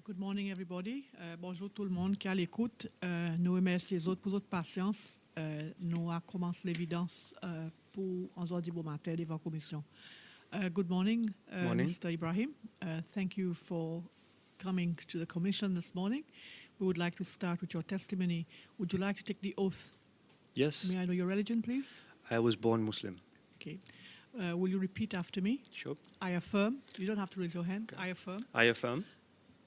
Good morning, everybody. Bonjour tout le monde qui est à l'écoute. Nous remercions les autres pour votre patience. Nous commençons l'évidence pour un jour bon matin devant la commission. Good morning, Morning. Mr. Ibrahim. Thank you for coming to the commission this morning. We would like to start with your testimony. Would you like to take the oath? Yes, May I know your religion, please? I was born Muslim. Okay. Will you repeat after me? Sure. I affirm. You don't have to raise your hand. Okay. I affirm I affirm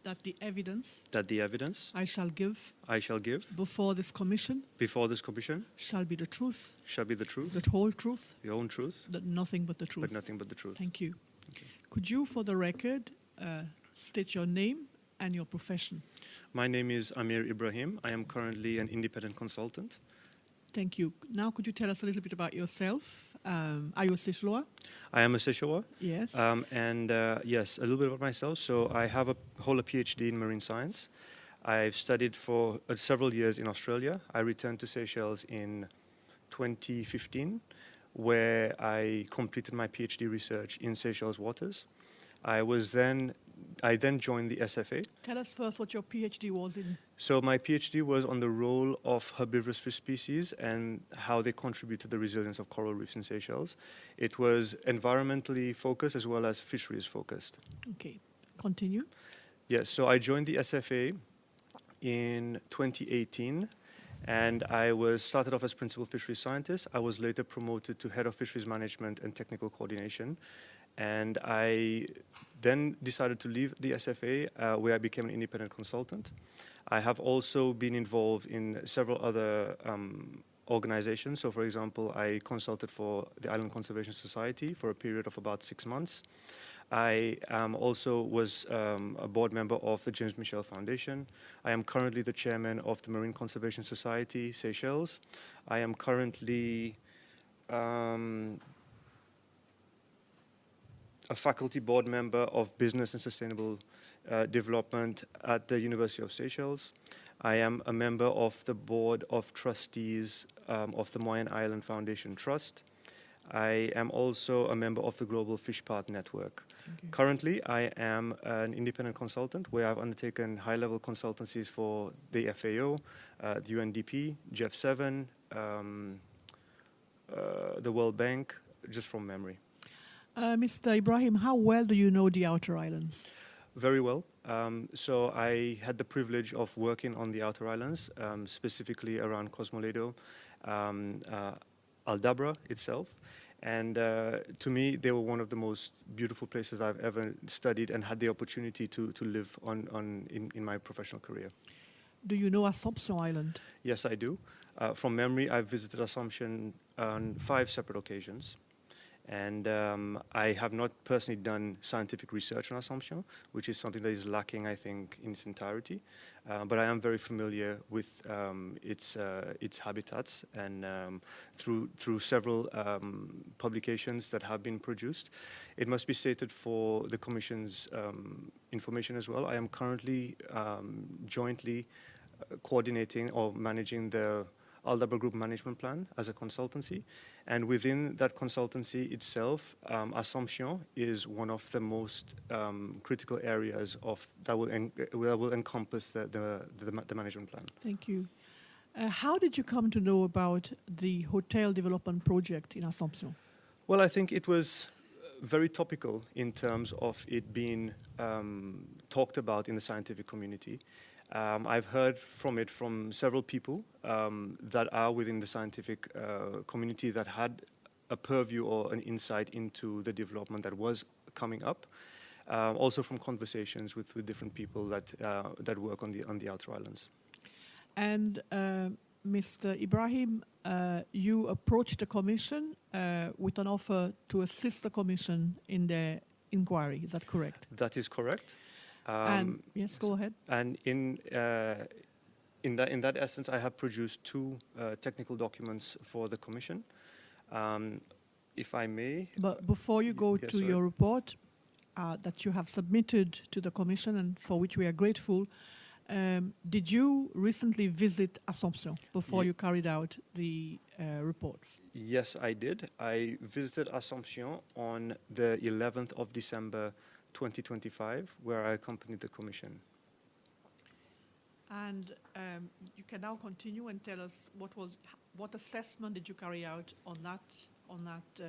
that the evidence that the evidence I shall give I shall give before this commission before this commission shall be the truth, shall be the truth, the whole truth, the own truth, that nothing but the truth. but nothing but the truth. Thank you. Okay. Could you, for the record, state your name and your profession? My name is Amir Ibrahim. I am currently an independent consultant. Thank you. Now, could you tell us a little bit about yourself? Are you a Seychellois? I am a Seychellois. Yes. Yes, a little bit about myself. So I have a PhD in marine science. I've studied for several years in Australia. I returned to Seychelles in 2015, where I completed my PhD research in Seychelles waters. I then joined the SFA. Tell us first what your PhD was in. So my PhD was on the role of herbivorous fish species and how they contribute to the resilience of coral reefs in Seychelles. It was environmentally focused as well as fisheries focused. Okay. Continue. Yes, so I joined the SFA in 2018, and I started off as principal fisheries scientist. I was later promoted to head of fisheries management and technical coordination. And I then decided to leave the SFA, where I became an independent consultant. I have also been involved in several other organizations. So, for example, I consulted for the Island Conservation Society for a period of about 6 months. I also was a board member of the James Michel Foundation. I am currently the chairman of the Marine Conservation Society, Seychelles. I am currently a faculty board member of Business and Sustainable Development at the University of Seychelles. I am a member of the board of trustees of the Moyen Island Foundation Trust. I am also a member of the Global Fish Path Network. Currently, I am an independent consultant where I've undertaken high-level consultancies for the FAO, the UNDP, GEF7, the World Bank, just from memory. Mr. Ibrahim, how well do you know the Outer Islands? Very well. So I had the privilege of working on the Outer Islands, specifically around Cosmoledo, Aldabra itself. And to me, they were one of the most beautiful places I've ever studied and had the opportunity to live in my professional career. Do you know Assomption Island? Yes, I do. From memory, I've visited Assumption on 5 separate occasions. And I have not personally done scientific research on Assumption, which is something that is lacking, I think, in its entirety. But I am very familiar with its habitats, and through several publications that have been produced. It must be stated for the Commission's information as well. I am currently jointly coordinating or managing the Aldabra Group Management Plan as a consultancy, and within that consultancy itself, Assomption is one of the most critical areas that will encompass the management plan. Thank you. How did you come to know about the hotel development project in Assomption? Well, I think it was very topical in terms of it being talked about in the scientific community. I've heard from several people that are within the scientific community that had a purview or an insight into the development that was coming up. Also from conversations with different people that work on the Outer Islands. And Mr. Ibrahim, you approached the Commission with an offer to assist the Commission in the inquiry. Is that correct? That is correct. And yes, go ahead. And in that essence, I have produced 2 technical documents for the Commission. If I may. But before you go to your report that you have submitted to the Commission and for which we are grateful, did you recently visit Assomption before you carried out the reports? Yes, I did. I visited Assomption on the 11th of December 2025, where I accompanied the Commission. And you can now continue and tell us what assessment did you carry out on that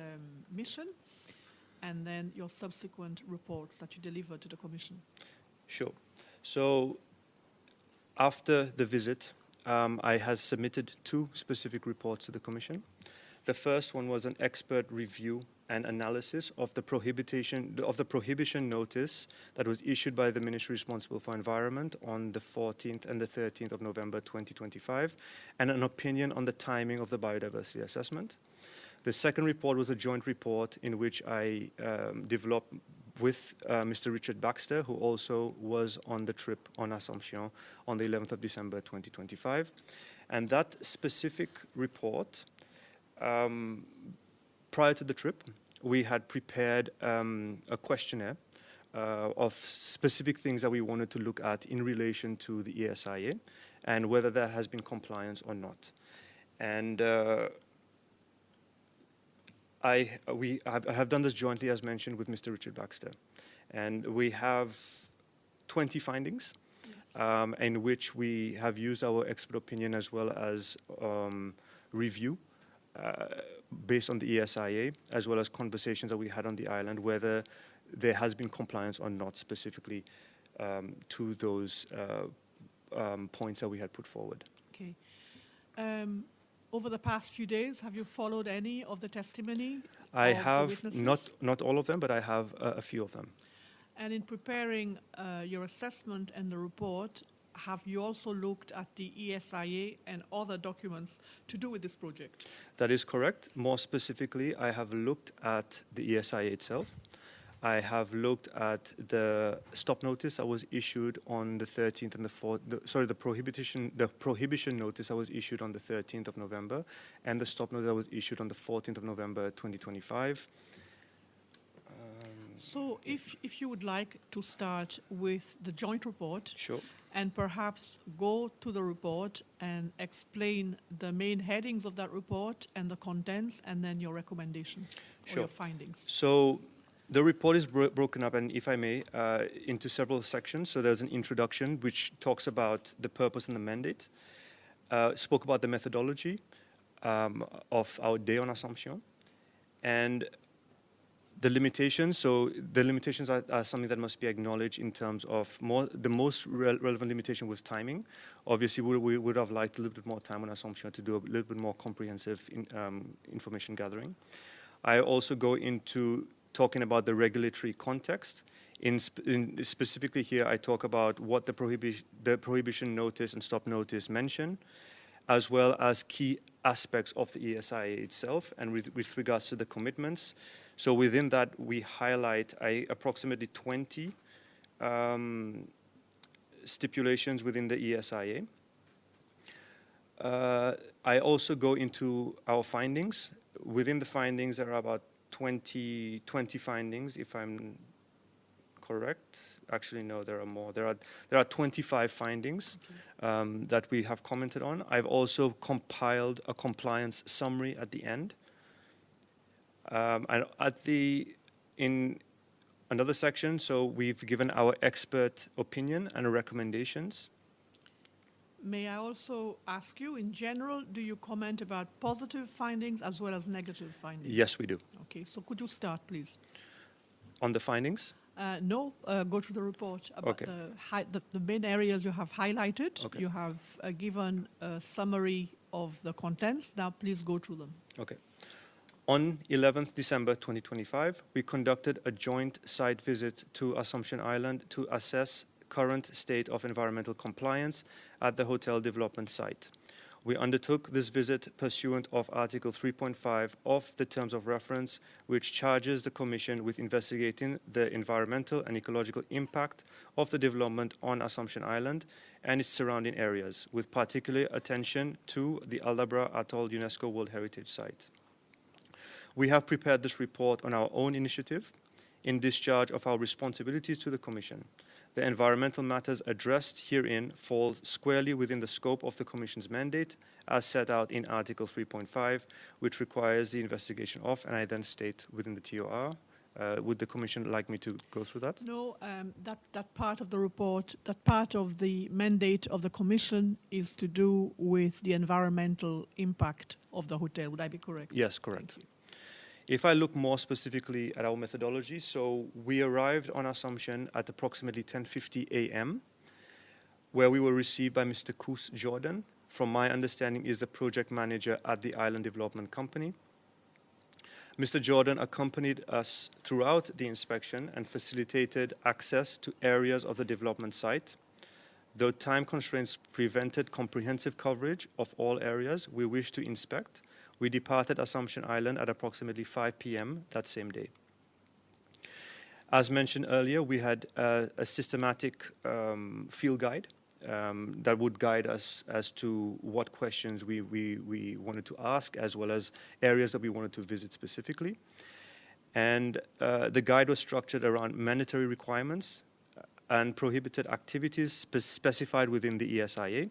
mission, and then your subsequent reports that you delivered to the Commission. Sure. So after the visit, I had submitted 2 specific reports to the Commission. The first one was an expert review and analysis of the prohibition notice that was issued by the Ministry responsible for Environment on the 14th and the 13th of November 2025, and an opinion on the timing of the biodiversity assessment. The second report was a joint report in which I developed with Mr. Richard Baxter, who also was on the trip on Assomption on the 11th of December 2025. And that specific report, prior to the trip, we had prepared a questionnaire of specific things that we wanted to look at in relation to the ESIA and whether there has been compliance or not. And I have done this jointly, as mentioned, with Mr. Richard Baxter. And we have 20 findings, yes, in which we have used our expert opinion as well as review based on the ESIA, as well as conversations that we had on the island, whether there has been compliance or not specifically to those points that we had put forward. Okay. Over the past few days, have you followed any of the testimony? I have, not all of them, but I have a few of them. And in preparing your assessment and the report, have you also looked at the ESIA and other documents to do with this project? That is correct. More specifically, I have looked at the ESIA itself. I have looked at the stop notice that was issued on the 13th and the 4th, the prohibition notice that was issued on the 13th of November, and the stop notice that was issued on the 14th of November 2025. So if you would like to start with the joint report, sure, and perhaps go to the report and explain the main headings of that report and the contents, and then your recommendations or your findings. So the report is broken up, and if I may, into several sections. So there's an introduction which talks about the purpose and the mandate, spoke about the methodology of our day on Assomption, and the limitations. So the limitations are something that must be acknowledged in terms of the most relevant limitation was timing. Obviously, we would have liked a little bit more time on Assomption to do a little bit more comprehensive information gathering. I also go into talking about the regulatory context. Specifically here, I talk about what the prohibition notice and stop notice mention, as well as key aspects of the ESIA itself and with regards to the commitments. So within that, we highlight approximately 20 stipulations within the ESIA. I also go into our findings. Within the findings, there are about 20 findings, if I'm correct. Actually, no, there are more. There are 25 findings, okay, that we have commented on. I've also compiled a compliance summary at the end. And in another section, so we've given our expert opinion and recommendations. May I also ask you, in general, do you comment about positive findings as well as negative findings? Yes, we do. Okay, so could you start, please? On the findings? No, go to the report about okay, the main areas you have highlighted. Okay. You have given a summary of the contents. Now, please go through them. Okay. On 11th December 2025, we conducted a joint site visit to Assomption Island to assess current state of environmental compliance at the hotel development site. We undertook this visit pursuant of Article 3.5 of the Terms of Reference, which charges the Commission with investigating the environmental and ecological impact of the development on Assomption Island and its surrounding areas, with particular attention to the Aldabra Atoll UNESCO World Heritage Site. We have prepared this report on our own initiative in discharge of our responsibilities to the Commission. The environmental matters addressed herein fall squarely within the scope of the Commission's mandate as set out in Article 3.5, which requires the investigation of, and I then state within the TOR, Would the Commission like me to go through that? No, that part of the report, that part of the mandate of the Commission is to do with the environmental impact of the hotel. Would I be correct? Yes, correct. Thank you. If I look more specifically at our methodology, so we arrived on Assumption at approximately 10:50 a.m., where we were received by Mr. Koos Jordan, from my understanding is the project manager at the Island Development Company. Mr. Jordan accompanied us throughout the inspection and facilitated access to areas of the development site. Though time constraints prevented comprehensive coverage of all areas we wished to inspect, we departed Assumption Island at approximately 5 p.m. that same day. As mentioned earlier, we had a systematic field guide that would guide us as to what questions we wanted to ask, as well as areas that we wanted to visit specifically. And the guide was structured around mandatory requirements and prohibited activities specified within the ESIA.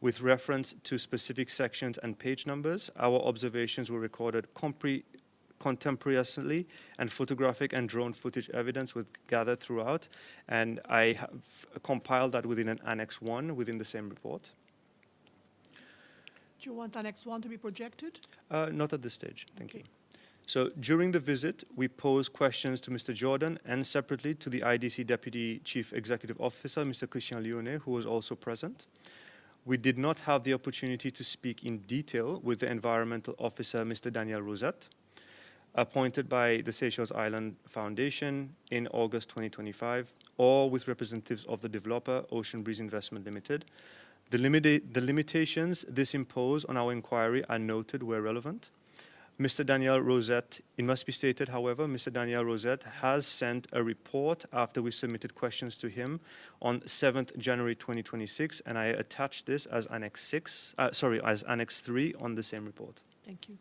With reference to specific sections and page numbers, our observations were recorded contemporaneously, and photographic and drone footage evidence was gathered throughout, and I have compiled that within an Annex 1 within the same report. Do you want Annex 1 to be projected? Not at this stage, thank Okay. you. So during the visit, we posed questions to Mr. Jordan and separately to the IDC Deputy Chief Executive Officer, Mr. Christian Lyonnais, who was also present. We did not have the opportunity to speak in detail with the environmental officer, Mr. Daniel Rosette, appointed by the Seychelles Island Foundation in August 2025, or with representatives of the developer, Ocean Breeze Investment Limited. The limitations this imposed on our inquiry are noted where relevant. Mr. Daniel Rosette, it must be stated, however, Mr. Daniel Rosette has sent a report after we submitted questions to him on 7th January 2026, and I attached this as Annex 3 on the same report. Thank you.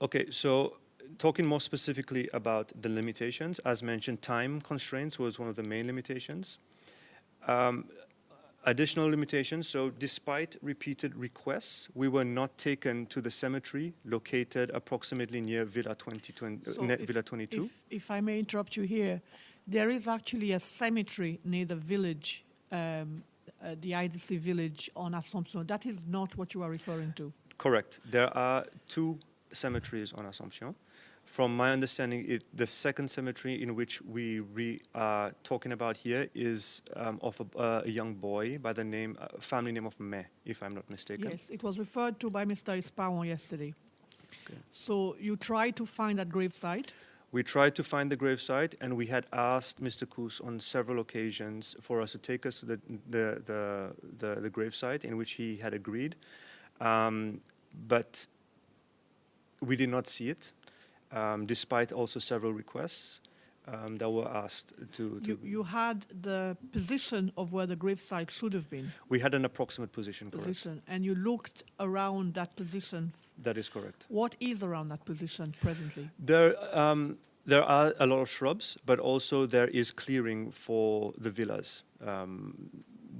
Okay, so talking more specifically about the limitations, as mentioned, time constraints was one of the main limitations. Additional limitations, so despite repeated requests, we were not taken to the cemetery located approximately near Villa 22. If I may interrupt you here, there is actually a cemetery near the village, the IDC village on Assomption. That is not what you are referring to. Correct. There are two cemeteries on Assumption. From my understanding, the second cemetery in which we are talking about here is of a young boy by the name, family name of May, if I'm not mistaken. Yes, it was referred to by Mr. Ispaon yesterday. Okay. So you tried to find that gravesite? We tried to find the gravesite, and we had asked Mr. Koos on several occasions for us to take us to the gravesite, in which he had agreed. But we did not see it. Despite also several requests that were asked to... You had the position of where the gravesite should have been. We had an approximate position, correct. And you looked around that position. That is correct. What is around that position presently? There are a lot of shrubs, but also there is clearing for the villas,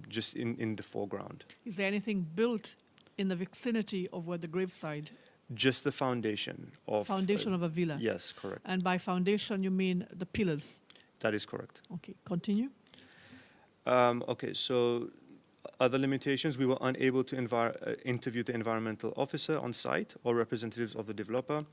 just in the foreground. Is there anything built in the vicinity of where the gravesite? Just the foundation of... Foundation of a villa? Yes, correct. And by foundation, you mean the pillars? That is correct. Okay, continue. Okay, so other limitations, we were unable to interview the environmental officer on site or representatives of the developer.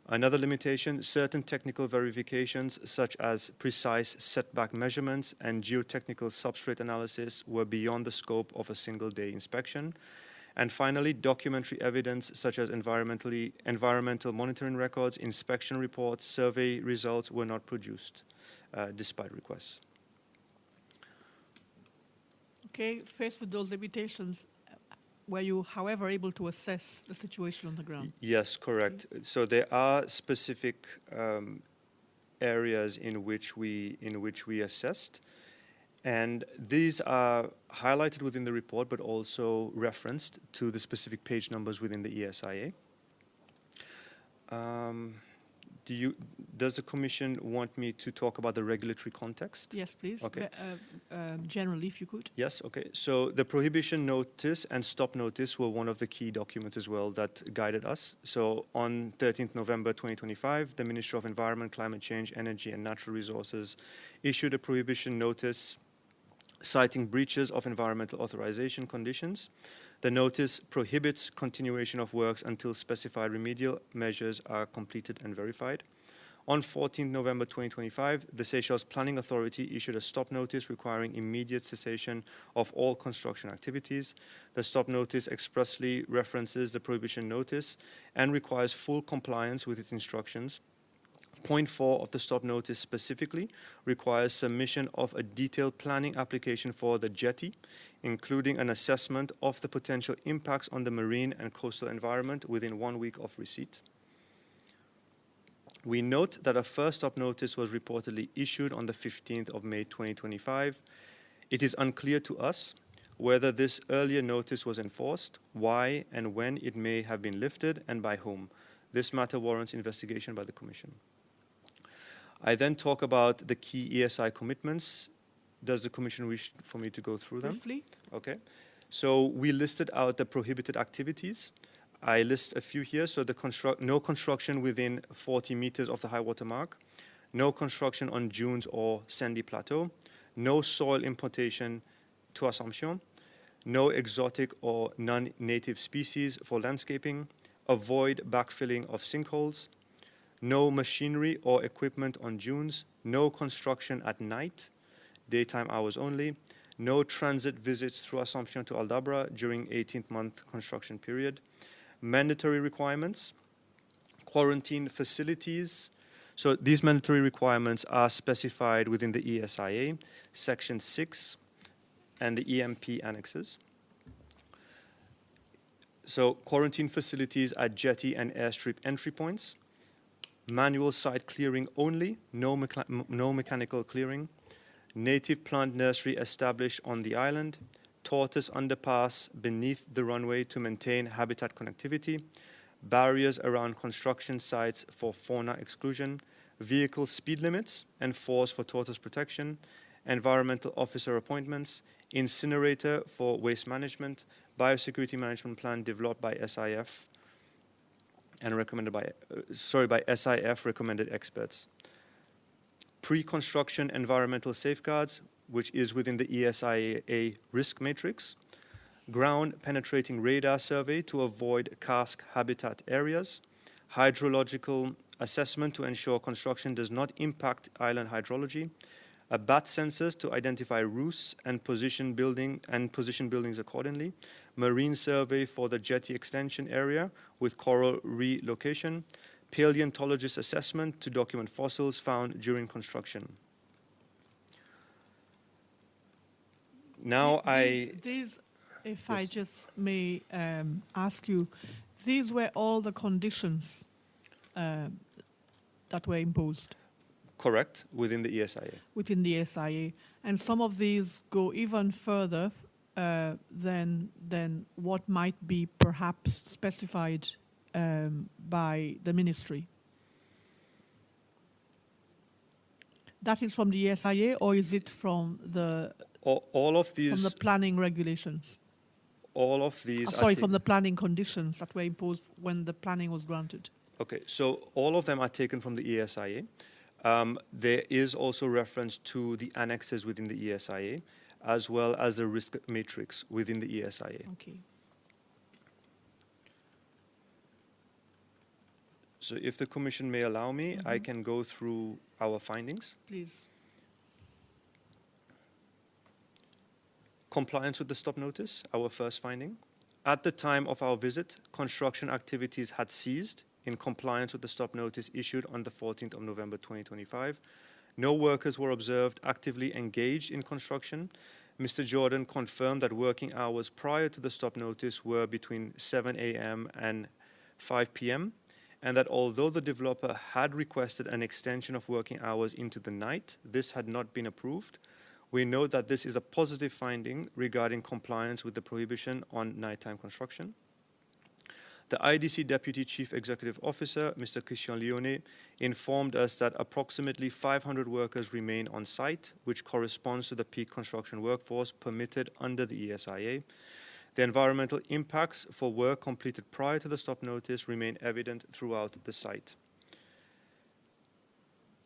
Another limitation, certain technical verifications, such as precise setback measurements and geotechnical substrate analysis, were beyond the scope of a single-day inspection. And finally, documentary evidence such as environmental monitoring records, inspection reports, survey results were not produced, despite requests. Okay, faced with those limitations, were you, however, able to assess the situation on the ground? Yes, correct. Okay. So there are specific areas in which we assessed. And these are highlighted within the report, but also referenced to the specific page numbers within the ESIA. Does the Commission want me to talk about the regulatory context? Yes, please. Okay. Generally, if you could. Yes, okay. So the prohibition notice and stop notice were one of the key documents as well that guided us. So on 13th November 2025, the Ministry of Environment, Climate Change, Energy and Natural Resources issued a prohibition notice citing breaches of environmental authorization conditions. The notice prohibits continuation of works until specified remedial measures are completed and verified. On 14 November 2025, the Seychelles Planning Authority issued a stop notice requiring immediate cessation of all construction activities. The stop notice expressly references the prohibition notice and requires full compliance with its instructions. Point 4 of the stop notice specifically requires submission of a detailed planning application for the jetty, including an assessment of the potential impacts on the marine and coastal environment within 1 week of receipt. We note that a first stop notice was reportedly issued on the 15th of May 2025. It is unclear to us whether this earlier notice was enforced, why and when it may have been lifted, and by whom. This matter warrants investigation by the Commission. I then talk about the key ESI commitments. Does the Commission wish for me to go through them? Briefly. Okay. So we listed out the prohibited activities. I list a few here. So no construction within 40 meters of the high water mark, no construction on dunes or sandy plateau, no soil importation to Assomption, no exotic or non-native species for landscaping, avoid backfilling of sinkholes, no machinery or equipment on dunes, no construction at night, daytime hours only, no transit visits through Assomption to Aldabra during 18th-month construction period, mandatory requirements, quarantine facilities. So these mandatory requirements are specified within the ESIA, Section 6, and the EMP annexes. So quarantine facilities at jetty and airstrip entry points, manual site clearing only, no mechanical clearing, native plant nursery established on the island, tortoise underpass beneath the runway to maintain habitat connectivity, barriers around construction sites for fauna exclusion, vehicle speed limits enforced for tortoise protection, environmental officer appointments, incinerator for waste management, biosecurity management plan developed by SIF and recommended by SIF recommended experts. Pre-construction environmental safeguards, which is within the ESIA risk matrix. Ground penetrating radar survey to avoid karst habitat areas. Hydrological assessment to ensure construction does not impact island hydrology. A bat sensors to identify roosts and position buildings accordingly. Marine survey for the jetty extension area with coral relocation. Paleontologist assessment to document fossils found during construction. Now these, if yes. I just may ask you, these were all the conditions that were imposed? Correct, within the ESIA. Within the ESIA. And some of these go even further than what might be perhaps specified by the ministry. That is from the ESIA, or is it from the all of these from the planning regulations? All of these. From the planning conditions that were imposed when the planning was granted. Okay, so all of them are taken from the ESIA. There is also reference to the annexes within the ESIA, as well as the risk matrix within the ESIA. Okay. So if the Commission may allow me, I can go through our findings. Please. Compliance with the stop notice, our first finding. At the time of our visit, construction activities had ceased in compliance with the stop notice issued on the 14th of November 2025. No workers were observed actively engaged in construction. Mr. Jordan confirmed that working hours prior to the stop notice were between 7 a.m. and 5 p.m., and that although the developer had requested an extension of working hours into the night, this had not been approved. We note that this is a positive finding regarding compliance with the prohibition on nighttime construction. The IDC Deputy Chief Executive Officer, Mr. Christian Lyonnais, informed us that approximately 500 workers remain on site, which corresponds to the peak construction workforce permitted under the ESIA. The environmental impacts for work completed prior to the stop notice remain evident throughout the site.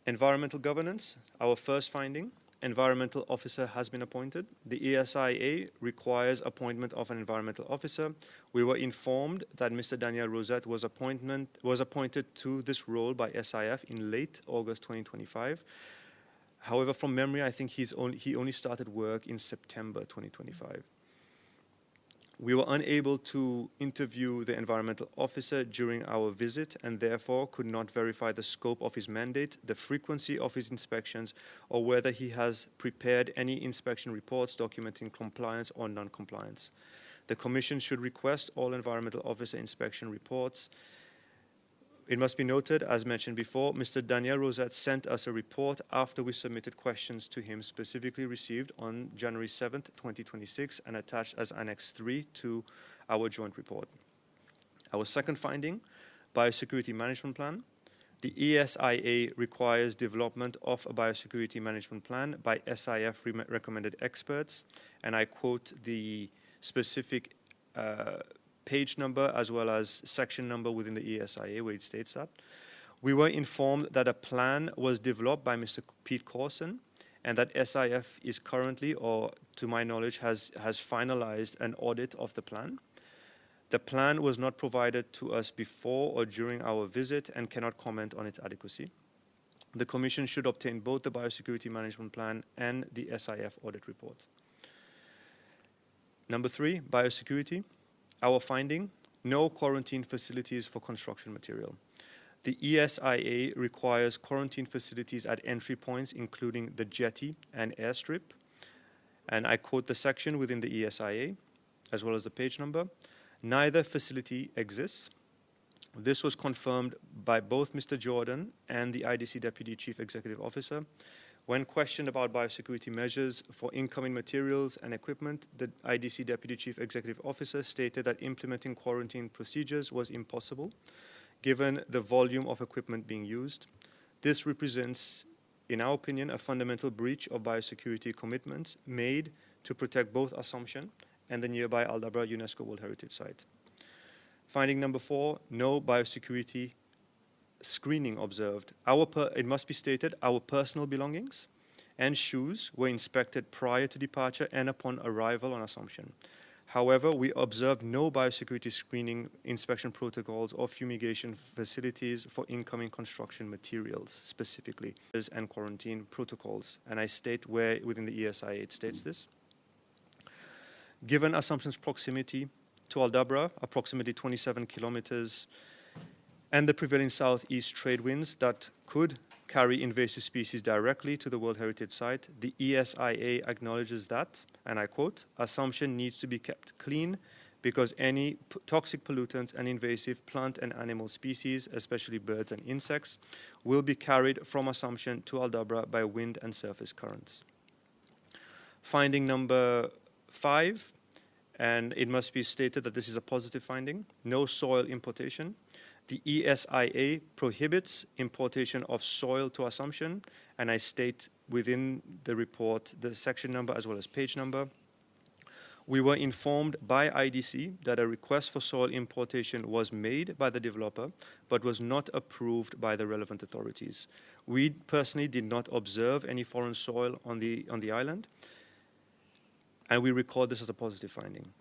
Environmental governance, our first finding. Environmental officer has been appointed. The ESIA requires appointment of an environmental officer. We were informed that Mr. Daniel Rosette was appointed to this role by SIF in late August 2025. However, from memory, I think he only started work in September 2025. We were unable to interview the environmental officer during our visit and therefore could not verify the scope of his mandate, the frequency of his inspections, or whether he has prepared any inspection reports documenting compliance or non-compliance. The Commission should request all environmental officer inspection reports. It must be noted, as mentioned before, Mr. Daniel Rosette sent us a report after we submitted questions to him specifically received on January 7th, 2026 and attached as Annex 3 to our joint report. Our second finding, biosecurity management plan. The ESIA requires development of a biosecurity management plan by SIF recommended experts, and I quote the specific page number as well as section number within the ESIA where it states that. We were informed that a plan was developed by Mr. Pete Corson and that SIF is currently, or to my knowledge, has finalized an audit of the plan. The plan was not provided to us before or during our visit and cannot comment on its adequacy. The Commission should obtain both the biosecurity management plan and the SIF audit report. Number 3, biosecurity. Our finding, no quarantine facilities for construction material. The ESIA requires quarantine facilities at entry points, including the jetty and airstrip. And I quote the section within the ESIA, as well as the page number. Neither facility exists. This was confirmed by both Mr. Jordan and the IDC Deputy Chief Executive Officer. When questioned about biosecurity measures for incoming materials and equipment, the IDC Deputy Chief Executive Officer stated that implementing quarantine procedures was impossible, given the volume of equipment being used. This represents, in our opinion, a fundamental breach of biosecurity commitments made to protect both Assomption and the nearby Aldabra UNESCO World Heritage Site. Finding number 4, no biosecurity screening observed. It must be stated, our personal belongings and shoes were inspected prior to departure and upon arrival on Assomption. However, we observed no biosecurity screening, inspection protocols, or fumigation facilities for incoming construction materials specifically, and quarantine protocols. And I state where within the ESIA it states this. Given Assumption's proximity to Aldabra, approximately 27 kilometers, and the prevailing southeast trade winds that could carry invasive species directly to the World Heritage Site, the ESIA acknowledges that, and I quote, Assumption needs to be kept clean because any toxic pollutants and invasive plant and animal species, especially birds and insects, will be carried from Assumption to Aldabra by wind and surface currents. Finding number 5, and it must be stated that this is a positive finding, no soil importation. The ESIA prohibits importation of soil to Assumption, and I state within the report the section number as well as page number. We were informed by IDC that a request for soil importation was made by the developer, but was not approved by the relevant authorities. We personally did not observe any foreign soil on the island, and we record this as a positive finding.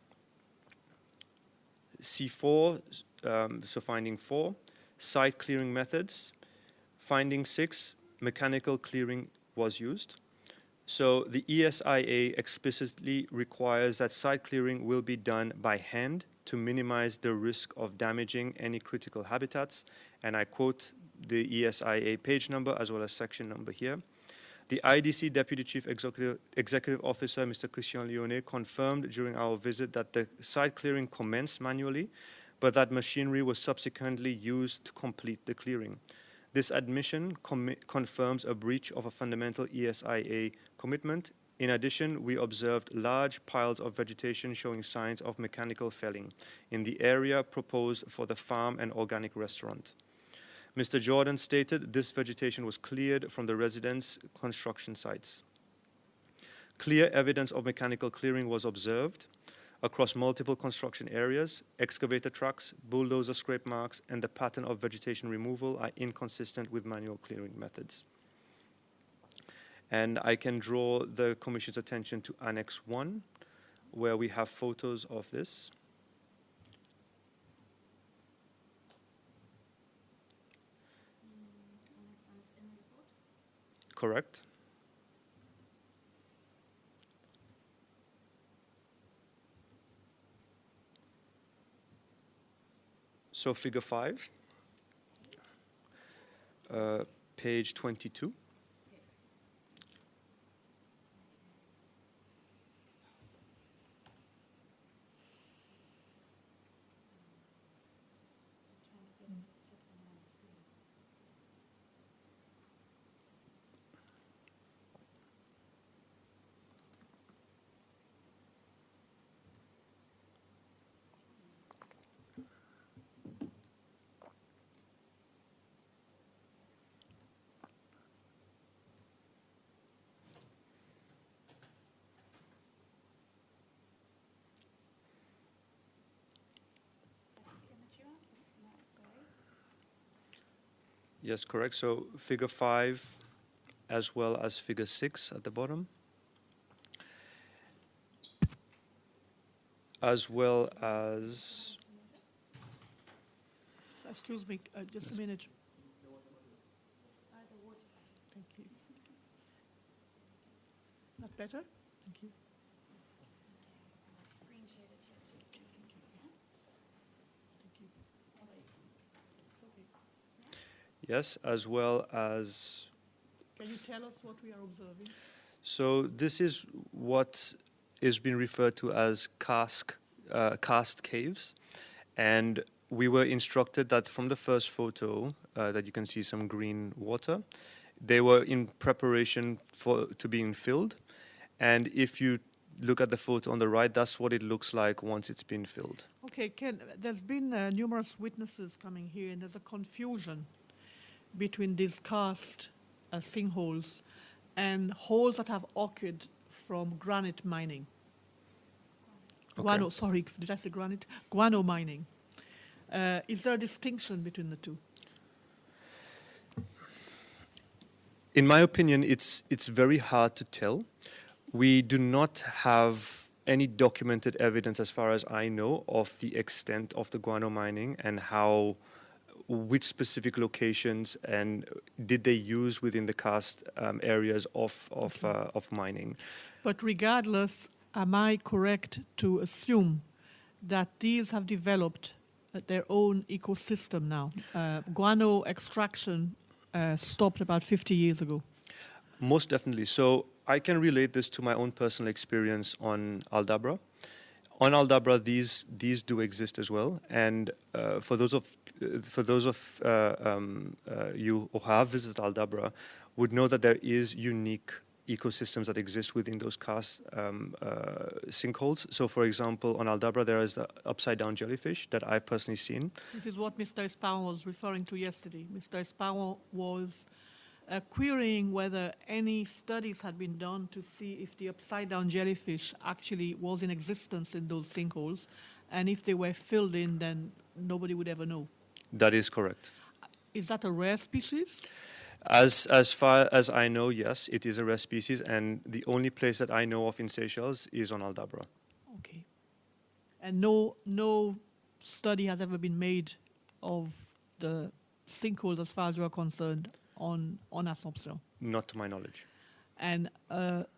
C4, so finding 4, site clearing methods. Finding 6, mechanical clearing was used. So the ESIA explicitly requires that site clearing will be done by hand to minimize the risk of damaging any critical habitats. And I quote the ESIA page number as well as section number here. The IDC Deputy Chief Executive Officer, Mr. Christian Lyonnais, confirmed during our visit that the site clearing commenced manually, but that machinery was subsequently used to complete the clearing. This admission confirms a breach of a fundamental ESIA commitment In addition, we observed large piles of vegetation showing signs of mechanical felling in the area proposed for the farm and organic restaurant. Mr. Jordan stated this vegetation was cleared from the residents' construction sites. Clear evidence of mechanical clearing was observed across multiple construction areas. Excavator tracks, bulldozer scrape marks, and the pattern of vegetation removal are inconsistent with manual clearing methods. And I can draw the Commission's attention to Annex 1, where we have photos of this. Correct. So figure 5, page 22. Yes, correct. So figure 5 as well as figure 6 at the bottom. As well as... So, excuse me, just a minute. Thank you. That better? Thank you. Thank you. Yes, as well as... Can you tell us what we are observing? So this is what is being referred to as karst caves. And we were instructed that from the first photo, that you can see some green water, they were in preparation to being filled. And if you look at the photo on the right, that's what it looks like once it's been filled. Okay, Ken, there's been numerous witnesses coming here, and there's a confusion between these karst sinkholes and holes that have occurred from granite mining. Okay. Guano, sorry, did I say granite? Guano mining. Is there a distinction between the two? In my opinion, it's very hard to tell. We do not have any documented evidence, as far as I know, of the extent of the guano mining and which specific locations and did they use within the karst areas of mining. But regardless, am I correct to assume that these have developed their own ecosystem now? Guano extraction stopped about 50 years ago. Most definitely. So I can relate this to my own personal experience on Aldabra. On Aldabra, these do exist as well. And for those of you who have visited Aldabra, would know that there is unique ecosystems that exist within those karst sinkholes. So, for example, on Aldabra, there is the upside-down jellyfish that I've personally seen. This is what Mr. Esparon was referring to yesterday. Mr. Esparon was querying whether any studies had been done to see if the upside-down jellyfish actually was in existence in those sinkholes, and if they were filled in, then nobody would ever know. That is correct. Is that a rare species? As far as I know, yes, it is a rare species, and the only place that I know of in Seychelles is on Aldabra. Okay. And no study has ever been made of the sinkholes, as far as you are concerned, on Assomption? Not to my knowledge. And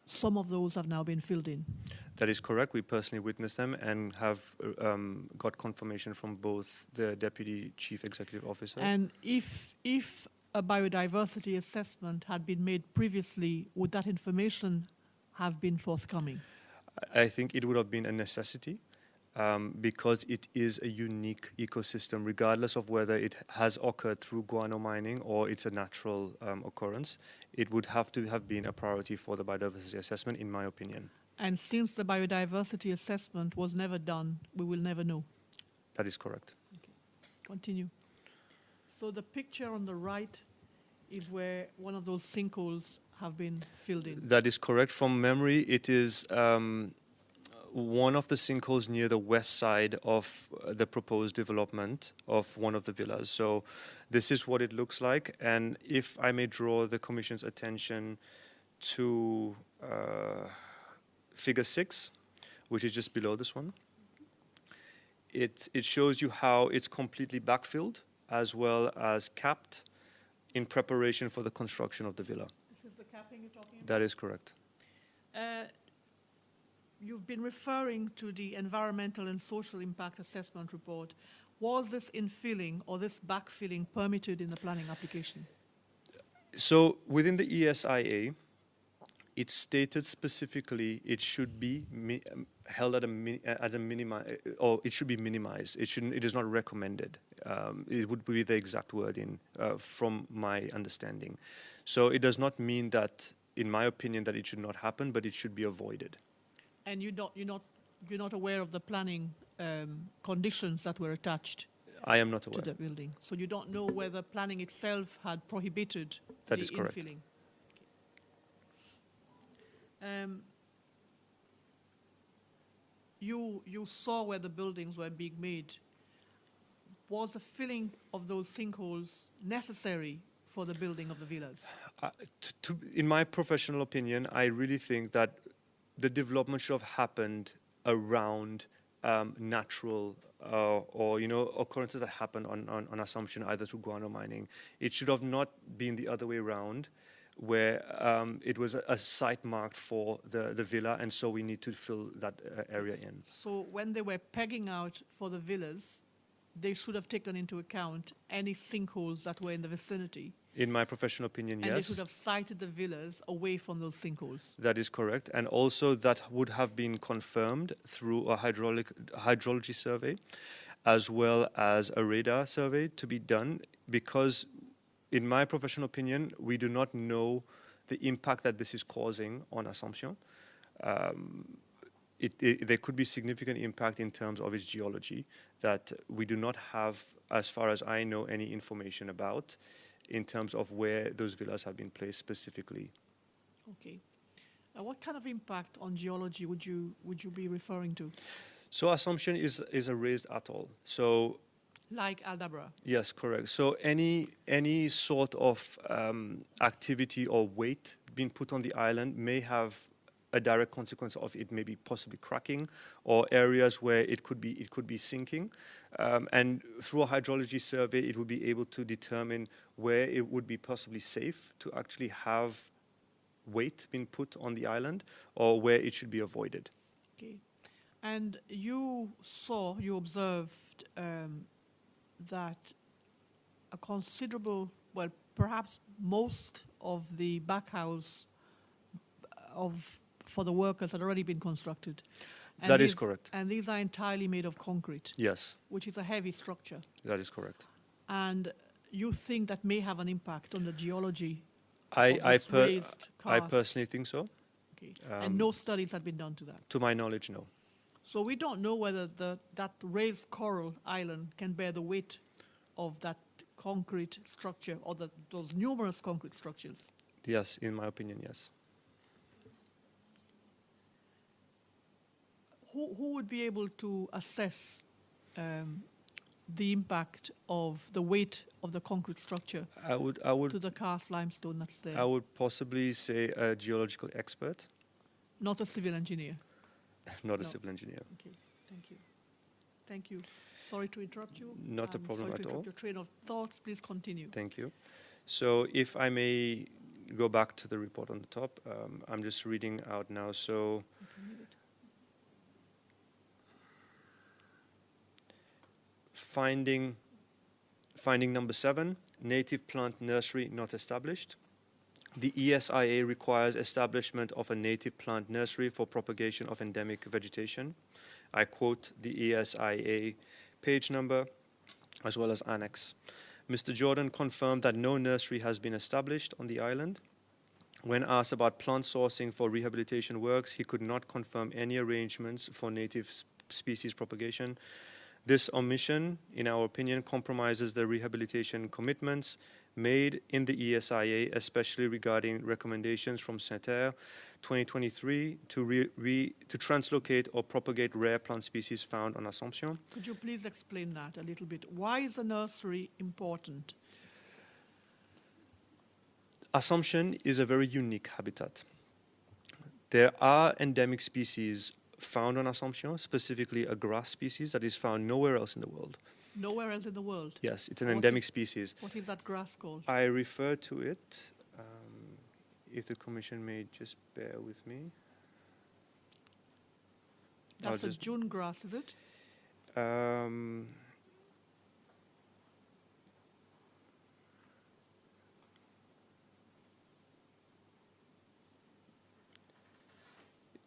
some of those have now been filled in? That is correct. We personally witnessed them and have got confirmation from both the Deputy Chief Executive Officer. And if a biodiversity assessment had been made previously, would that information have been forthcoming? I think it would have been a necessity. because it is a unique ecosystem, regardless of whether it has occurred through guano mining or it's a natural occurrence. It would have to have been a priority for the biodiversity assessment, in my opinion. And since the biodiversity assessment was never done, we will never know. That is correct. Continue. So the picture on the right is where one of those sinkholes have been filled in. That is correct. From memory, it is one of the sinkholes near the west side of the proposed development of one of the villas. So this is what it looks like. And if I may draw the Commission's attention to figure 6, which is just below this one. It shows you how it's completely backfilled as well as capped in preparation for the construction of the villa. This is the capping you're talking about? That is correct. You've been referring to the environmental and social impact assessment report. Was this infilling or this backfilling permitted in the planning application? So within the ESIA, it stated specifically it should be held at a minimum, or it should be minimized. It is not recommended. It would be the exact wording from my understanding. So it does not mean that, in my opinion, that it should not happen, but it should be avoided. And you're not aware of the planning conditions that were attached I am not aware. to the building. So you don't know whether planning itself had prohibited That the is correct. infilling. You saw where the buildings were being made. Was the filling of those sinkholes necessary for the building of the villas? In my professional opinion, I really think that the development should have happened around natural or occurrences that happen on Assumption, either through guano mining. It should have not been the other way around, where it was a site marked for the villa, and so we need to fill that area in. So when they were pegging out for the villas, they should have taken into account any sinkholes that were in the vicinity. In my professional opinion, And yes. they should have sited the villas away from those sinkholes. That is correct. And also that would have been confirmed through a hydrology survey, as well as a radar survey to be done, because in my professional opinion, we do not know the impact that this is causing on Assumption. There could be significant impact in terms of its geology that we do not have, as far as I know, any information about in terms of where those villas have been placed specifically. Okay. What kind of impact on geology would you be referring to? So Assumption is a raised atoll. So Like Aldabra? yes, correct. So any sort of activity or weight being put on the island may have a direct consequence of it maybe possibly cracking, or areas where it could be sinking. And through a hydrology survey, it will be able to determine where it would be possibly safe to actually have weight being put on the island, or where it should be avoided. Okay. And you observed that a considerable, well, perhaps most of the backhouse for the workers had already been constructed. And That is correct. And these are entirely made of concrete, Yes, which is a heavy structure. that is correct. And you think that may have an impact on the geology I of this raised I cast? personally think so. Okay. And no studies had been done to that. To my knowledge, no. So we don't know whether that raised coral island can bear the weight of that concrete structure, or those numerous concrete structures. Yes, in my opinion, yes. Who would be able to assess the impact of the weight of the concrete structure I to would the cast limestone that's there? I would possibly say a geological expert, Not a civil engineer. not a No. civil engineer. Okay, thank you. Thank you. Sorry to interrupt you. Not a problem sorry at to all. interrupt your train of thoughts. Please continue. Thank you. So if I may go back to the report on the top, I'm just reading out now. So You can read it. finding number 7, native plant nursery not established. The ESIA requires establishment of a native plant nursery for propagation of endemic vegetation. I quote the ESIA page number as well as annex. Mr. Jordan confirmed that no nursery has been established on the island. When asked about plant sourcing for rehabilitation works, he could not confirm any arrangements for native species propagation. This omission, in our opinion, compromises the rehabilitation commitments made in the ESIA, especially regarding recommendations from CETER 2023 to translocate or propagate rare plant species found on Assomption. Could you please explain that a little bit? Why is a nursery important? Assomption is a very unique habitat. There are endemic species found on Assomption, specifically a grass species that is found nowhere else in the world. Nowhere else in the world? Yes, it's an endemic species. What is that grass called? I refer to it, if the Commission may just bear with me. That's a June grass, is it?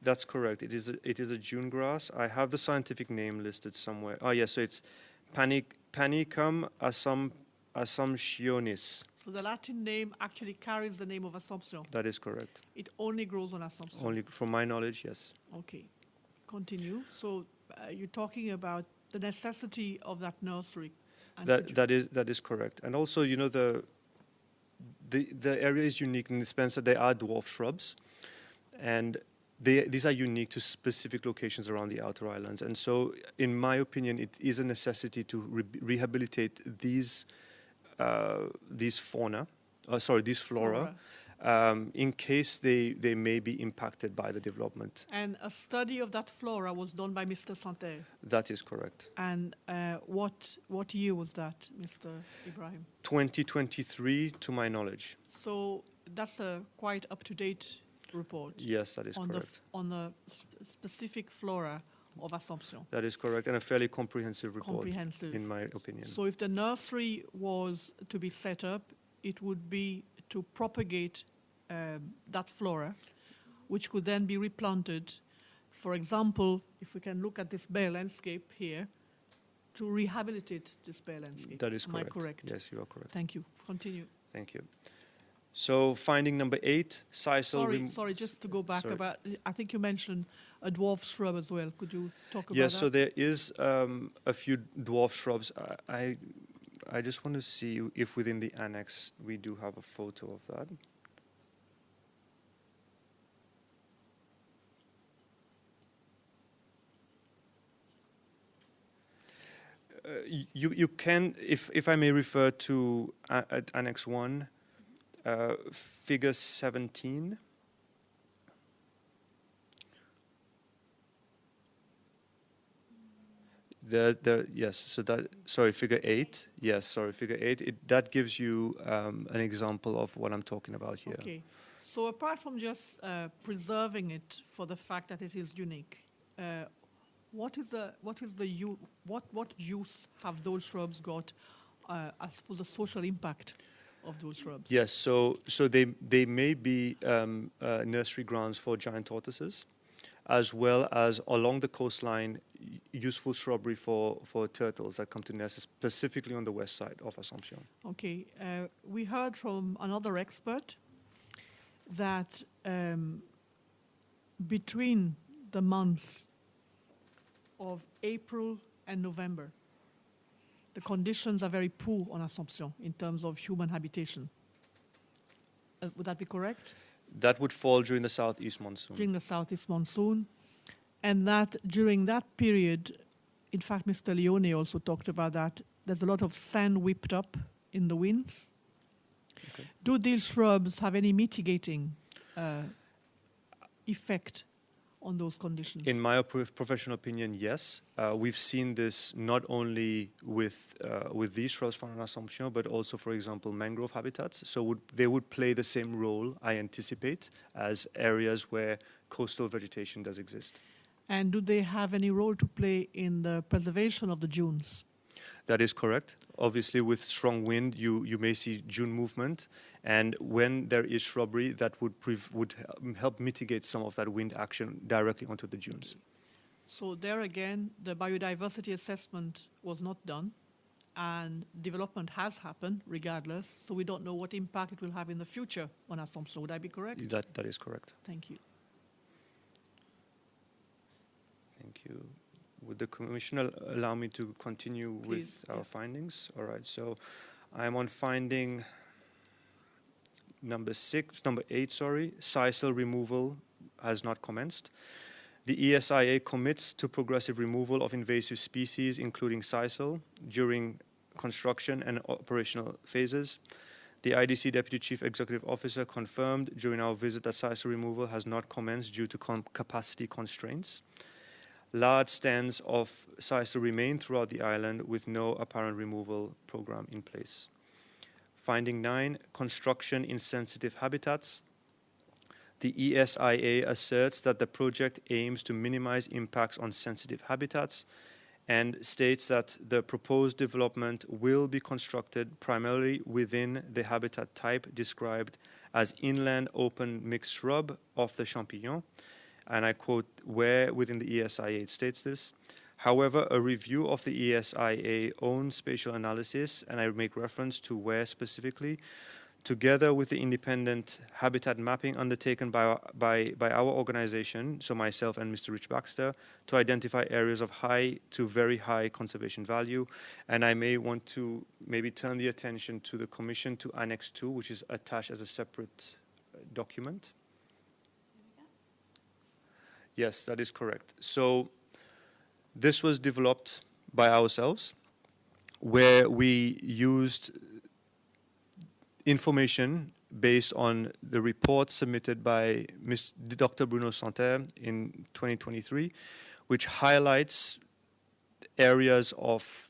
That's correct. It is a June grass. I have the scientific name listed somewhere. Oh, yes, so it's Panicum assumptionis. So the Latin name actually carries the name of Assomption. That is correct. It only grows on Assomption. Only from my knowledge, yes. Okay. Continue. So you're talking about the necessity of that nursery. And That is correct. And also, you know, the area is unique in the sense that there are dwarf shrubs, and these are unique to specific locations around the outer islands. And so, in my opinion, it is a necessity to rehabilitate these flora, in case they may be impacted by the development. And a study of that flora was done by Mr. Santerre. That is correct. And what year was that, Mr. Ibrahim? 2023, to my knowledge. So that's a quite up-to-date report. Yes, that is correct. On the specific flora of Assomption. That is correct, and a fairly comprehensive report, Comprehensive. in my opinion. So if the nursery was to be set up, it would be to propagate that flora, which could then be replanted. For example, if we can look at this bare landscape here, to rehabilitate this bare landscape. That is Am correct. I correct? Yes, you are correct. Thank you. Continue. Thank you. So finding number 8, sisal. Sorry, just to go back Sorry. about, I think you mentioned a dwarf shrub as well. Could you talk about Yes, that? so there is a few dwarf shrubs. I just want to see if within the annex we do have a photo of that. You can, if I may refer to Annex 1, Figure 17. Yes, so that, sorry, Figure 8. Yes, sorry, Figure 8. That gives you an example of what I'm talking about here. Okay. So apart from just preserving it for the fact that it is unique, what use have those shrubs got? I suppose the social impact of those shrubs. Yes, so they may be nursery grounds for giant tortoises, as well as along the coastline, useful shrubbery for turtles that come to nest, specifically on the west side of Assomption. Okay, we heard from another expert that between the months of April and November, the conditions are very poor on Assomption in terms of human habitation. Would that be correct? That would fall during the southeast monsoon. During the southeast monsoon. And that during that period, in fact, Mr. Leone also talked about that, there's a lot of sand whipped up in the winds. Okay. Do these shrubs have any mitigating effect on those conditions? In my professional opinion, yes. We've seen this not only with these shrubs found on Assomption, but also, for example, mangrove habitats. So they would play the same role, I anticipate, as areas where coastal vegetation does exist. And do they have any role to play in the preservation of the dunes? That is correct. Obviously, with strong wind, you may see dune movement, and when there is shrubbery, that would help mitigate some of that wind action directly onto the dunes. So there again, the biodiversity assessment was not done, and development has happened regardless, so we don't know what impact it will have in the future on Assomption. Would I be correct? That is correct. Thank you. Thank you. Would the Commissioner allow me to continue Please, with our yes. findings? All right, so I'm on finding number 8, sisal removal has not commenced. The ESIA commits to progressive removal of invasive species, including sisal, during construction and operational phases. The IDC Deputy Chief Executive Officer confirmed during our visit that sisal removal has not commenced due to capacity constraints. Large stands of sisal remain throughout the island with no apparent removal program in place. Finding 9, construction in sensitive habitats. The ESIA asserts that the project aims to minimize impacts on sensitive habitats and states that the proposed development will be constructed primarily within the habitat type described as inland open mixed shrub of the champignon. And I quote where within the ESIA it states this. However, a review of the ESIA own spatial analysis, and I make reference to where specifically, together with the independent habitat mapping undertaken by our organization, so myself and Mr. Rich Baxter, to identify areas of high to very high conservation value. And I may want to maybe turn the attention to the Commission to Annex 2, which is attached as a separate document. Yes, that is correct. So this was developed by ourselves, where we used information based on the report submitted by Dr. Bruno Santerre in 2023, which highlights areas of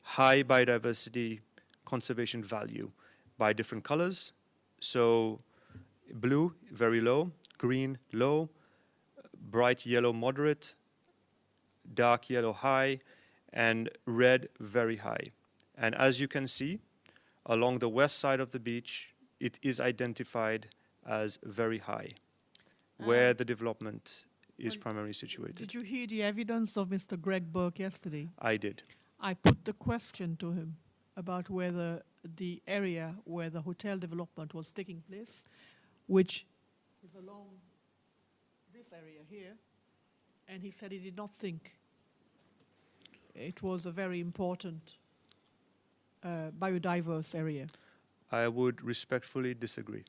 high biodiversity conservation value by different colors. So blue, very low, green, low, bright yellow, moderate, dark yellow, high, and red, very high. And as you can see, along the west side of the beach, it is identified as very high, where the development is primarily situated. Did you hear the evidence of Mr. Greg Burke yesterday? I did. I put the question to him about whether the area where the hotel development was taking place, which is along this area here, and he said he did not think it was a very important biodiverse area. I would respectfully disagree.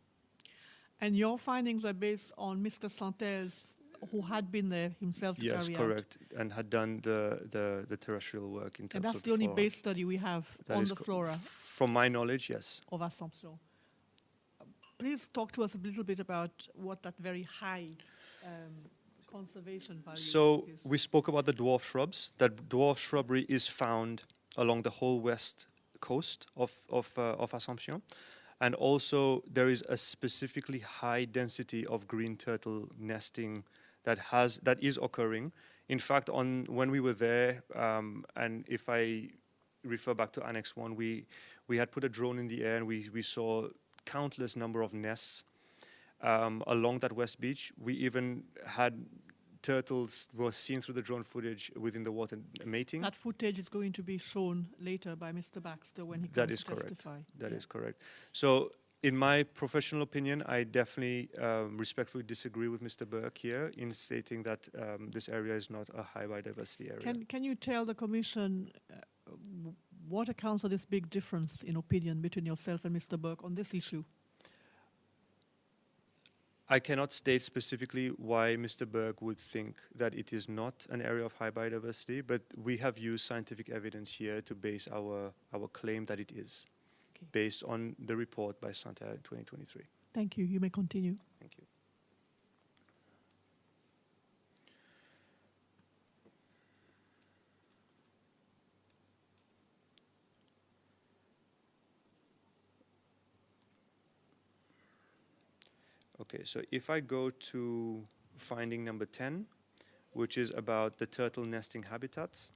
And your findings are based on Mr. Santerre's, who had been there himself to Yes, carry correct, and had done the terrestrial work in terms and of that's the only flora. base study we have That on is the flora From my knowledge, yes. of Assomption. Please talk to us a little bit about what that very high conservation value So is. we spoke about the dwarf shrubs. That dwarf shrubbery is found along the whole west coast of Assomption. And also there is a specifically high density of green turtle nesting that is occurring. In fact, when we were there, and if I refer back to Annex 1, we had put a drone in the air and we saw countless number of nests along that west beach. We even had turtles were seen through the drone footage within the water mating. That footage is going to be shown later by Mr. Baxter when he That comes is to correct. testify. That Yeah. is correct. So in my professional opinion, I definitely respectfully disagree with Mr. Burke here in stating that this area is not a high biodiversity area. Can you tell the Commission what accounts for this big difference in opinion between yourself and Mr. Burke on this issue? I cannot state specifically why Mr. Burke would think that it is not an area of high biodiversity, but we have used scientific evidence here to base our claim that it is, Okay. based on the report by Santerre in 2023. Thank you. You may continue. Thank you. Okay, so if I go to finding number 10, which is about the turtle nesting habitats,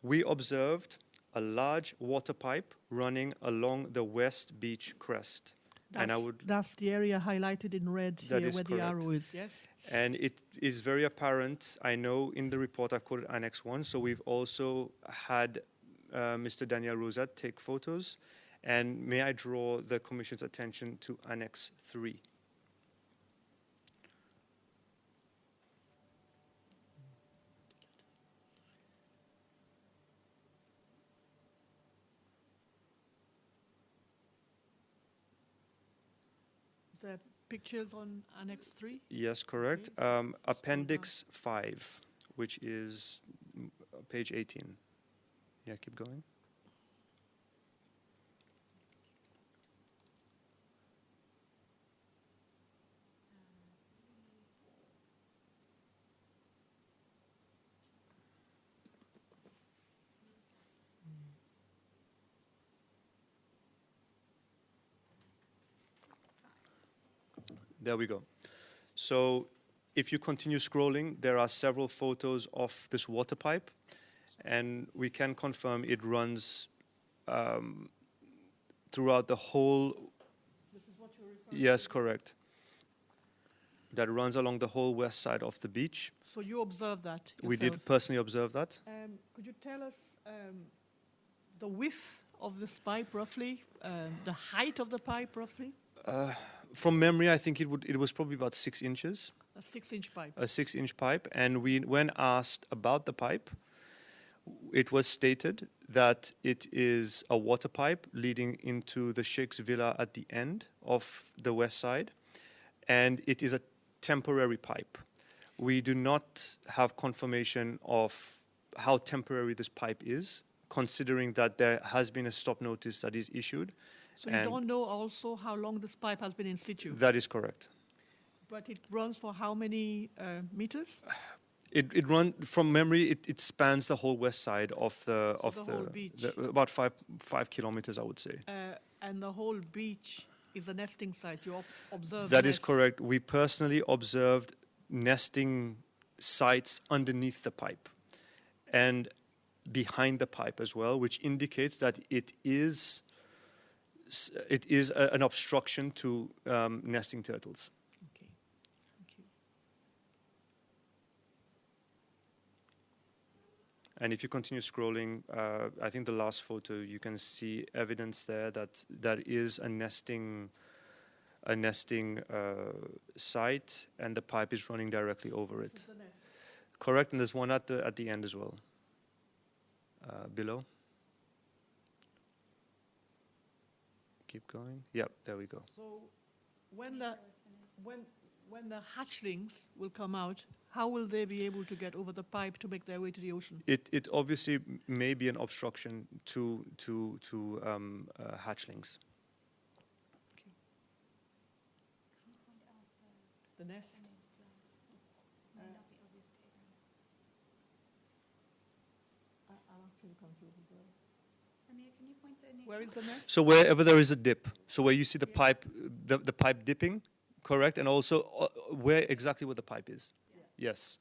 we observed a large water pipe running along the West Beach crest. And That's the area highlighted in red That here is where the correct. arrow is, yes? And it is very apparent, I know in the report I've quoted Annex 1, so we've also had Mr. Daniel Rosat take photos. And may I draw the Commission's attention to Annex 3. Is there pictures on Annex 3? Yes, correct. Okay. Appendix 5, which is page 18. Yeah, keep going. There we go. So if you continue scrolling, there are several photos of this water pipe, and we can confirm it runs throughout the whole. This is what you're referring Yes, to? correct. That runs along the whole west side of the beach. So you observed that yourself? We did personally observe that. Could you tell us the width of this pipe roughly, the height of the pipe roughly? From memory, I think it was probably about 6 inches. A 6-inch pipe. A 6-inch pipe. And when asked about the pipe, it was stated that it is a water pipe leading into the Sheikh's villa at the end of the west side, and it is a temporary pipe. We do not have confirmation of how temporary this pipe is, considering that there has been a stop notice that is issued. So you don't know also how long this pipe has been in situ? That is correct. But it runs for how many meters? It runs from memory. It spans the whole west side of the whole beach. About 5 kilometers, I would say. And the whole beach is a nesting site. You observed That is nests. correct. We personally observed nesting sites underneath the pipe and behind the pipe as well, which indicates that it is an obstruction to nesting turtles. Okay. Thank you. And if you continue scrolling, I think the last photo, you can see evidence there that is a nesting site, and the pipe is running directly over it. This is the nest. Correct, and there's one at the end as well. Below. Keep going. Yep, there we go. So when the hatchlings will come out, how will they be able to get over the pipe to make their way to the ocean? It obviously may be an obstruction to hatchlings. The nest? I'm actually confused as well. Amir, can you point the next Where one? is the nest? So wherever there is a dip, so where you see the pipe, the pipe dipping, correct, and also where the pipe is. Yeah. Yes,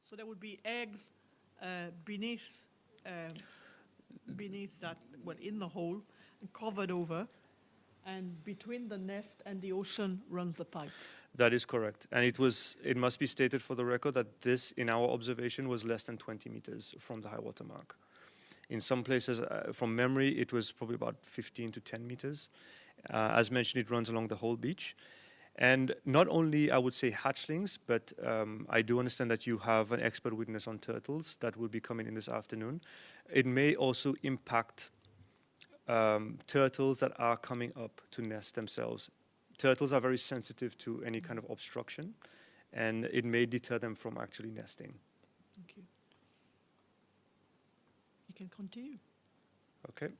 So there would be eggs beneath that, well, in the hole, and covered over, and between the nest and the ocean runs the pipe. that is correct. And it must be stated for the record that this, in our observation, was less than 20 meters from the high water mark. In some places, from memory, it was probably about 15 to 10 meters. As mentioned, it runs along the whole beach. And not only, I would say, hatchlings, but I do understand that you have an expert witness on turtles that will be coming in this afternoon. It may also impact turtles that are coming up to nest themselves. Turtles are very sensitive to any kind of obstruction, and it may deter them from actually nesting. Thank you. You can continue. Okay.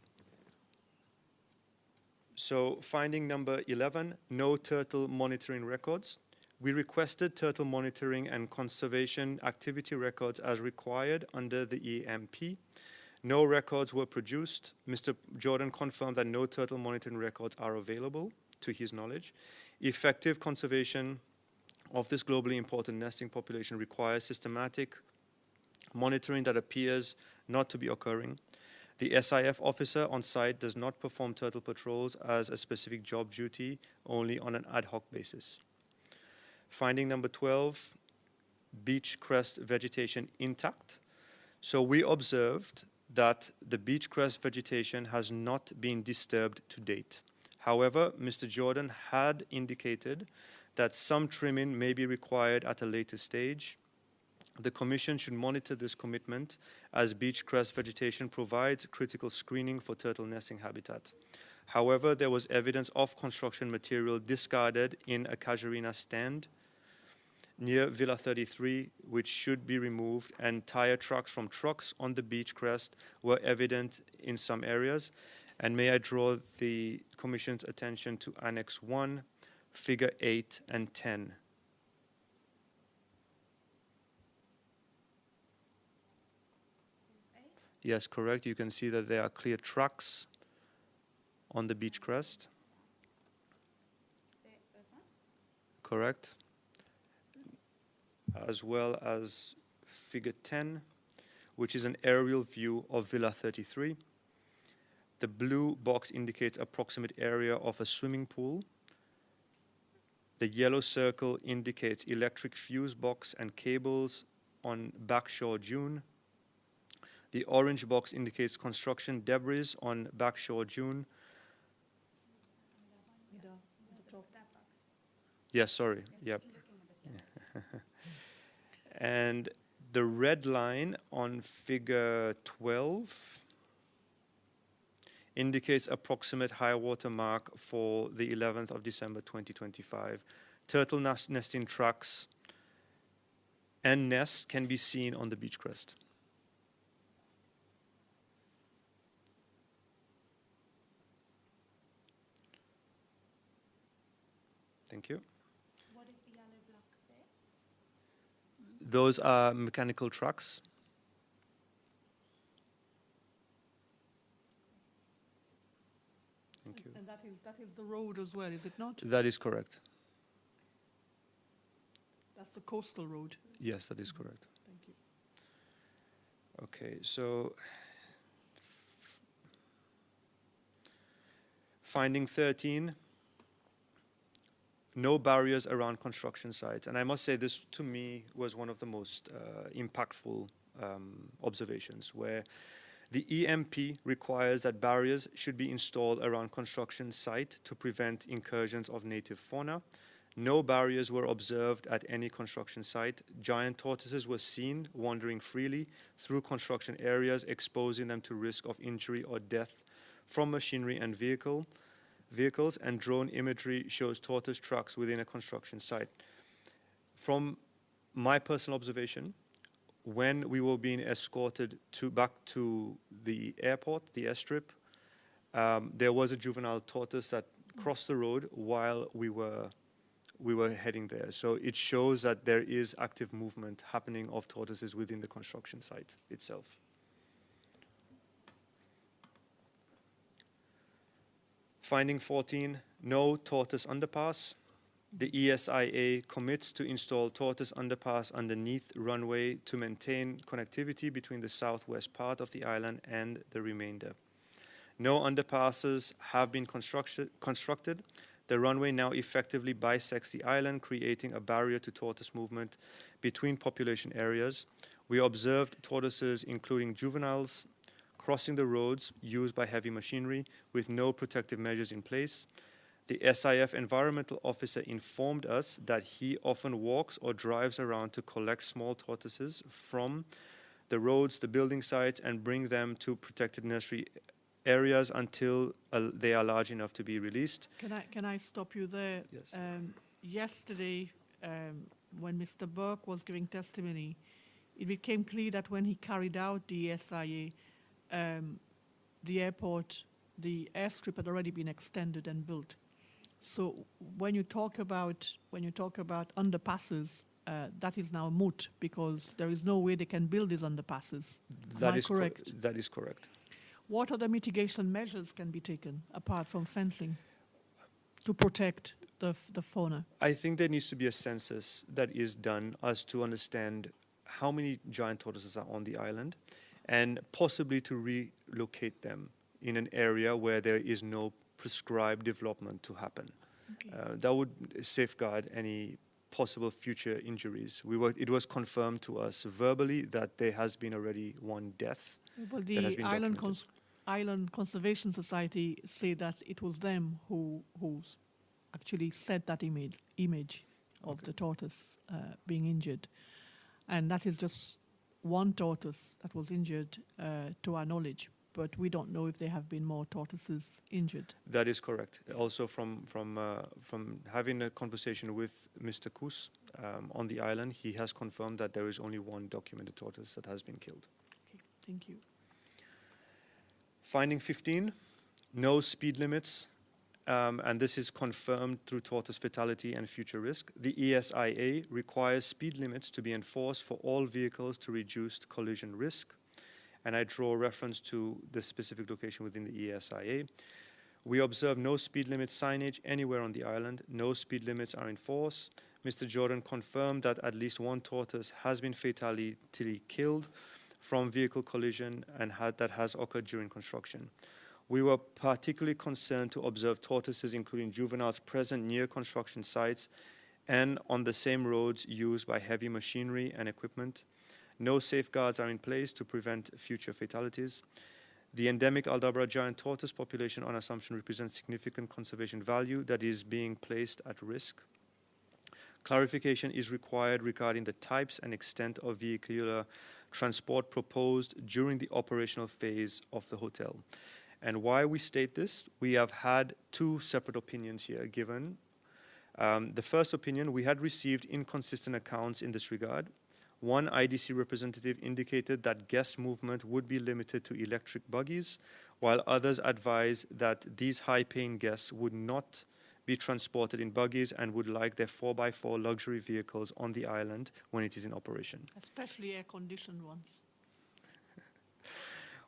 So finding number 11, no turtle monitoring records. We requested turtle monitoring and conservation activity records as required under the EMP. No records were produced. Mr. Jordan confirmed that no turtle monitoring records are available, to his knowledge. Effective conservation of this globally important nesting population requires systematic monitoring that appears not to be occurring. The SIF officer on site does not perform turtle patrols as a specific job duty, only on an ad hoc basis. Finding number 12, beach crest vegetation intact. So we observed that the beach crest vegetation has not been disturbed to date. However, Mr. Jordan had indicated that some trimming may be required at a later stage. The Commission should monitor this commitment as beach crest vegetation provides critical screening for turtle nesting habitat. However, there was evidence of construction material discarded in a casuarina stand near Villa 33, which should be removed, and tire tracks from trucks on the beach crest were evident in some areas. And may I draw the Commission's attention to Annex 1, Figure 8 and 10. Yes, correct. You can see that there are clear tracks on the beach crest. Those ones? Correct. As well as Figure 10, which is an aerial view of Villa 33. The blue box indicates approximate area of a swimming pool. The yellow circle indicates electric fuse box and cables on Backshore Dune. The orange box indicates construction debris on Backshore Dune. That box. Yes, sorry. Yep. And the red line on Figure 12 indicates approximate high water mark for the 11th of December 2025. Turtle nesting tracks and nests can be seen on the beach crest. Thank you. What is the yellow block there? Those are mechanical trucks. Thank you. And that is the road as well, is it not? That is correct. That's the coastal road. Yes, that is correct. Thank you. Okay, so finding 13, no barriers around construction sites. And I must say this, to me, was one of the most impactful observations, where the EMP requires that barriers should be installed around construction site to prevent incursions of native fauna. No barriers were observed at any construction site. Giant tortoises were seen wandering freely through construction areas, exposing them to risk of injury or death from machinery and vehicles, and drone imagery shows tortoise tracks within a construction site. From my personal observation, when we were being escorted back to the airport, the airstrip, there was a juvenile tortoise that crossed the road while we were heading there. So it shows that there is active movement happening of tortoises within the construction site itself. Finding 14, no tortoise underpass. The ESIA commits to install tortoise underpass underneath runway to maintain connectivity between the southwest part of the island and the remainder. No underpasses have been constructed. The runway now effectively bisects the island, creating a barrier to tortoise movement between population areas. We observed tortoises, including juveniles, crossing the roads used by heavy machinery with no protective measures in place. The SIF environmental officer informed us that he often walks or drives around to collect small tortoises from the roads, the building sites, and bring them to protected nursery areas until they are large enough to be released. Can I stop you there? Yes. Yesterday, when Mr. Burke was giving testimony, it became clear that when he carried out the SIA, the airport, the airstrip had already been extended and built. So when you talk about underpasses, that is now moot because there is no way they can build these underpasses. Am I correct? That is correct. What other mitigation measures can be taken apart from fencing to protect the fauna? I think there needs to be a census that is done as to understand how many giant tortoises are on the island, and possibly to relocate them in an area where there is no prescribed development to happen. Okay. That would safeguard any possible future injuries. It was confirmed to us verbally that there has been already one death. Well, that has the been Island, documented. Island Conservation Society say that it was them who actually set that image of Okay. the tortoise being injured, and that is just one tortoise that was injured to our knowledge. But we don't know if there have been more tortoises injured. That is correct. Also, from having a conversation with Mr. Kus on the island, he has confirmed that there is only one documented tortoise that has been killed. Okay, thank you. Finding 15, no speed limits, and this is confirmed through tortoise fatality and future risk. The ESIA requires speed limits to be enforced for all vehicles to reduce collision risk. And I draw reference to the specific location within the ESIA. We observe no speed limit signage anywhere on the island. No speed limits are enforced. Mr. Jordan confirmed that at least one tortoise has been fatally killed from vehicle collision and that has occurred during construction. We were particularly concerned to observe tortoises, including juveniles, present near construction sites and on the same roads used by heavy machinery and equipment. No safeguards are in place to prevent future fatalities. The endemic Aldabra giant tortoise population on Assumption represents significant conservation value that is being placed at risk. Clarification is required regarding the types and extent of vehicular transport proposed during the operational phase of the hotel. And why we state this, we have had two separate opinions here given. The first opinion, we had received inconsistent accounts in this regard. One IDC representative indicated that guest movement would be limited to electric buggies, while others advised that these high-paying guests would not be transported in buggies and would like their 4x4 luxury vehicles on the island when it is in operation, Especially air-conditioned ones.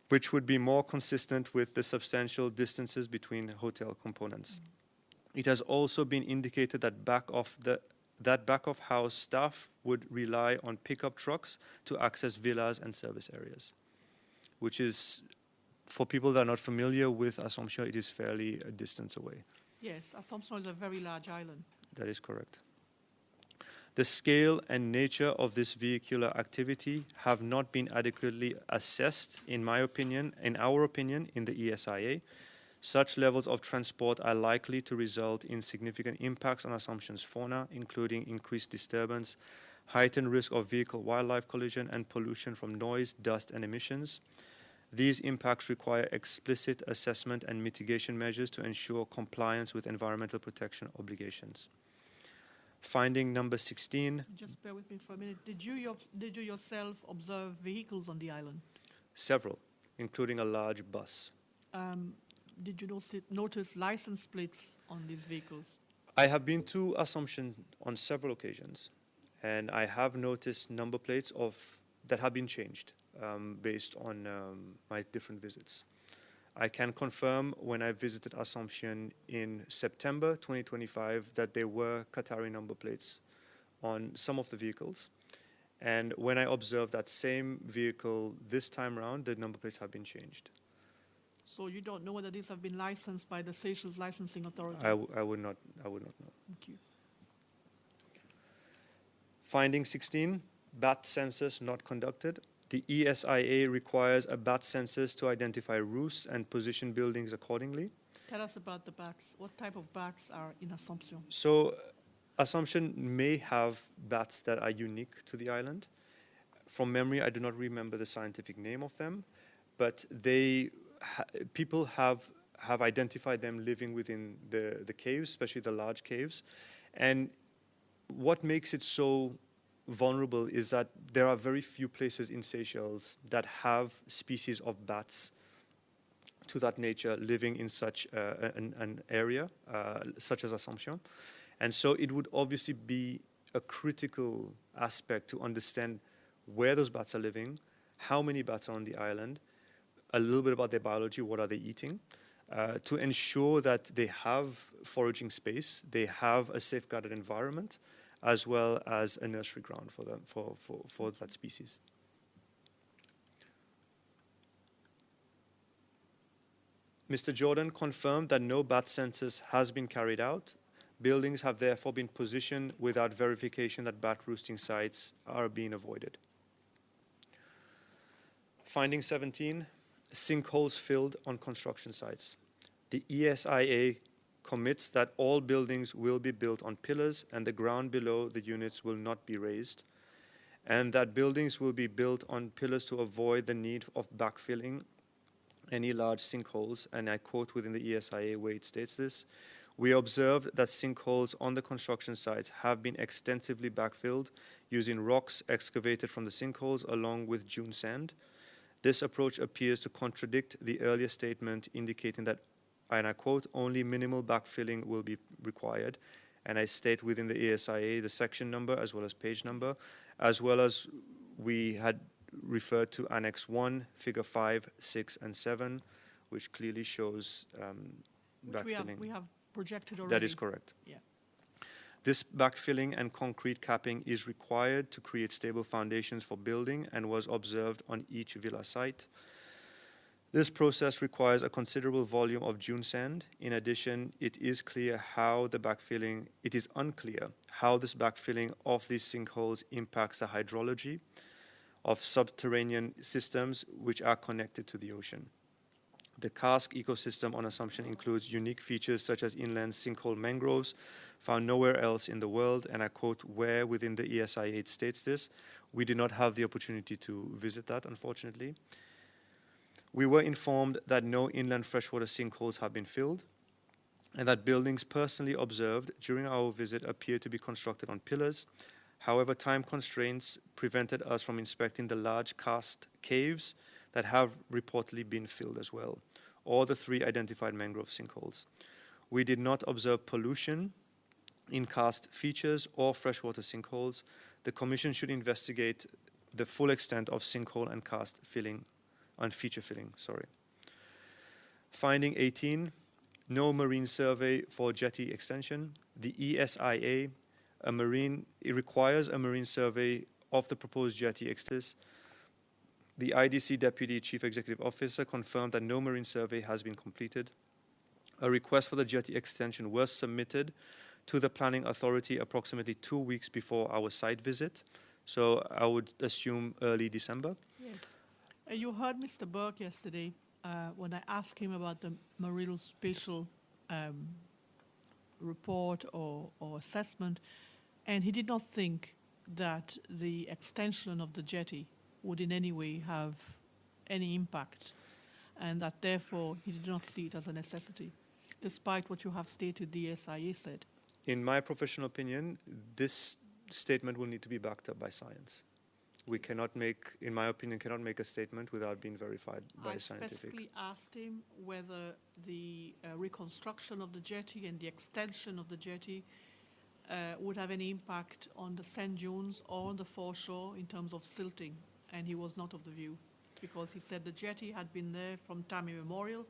which would be more consistent with the substantial distances between hotel components. It has also been indicated that back of house staff would rely on pickup trucks to access villas and service areas, which is, for people that are not familiar with Assumption, it is fairly a distance away. Yes, Assumption is a very large island. That is correct. The scale and nature of this vehicular activity have not been adequately assessed, in our opinion, in the ESIA. Such levels of transport are likely to result in significant impacts on Assumption's fauna, including increased disturbance, heightened risk of vehicle-wildlife collision, and pollution from noise, dust, and emissions. These impacts require explicit assessment and mitigation measures to ensure compliance with environmental protection obligations. Finding number 16, Just bear with me for a minute. Did you yourself observe vehicles on the island? several, including a large bus. Did you notice license plates on these vehicles? I have been to Assumption on several occasions, and I have noticed number plates that have been changed based on my different visits. I can confirm when I visited Assumption in September 2025 that there were Qatari number plates on some of the vehicles. And when I observed that same vehicle this time around, the number plates have been changed. So you don't know whether these have been licensed by the Seychelles Licensing Authority? I would not know. Thank you. Finding 16, bat census not conducted. The ESIA requires a bat census to identify roosts and position buildings accordingly. Tell us about the bats. What type of bats are in Assumption? So Assumption may have bats that are unique to the island. From memory, I do not remember the scientific name of them, but people have identified them living within the caves, especially the large caves. And what makes it so vulnerable is that there are very few places in Seychelles that have species of bats to that nature living in such an area, such as Assumption. And so it would obviously be a critical aspect to understand where those bats are living, how many bats are on the island, a little bit about their biology, what are they eating, to ensure that they have foraging space, they have a safeguarded environment, as well as a nursery ground for them, for that species. Mr. Jordan confirmed that no bat census has been carried out. Buildings have therefore been positioned without verification that bat roosting sites are being avoided. Finding 17, sinkholes filled on construction sites. The ESIA commits that all buildings will be built on pillars and the ground below the units will not be raised, and that buildings will be built on pillars to avoid the need of backfilling any large sinkholes. And I quote within the ESIA where it states this: "We observed that sinkholes on the construction sites have been extensively backfilled using rocks excavated from the sinkholes along with dune sand. This approach appears to contradict the earlier statement indicating that," and I quote, "only minimal backfilling will be required." And I state within the ESIA the section number as well as page number, as well as we had referred to Annex 1, Figure 5, 6, and 7, which clearly shows Which backfilling. we have projected already. That is correct. Yeah. This backfilling and concrete capping is required to create stable foundations for building and was observed on each villa site. This process requires a considerable volume of dune sand. In addition, it is unclear how this backfilling of these sinkholes impacts the hydrology of subterranean systems which are connected to the ocean. The karst ecosystem on Assumption includes unique features such as inland sinkhole mangroves found nowhere else in the world, and I quote where within the ESIA it states this. We did not have the opportunity to visit that, unfortunately. We were informed that no inland freshwater sinkholes have been filled, and that buildings personally observed during our visit appear to be constructed on pillars. However, time constraints prevented us from inspecting the large karst caves that have reportedly been filled as well, or the 3 identified mangrove sinkholes. We did not observe pollution in karst features or freshwater sinkholes. The Commission should investigate the full extent of sinkhole and karst filling, and feature filling, Finding 18, no marine survey for jetty extension. The ESIA, it requires a marine survey of the proposed jetty extension. The IDC Deputy Chief Executive Officer confirmed that no marine survey has been completed. A request for the jetty extension was submitted to the Planning Authority approximately 2 weeks before our site visit, so I would assume early December. Yes. You heard Mr. Burke yesterday when I asked him about the marine spatial report or assessment, and he did not think that the extension of the jetty would in any way have any impact, and that therefore he did not see it as a necessity, despite what you have stated the SIA said. In my professional opinion, this statement will need to be backed up by science. We cannot make, in my opinion, cannot make a statement without being verified by I scientific. specifically asked him whether the reconstruction of the jetty and the extension of the jetty would have any impact on the sand dunes or on the foreshore in terms of silting, and he was not of the view, because he said the jetty had been there from time immemorial,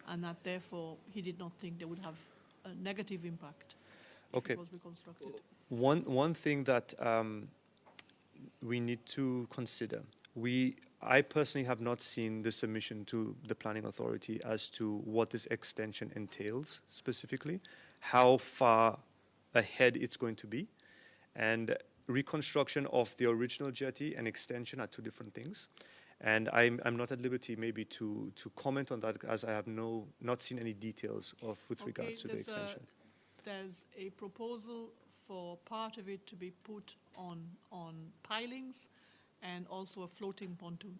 and that therefore he did not think they would have a negative impact if it was reconstructed. One thing that we need to consider, I personally have not seen the submission to the Planning Authority as to what this extension entails specifically, how far ahead it's going to be, and reconstruction of the original jetty and extension are 2 different things. And I'm not at liberty maybe to comment on that, as I have not seen any details with regards to the extension. There's a proposal for part of it to be put on pilings and also a floating pontoon.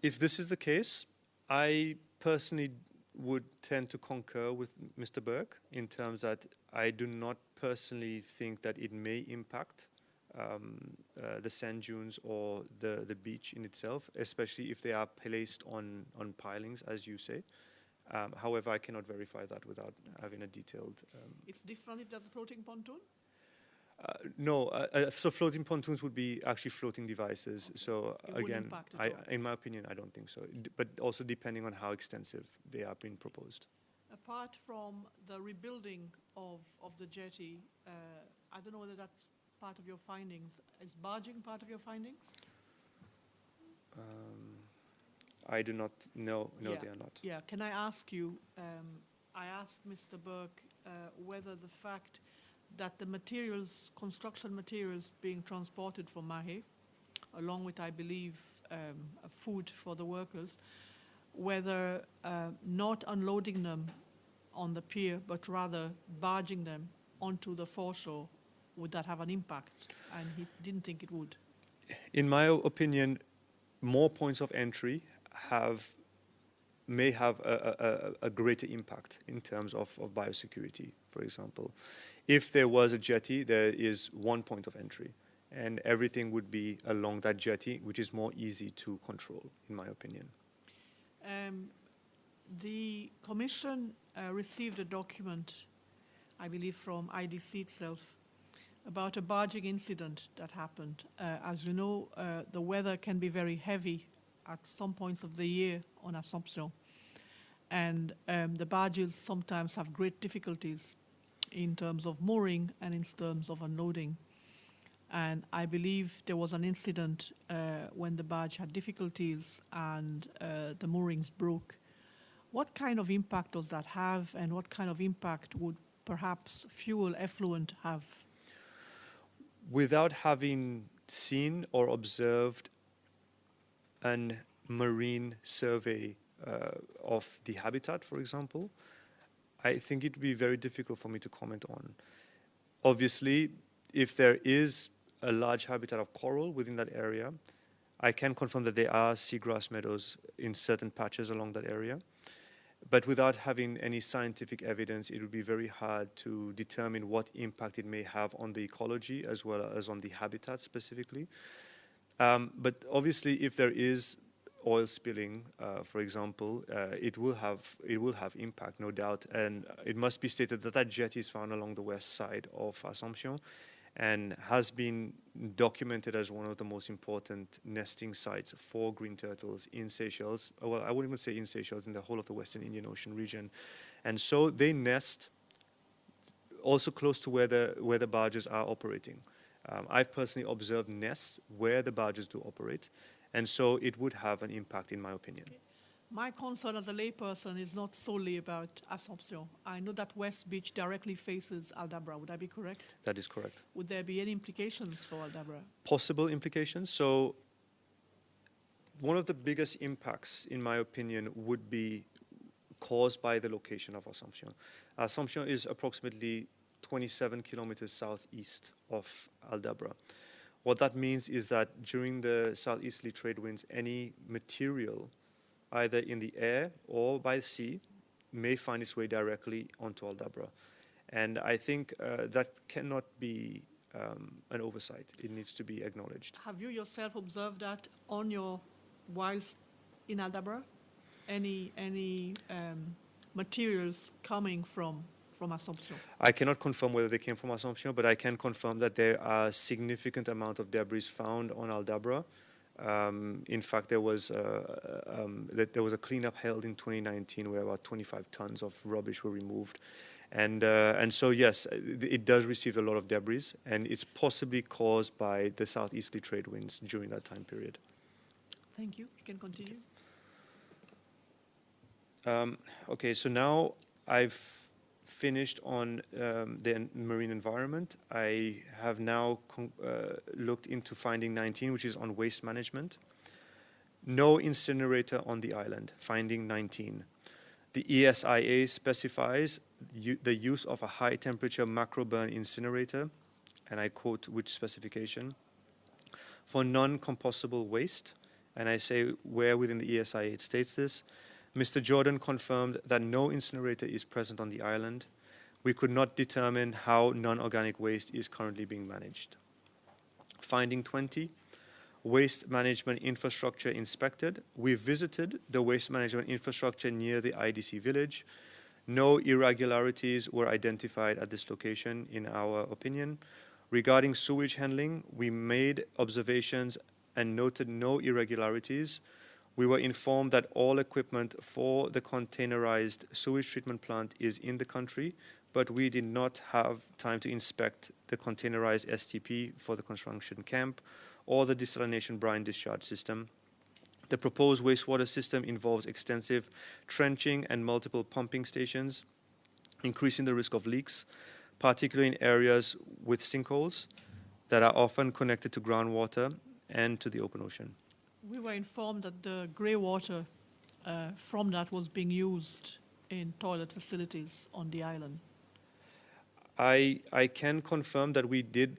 If this is the case, I personally would tend to concur with Mr. Burke in terms that I do not personally think that it may impact the sand dunes or the beach in itself, especially if they are placed on pilings, as you say. However, I cannot verify that without having a detailed... It's different if there's a floating pontoon? No, so floating pontoons would be actually floating devices. Okay. So again, in my opinion, I don't think so. But also depending on how extensive they are being proposed. Apart from the rebuilding of the jetty, I don't know whether that's part of your findings. Is barging part of your findings? I do not know. No, Yeah. they are not. Yeah, can I ask you, I asked Mr. Burke whether the fact that the materials, construction materials being transported from Mahe, along with, I believe, food for the workers, whether not unloading them on the pier, but rather barging them onto the foreshore, would that have an impact? And he didn't think it would. In my opinion, more points of entry may have a greater impact in terms of biosecurity, for example. If there was a jetty, there is one point of entry, and everything would be along that jetty, which is more easy to control, in my opinion. The Commission received a document, I believe from IDC itself, about a barging incident that happened. As you know, the weather can be very heavy at some points of the year on Assomption, and the barges sometimes have great difficulties in terms of mooring and in terms of unloading. And I believe there was an incident when the barge had difficulties and the moorings broke. What kind of impact does that have, and what kind of impact would perhaps fuel effluent have? Without having seen or observed an marine survey of the habitat, for example, I think it would be very difficult for me to comment on. Obviously, if there is a large habitat of coral within that area, I can confirm that there are seagrass meadows in certain patches along that area. But without having any scientific evidence, it would be very hard to determine what impact it may have on the ecology as well as on the habitat specifically. But obviously, if there is oil spilling, for example, it will have impact, no doubt. And it must be stated that that jetty is found along the west side of Assomption and has been documented as one of the most important nesting sites for green turtles in Seychelles. Well, I wouldn't even say in Seychelles, in the whole of the Western Indian Ocean region. And so they nest also close to where the barges are operating. I've personally observed nests where the barges do operate, and so it would have an impact, in my opinion. Okay. My concern as a layperson is not solely about Assomption. I know that West Beach directly faces Aldabra. Would I be correct? That is correct. Would there be any implications for Aldabra? Possible implications. So one of the biggest impacts, in my opinion, would be caused by the location of Assomption. Assomption is approximately 27 kilometers southeast of Aldabra. What that means is that during the southeasterly trade winds, any material, either in the air or by sea, may find its way directly onto Aldabra. And I think that cannot be an oversight. It needs to be acknowledged. Have you yourself observed that on your whilst in Aldabra? Any materials coming from Assomption? I cannot confirm whether they came from Assomption, but I can confirm that there are significant amount of debris found on Aldabra. In fact, there was a cleanup held in 2019 where about 25 tons of rubbish were removed, and so yes, it does receive a lot of debris, and it's possibly caused by the southeasterly trade winds during that time period. Thank you. You can continue. Okay, so now I've finished on the marine environment. I have now looked into finding 19, which is on waste management. No incinerator on the island, finding 19. The ESIA specifies the use of a high temperature macro burn incinerator, and I quote which specification, for non-compostable waste, and I say where within the ESIA it states this. Mr. Jordan confirmed that no incinerator is present on the island. We could not determine how non-organic waste is currently being managed. Finding 20, waste management infrastructure inspected. We visited the waste management infrastructure near the IDC village. No irregularities were identified at this location, in our opinion. Regarding sewage handling, we made observations and noted no irregularities. We were informed that all equipment for the containerized sewage treatment plant is in the country, but we did not have time to inspect the containerized STP for the construction camp or the desalination brine discharge system. The proposed wastewater system involves extensive trenching and multiple pumping stations, increasing the risk of leaks, particularly in areas with sinkholes that are often connected to groundwater and to the open ocean. We were informed that the grey water from that was being used in toilet facilities on the island. I can confirm that we did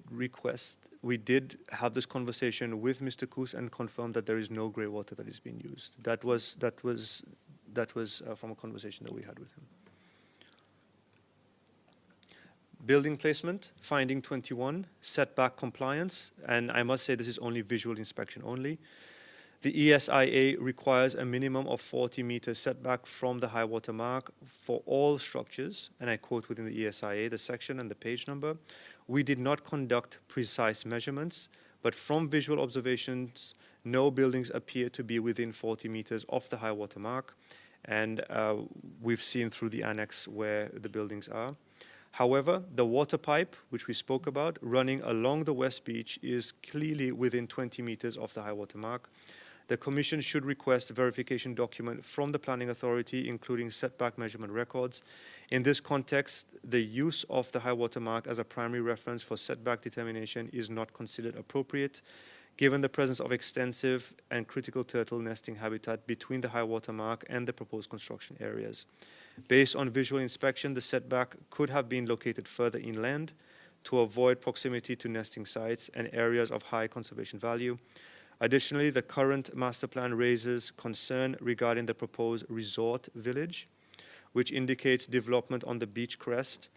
have this conversation with Mr. Koos and confirm that there is no grey water that is being used. That was from a conversation that we had with him. Building placement, finding 21, setback compliance, and I must say this is only visual inspection only. The ESIA requires a minimum of 40 meters setback from the high water mark for all structures, and I quote within the ESIA, the section and the page number. We did not conduct precise measurements, but from visual observations, no buildings appear to be within 40 meters of the high water mark, and we've seen through the annex where the buildings are. However, the water pipe, which we spoke about, running along the West Beach is clearly within 20 meters of the high water mark. The Commission should request a verification document from the Planning Authority, including setback measurement records. In this context, the use of the high water mark as a primary reference for setback determination is not considered appropriate, given the presence of extensive and critical turtle nesting habitat between the high water mark and the proposed construction areas. Based on visual inspection, the setback could have been located further inland to avoid proximity to nesting sites and areas of high conservation value. Additionally, the current master plan raises concern regarding the proposed resort village, which indicates development on the beach crest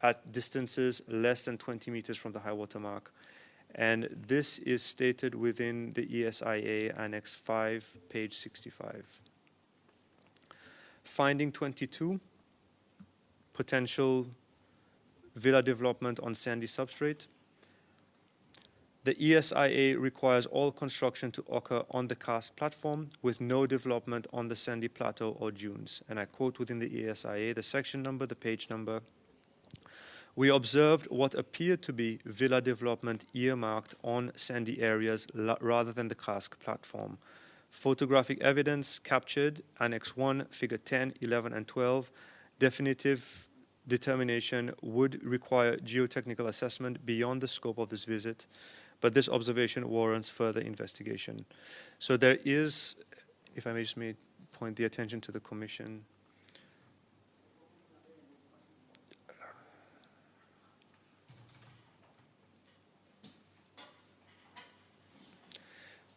at distances less than 20 meters from the high water mark. And this is stated within the ESIA Annex 5, page 65. Finding 22, potential villa development on sandy substrate. The ESIA requires all construction to occur on the karst platform with no development on the sandy plateau or dunes. And I quote within the ESIA, the section number, the page number. We observed what appeared to be villa development earmarked on sandy areas rather than the karst platform. Photographic evidence captured, Annex 1, Figure 10, 11, and 12. Definitive determination would require geotechnical assessment beyond the scope of this visit, but this observation warrants further investigation. So there is, if I may just point the attention to the Commission,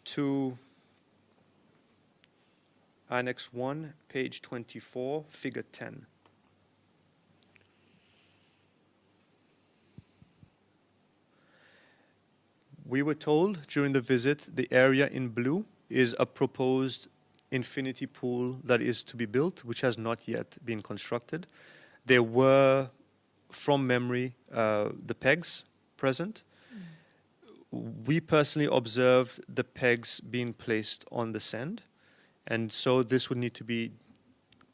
to Annex 1, page 24, Figure 10. We were told during the visit the area in blue is a proposed infinity pool that is to be built, which has not yet been constructed. There were, from memory, the pegs present. We personally observed the pegs being placed on the sand, and so this would need to be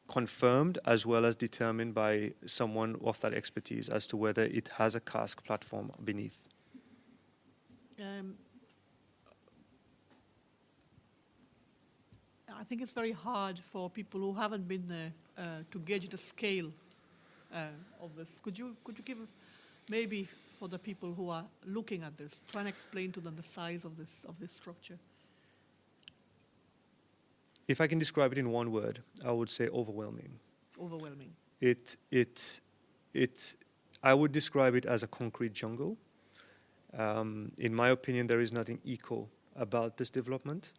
confirmed as well as determined by someone of that expertise as to whether it has a karst platform beneath. I think it's very hard for people who haven't been there to gauge the scale of this. Could you give, maybe for the people who are looking at this, try and explain to them the size of this structure? If I can describe it in one word, I would say overwhelming. Overwhelming. I would describe it as a concrete jungle. In my opinion, there is nothing eco about this development.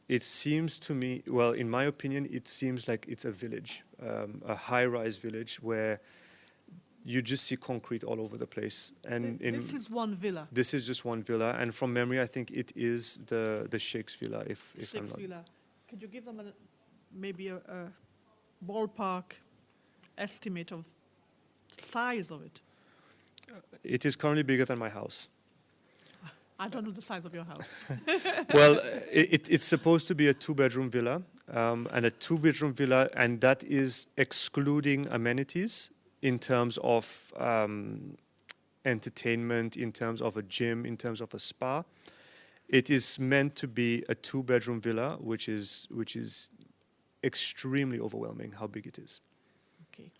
It seems to me, well, in my opinion, it seems like it's a village, a high-rise village where you just see concrete all over the place. And this is one villa. This is just one villa, and from memory, I think it is the Sheikh's villa. If I'm not. Villa. Could you give them maybe a ballpark estimate of the size of it? It is currently bigger than my house. I don't know the size of your house. Well, it's supposed to be a two-bedroom villa, and a two-bedroom villa, and that is excluding amenities in terms of entertainment, in terms of a gym, in terms of a spa. It is meant to be a 2-bedroom villa, which is extremely overwhelming how big it is, Okay.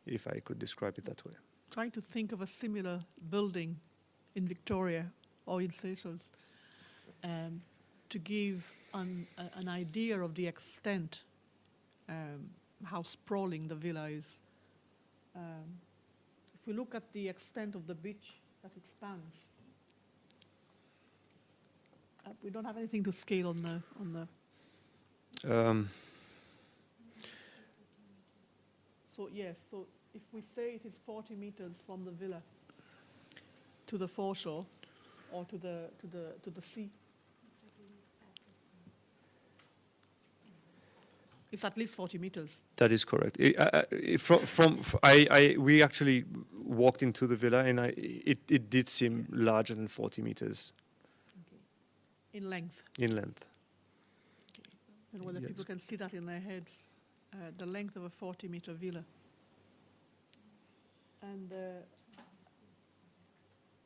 if I could describe it that way. Trying to think of a similar building in Victoria or in Seychelles to give an idea of the extent, how sprawling the villa is. If we look at the extent of the beach that it spans, we don't have anything to scale on the. So yes, so if we say it is 40 meters from the villa to the foreshore or to the sea, it's at least 40 meters. That is correct. We actually walked into the villa, and it did seem larger than 40 meters Okay. In length. in length. Okay. And whether Yes. people can see that in their heads, the length of a 40-meter villa. And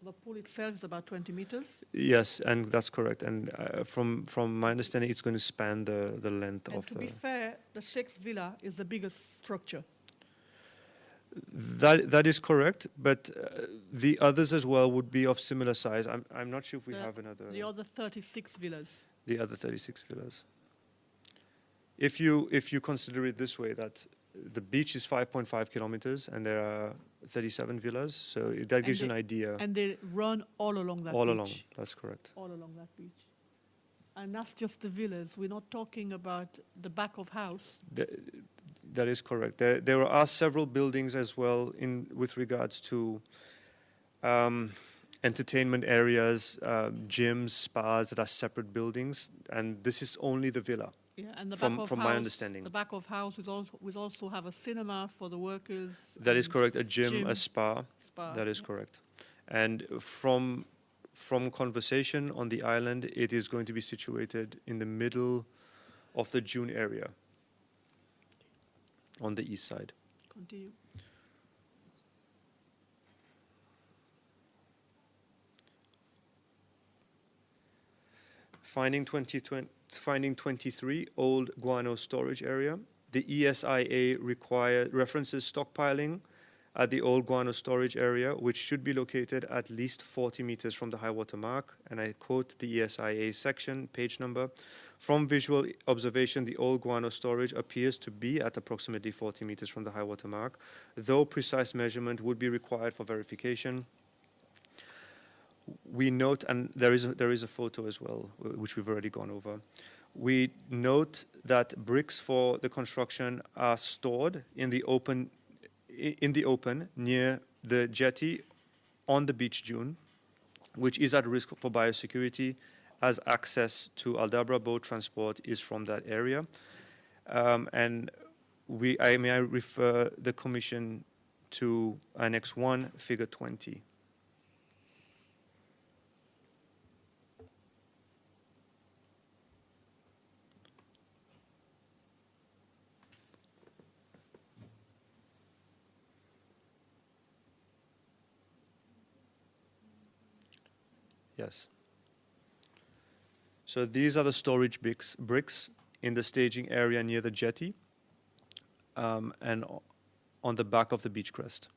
the pool itself is about 20 meters. Yes, and that's correct. And from my understanding, it's going to span the length And of to the. be fair, the Sheikh's villa is the biggest structure. That is correct, but the others as well would be of similar size. I'm not sure if we The- have another. The other 36 villas. The other 36 villas. If you consider it this way, that the beach is 5.5 kilometers and there are 37 villas, so that gives you an idea. And they run all along that All beach. along, that's correct. All along that beach. And that's just the villas. We're not talking about the back of house. That is correct. There are several buildings as well with regards to entertainment areas, gyms, spas that are separate buildings, and this is only the villa. Yeah, and the From- back of from house, my understanding. the back of house would also have a cinema for the workers. That is and correct. A gym, a spa. Spa. That is yeah. correct. And from conversation on the island, it is going to be situated in the middle of the June area, on the east side. Continue. Finding 23, old guano storage area. The ESIA references stockpiling at the old guano storage area, which should be located at least 40 meters from the high water mark. And I quote the ESIA section, page number. From visual observation, the old guano storage appears to be at approximately 40 meters from the high water mark, though precise measurement would be required for verification. We note, and there is a photo as well, which we've already gone over. We note that bricks for the construction are stored in the open near the jetty on the beach dune, which is at risk for biosecurity, as access to Aldabra boat transport is from that area. And may I refer the Commission to Annex 1, Figure 20. Yes. So these are the storage bricks in the staging area near the jetty and on the back of the beach crest.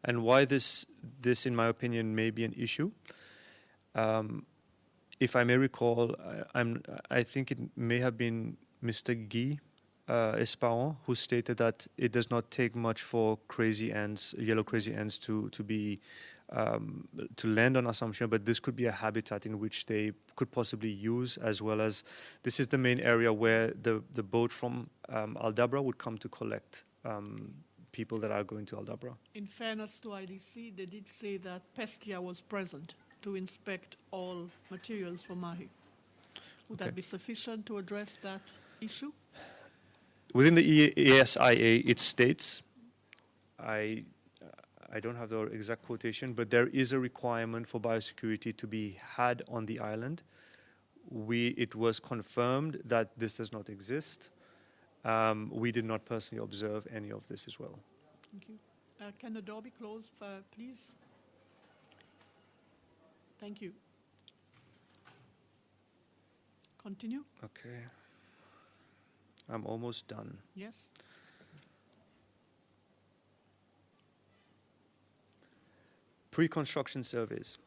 And why this, in my opinion, may be an issue. If I may recall, I think it may have been Mr. Guy Esparon who stated that it does not take much for crazy ants, yellow crazy ants, to land on Assumption, but this could be a habitat in which they could possibly use, as well as this is the main area where the boat from Aldabra would come to collect people that are going to Aldabra. In fairness to IDC, they did say that Pestia was present to inspect all materials for Mahi. Would Okay. that be sufficient to address that issue? Within the ESIA, it states, I don't have the exact quotation, but there is a requirement for biosecurity to be had on the island, it was confirmed that this does not exist. We did not personally observe any of this as well. Thank you. Can the door be closed, please? Thank you. Continue. Okay. I'm almost done. Yes. Pre-construction surveys.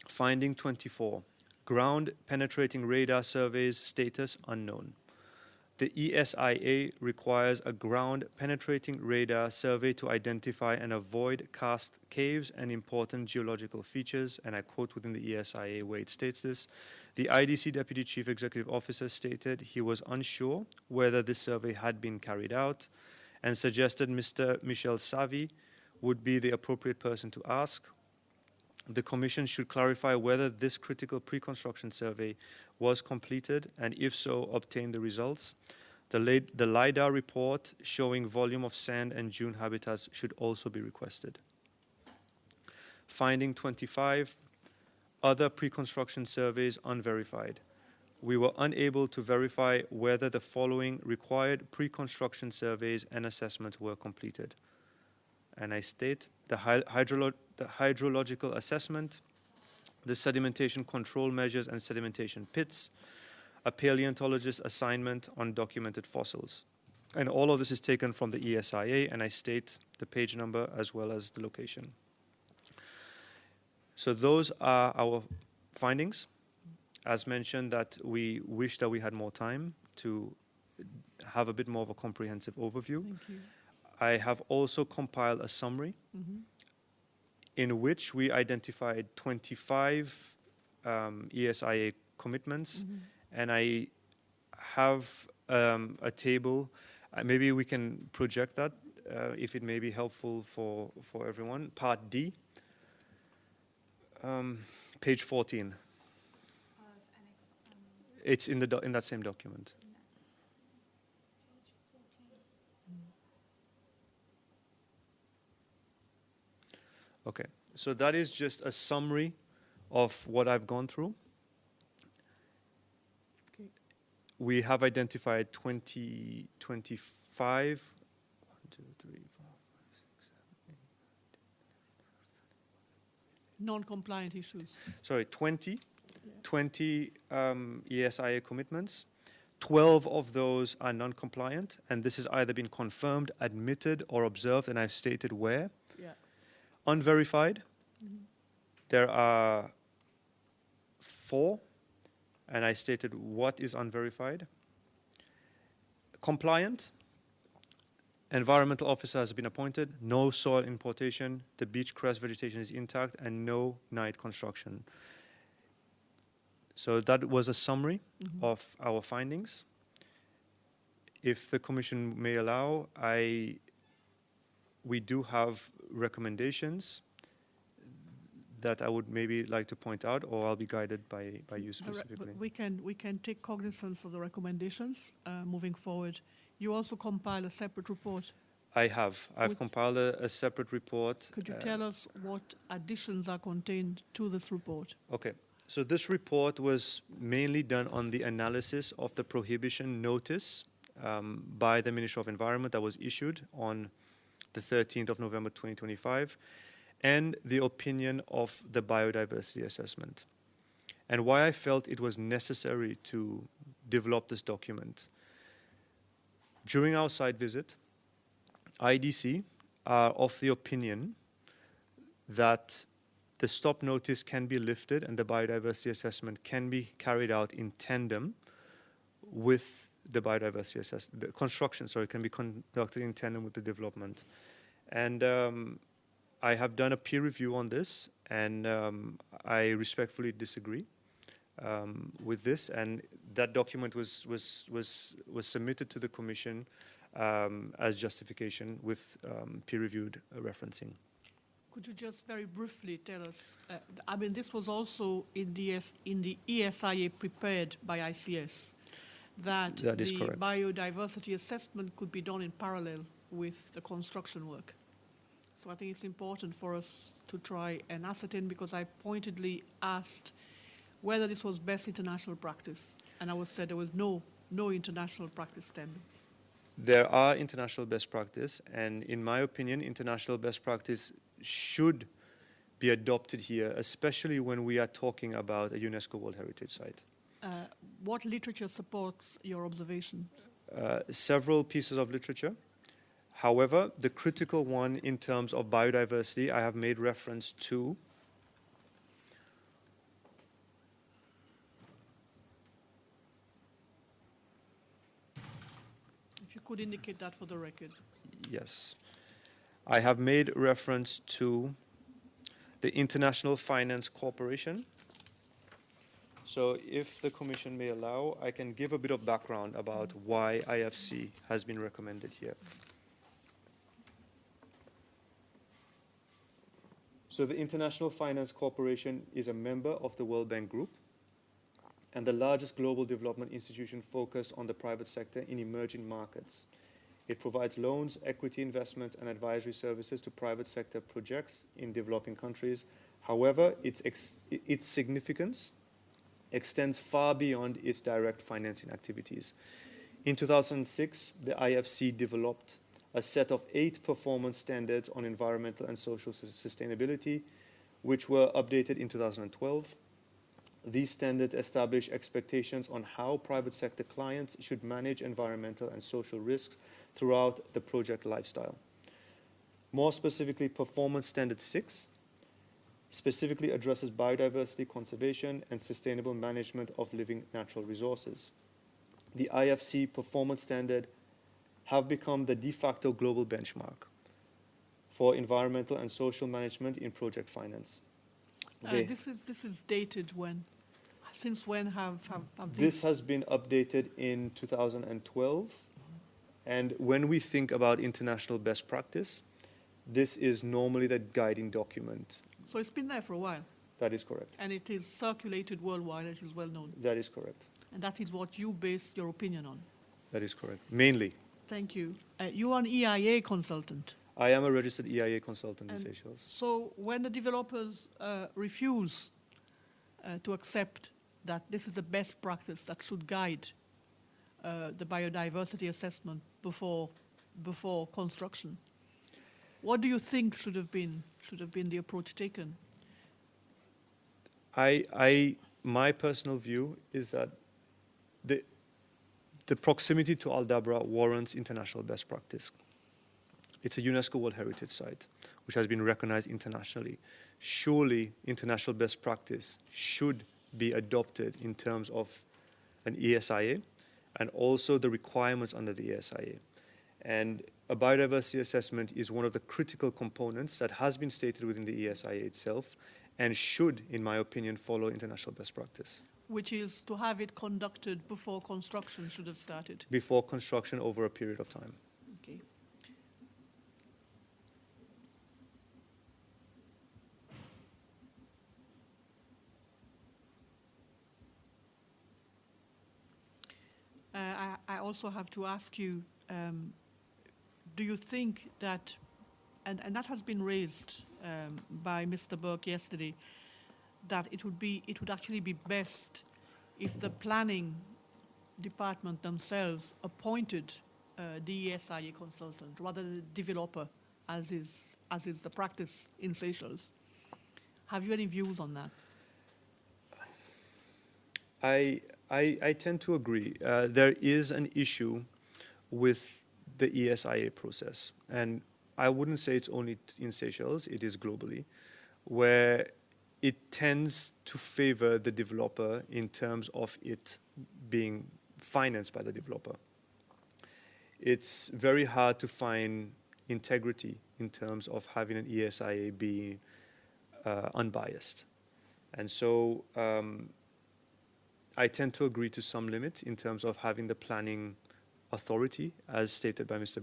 Finding 24. Ground penetrating radar surveys status unknown. The ESIA requires a ground penetrating radar survey to identify and avoid karst caves and important geological features, and I quote within the ESIA where it states this. The IDC Deputy Chief Executive Officer stated he was unsure whether this survey had been carried out and suggested Mr. Michel Savy would be the appropriate person to ask. The Commission should clarify whether this critical pre-construction survey was completed, and if so, obtain the results. The LiDAR report showing volume of sand and dune habitats should also be requested. Finding 25, other pre-construction surveys unverified. We were unable to verify whether the following required pre-construction surveys and assessments were completed. And I state the hydrological assessment, the sedimentation control measures and sedimentation pits, a paleontologist assignment on documented fossils. And all of this is taken from the ESIA, and I state the page number as well as the location. So those are our findings. As mentioned, that we wish that we had more time to have a bit more of a comprehensive overview. Thank you. I have also compiled a summary in which we identified 25 ESIA commitments, and I have a table. Maybe we can project that if it may be helpful for everyone. Part D, page 14. It's in the in that same document. Okay, so that is just a summary of what I've gone through. Okay. We have identified 25, 1, 2, 3, 4, 5, 6, 7, 8. Non-compliant issues. Sorry, 20 ESIA commitments. 12 of those are non-compliant, and this has either been confirmed, admitted, or observed, and I've stated where. Yeah. Unverified, there are 4, and I stated what is unverified. Compliant, environmental officer has been appointed, no soil importation, the beach crest vegetation is intact, and no night construction. So that was a summary of our findings. If the Commission may allow, we do have recommendations that I would maybe like to point out, or I'll be guided by you specifically. We can take cognizance of the recommendations moving forward. You also compile a separate report. I have. I've compiled a separate report. Could you tell us what additions are contained to this report? Okay. So this report was mainly done on the analysis of the prohibition notice by the Ministry of Environment that was issued on the 13th of November 2025, and the opinion of the biodiversity assessment. And why I felt it was necessary to develop this document. During our site visit, IDC are of the opinion that the stop notice can be lifted and the biodiversity assessment can be carried out in tandem with the biodiversity assessment. The construction, can be conducted in tandem with the development. And I have done a peer review on this, and I respectfully disagree with this. And that document was submitted to the Commission as justification with peer-reviewed referencing. Could you just very briefly tell us, I mean, this was also in the ESIA prepared by ICS, that is the correct. biodiversity assessment could be done in parallel with the construction work. So I think it's important for us to try and ascertain, because I pointedly asked whether this was best international practice, and I was said there was no international practice standards. There are international best practice, and in my opinion, international best practice should be adopted here, especially when we are talking about a UNESCO World Heritage Site. What literature supports your observations? Several pieces of literature. However, the critical one in terms of biodiversity, I have made reference to If you could indicate that for the record. yes. I have made reference to the International Finance Corporation. So if the Commission may allow, I can give a bit of background about why IFC has been recommended here. So the International Finance Corporation is a member of the World Bank Group and the largest global development institution focused on the private sector in emerging markets. It provides loans, equity investments, and advisory services to private sector projects in developing countries. However, its significance extends far beyond its direct financing activities. In 2006, the IFC developed a set of 8 performance standards on environmental and social sustainability, which were updated in 2012. These standards establish expectations on how private sector clients should manage environmental and social risks throughout the project lifestyle. More specifically, Performance Standard 6 specifically addresses biodiversity conservation and sustainable management of living natural resources. The IFC Performance Standard have become the de facto global benchmark for environmental and social management in project finance. This is dated when? Since when have This these? has been updated in 2012, and when we think about international best practice, this is normally the guiding document. So it's been there for a while, That is correct. and it is circulated worldwide, it is well known. That is correct. And that is what you base your opinion on. That is correct. Mainly, Thank you. You are an EIA consultant. I am a registered EIA consultant in And Seychelles. So when the developers refuse to accept that this is the best practice that should guide the biodiversity assessment before construction, what do you think should have been the approach taken? My personal view is that the proximity to Al Dabra warrants international best practice. It's a UNESCO World Heritage Site, which has been recognized internationally. Surely, international best practice should be adopted in terms of an ESIA and also the requirements under the ESIA. And a biodiversity assessment is one of the critical components that has been stated within the ESIA itself and should, in my opinion, follow international best practice. Which is to have it conducted before construction should have started. Before construction over a period of time. Okay. I also have to ask you, do you think that, and that has been raised by Mr. Burke yesterday, that it would actually be best if the planning department themselves appointed the ESIA consultant rather than the developer, as is the practice in Seychelles. Have you any views on that? I tend to agree. There is an issue with the ESIA process, and I wouldn't say it's only in Seychelles, it is globally, where it tends to favor the developer in terms of it being financed by the developer. It's very hard to find integrity in terms of having an ESIA be unbiased. And so I tend to agree to some limit in terms of having the planning authority, as stated by Mr.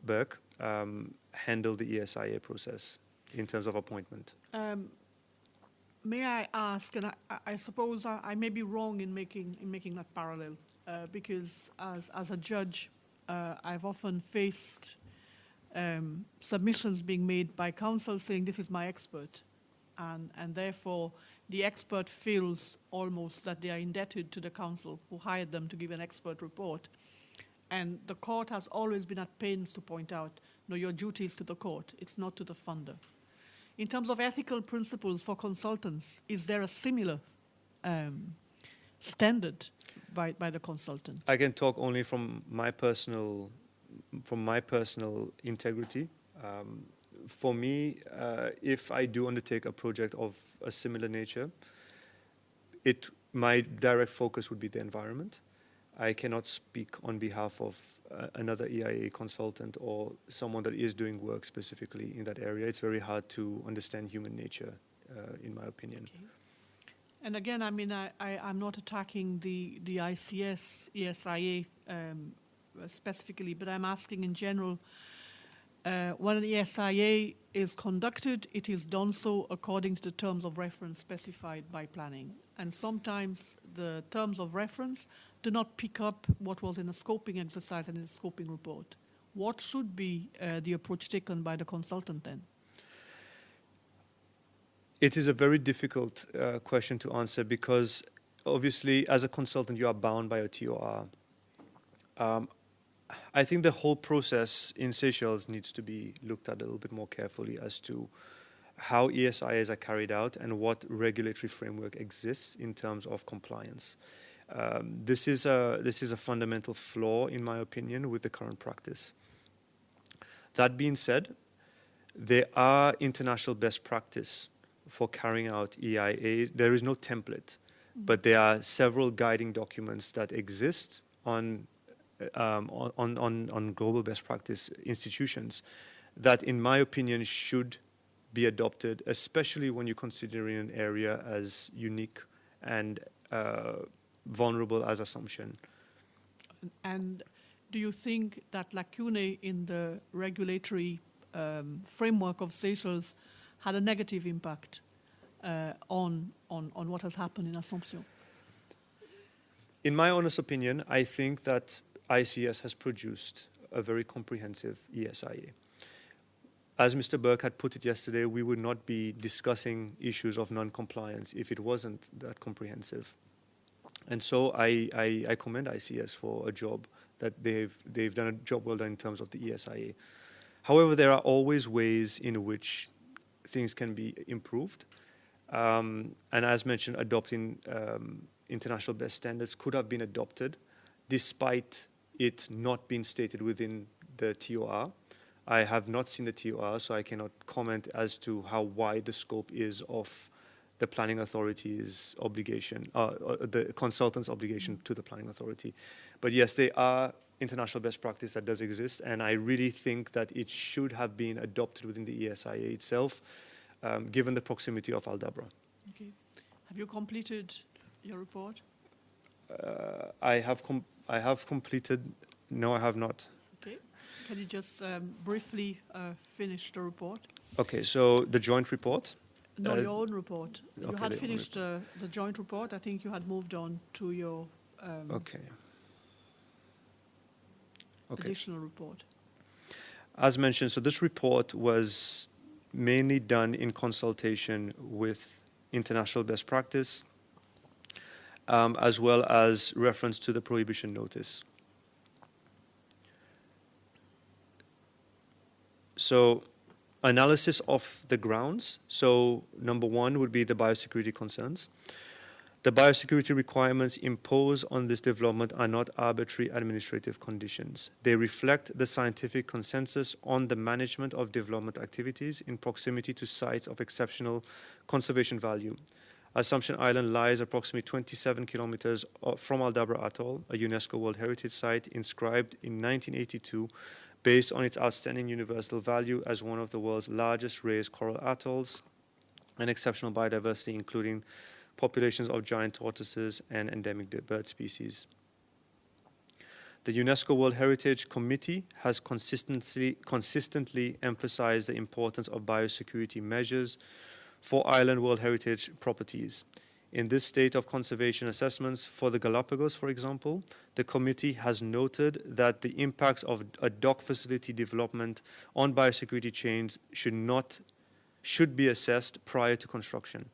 Burke, handle the ESIA process in terms of appointment. May I ask, and I suppose I may be wrong in making that parallel, because as a judge, I've often faced submissions being made by counsel saying this is my expert, and therefore the expert feels almost that they are indebted to the council who hired them to give an expert report. And the court has always been at pains to point out, no, your duty is to the court, it's not to the funder. In terms of ethical principles for consultants, is there a similar standard by the consultant? I can talk only from my personal integrity. For me, if I do undertake a project of a similar nature, my direct focus would be the environment. I cannot speak on behalf of another EIA consultant or someone that is doing work specifically in that area. It's very hard to understand human nature, in my opinion. Okay. And again, I mean, I'm not attacking the ICS, ESIA specifically, but I'm asking in general, when an ESIA is conducted, it is done so according to the terms of reference specified by planning. And sometimes the terms of reference do not pick up what was in the scoping exercise and in the scoping report. What should be the approach taken by the consultant then? It is a very difficult question to answer because obviously as a consultant you are bound by a TOR. I think the whole process in Seychelles needs to be looked at a little bit more carefully as to how ESIAs are carried out and what regulatory framework exists in terms of compliance. This is a fundamental flaw, in my opinion, with the current practice. That being said, there are international best practice for carrying out EIA. There is no template, but there are several guiding documents that exist on global best practice institutions that, in my opinion, should be adopted, especially when you're considering an area as unique and vulnerable as Assomption. And do you think that lacunae in the regulatory framework of Seychelles had a negative impact on what has happened in Assomption? In my honest opinion, I think that ICS has produced a very comprehensive ESIA. As Mr. Burke had put it yesterday, we would not be discussing issues of non-compliance if it wasn't that comprehensive. And so I commend ICS for a job that they've done a job well done in terms of the ESIA. However, there are always ways in which things can be improved. And as mentioned, adopting international best standards could have been adopted despite it not being stated within the TOR. I have not seen the TOR, so I cannot comment as to how wide the scope is of the planning authority's obligation, the consultant's obligation to the planning authority. But yes, there are international best practice that does exist, and I really think that it should have been adopted within the ESIA itself, given the proximity of Aldabra. Okay. Have you completed your report? I have completed. No, I have not. Okay. Can you just briefly finish the report? Okay, so the joint report. No, your own report. You okay, had finished the joint report. I think you had moved on to your Okay. additional report. As mentioned, so this report was mainly done in consultation with international best practice, as well as reference to the prohibition notice. So, analysis of the grounds. So, number one would be the biosecurity concerns. The biosecurity requirements imposed on this development are not arbitrary administrative conditions. They reflect the scientific consensus on the management of development activities in proximity to sites of exceptional conservation value. Assomption Island lies approximately 27 kilometers from Aldabra Atoll, a UNESCO World Heritage Site inscribed in 1982 based on its outstanding universal value as one of the world's largest raised coral atolls and exceptional biodiversity, including populations of giant tortoises and endemic bird species. The UNESCO World Heritage Committee has consistently emphasized the importance of biosecurity measures for island World Heritage properties. In this state of conservation assessments for the Galapagos, for example, the committee has noted that the impacts of a dock facility development on biosecurity chains should be assessed prior to construction.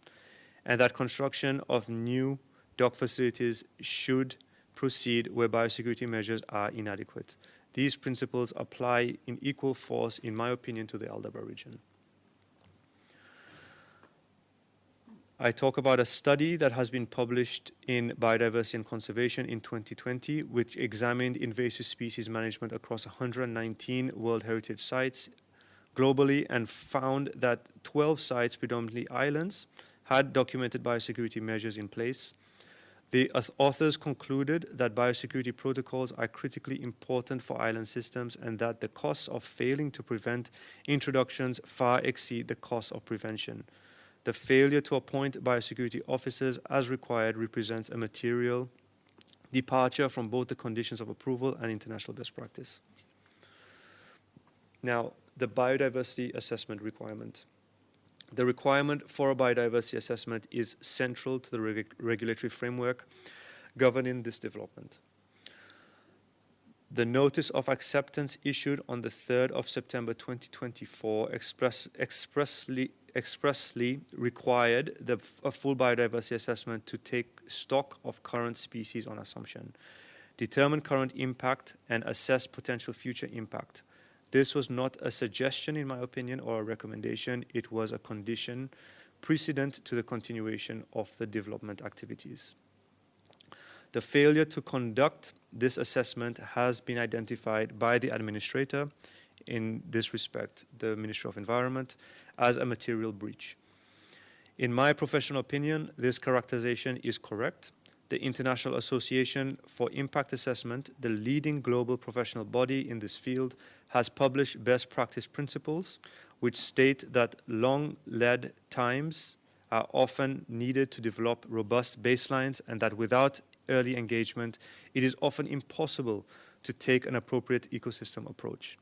and that construction of new dock facilities should proceed where biosecurity measures are inadequate. These principles apply in equal force, in my opinion, to the Aldabra region. I talk about a study that has been published in Biodiversity and Conservation in 2020, which examined invasive species management across 119 World Heritage sites globally and found that 12 sites, predominantly islands, had documented biosecurity measures in place. The authors concluded that biosecurity protocols are critically important for island systems and that the costs of failing to prevent introductions far exceed the costs of prevention. The failure to appoint biosecurity officers as required represents a material departure from both the conditions of approval and international best practice. Now, the biodiversity assessment requirement. The requirement for a biodiversity assessment is central to the regulatory framework governing this development. The notice of acceptance issued on the 3rd of September 2024 expressly required a full biodiversity assessment to take stock of current species on Assomption, determine current impact, and assess potential future impact. This was not a suggestion, in my opinion, or a recommendation. It was a condition precedent to the continuation of the development activities. The failure to conduct this assessment has been identified by the administrator, in this respect, the Ministry of Environment, as a material breach. In my professional opinion, this characterization is correct. The International Association for Impact Assessment, the leading global professional body in this field, has published best practice principles which state that long lead times are often needed to develop robust baselines and that without early engagement, it is often impossible to take an appropriate ecosystem approach.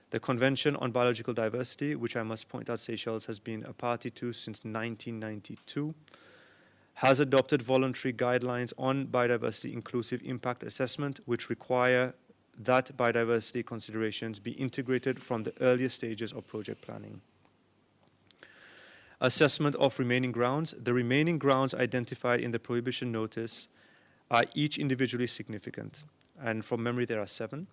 The Convention on Biological Diversity, which I must point out Seychelles has been a party to since 1992, has adopted voluntary guidelines on biodiversity inclusive impact assessment, which require that biodiversity considerations be integrated from the earliest stages of project planning. Assessment of remaining grounds. The remaining grounds identified in the prohibition notice are each individually significant, and from memory there are 7.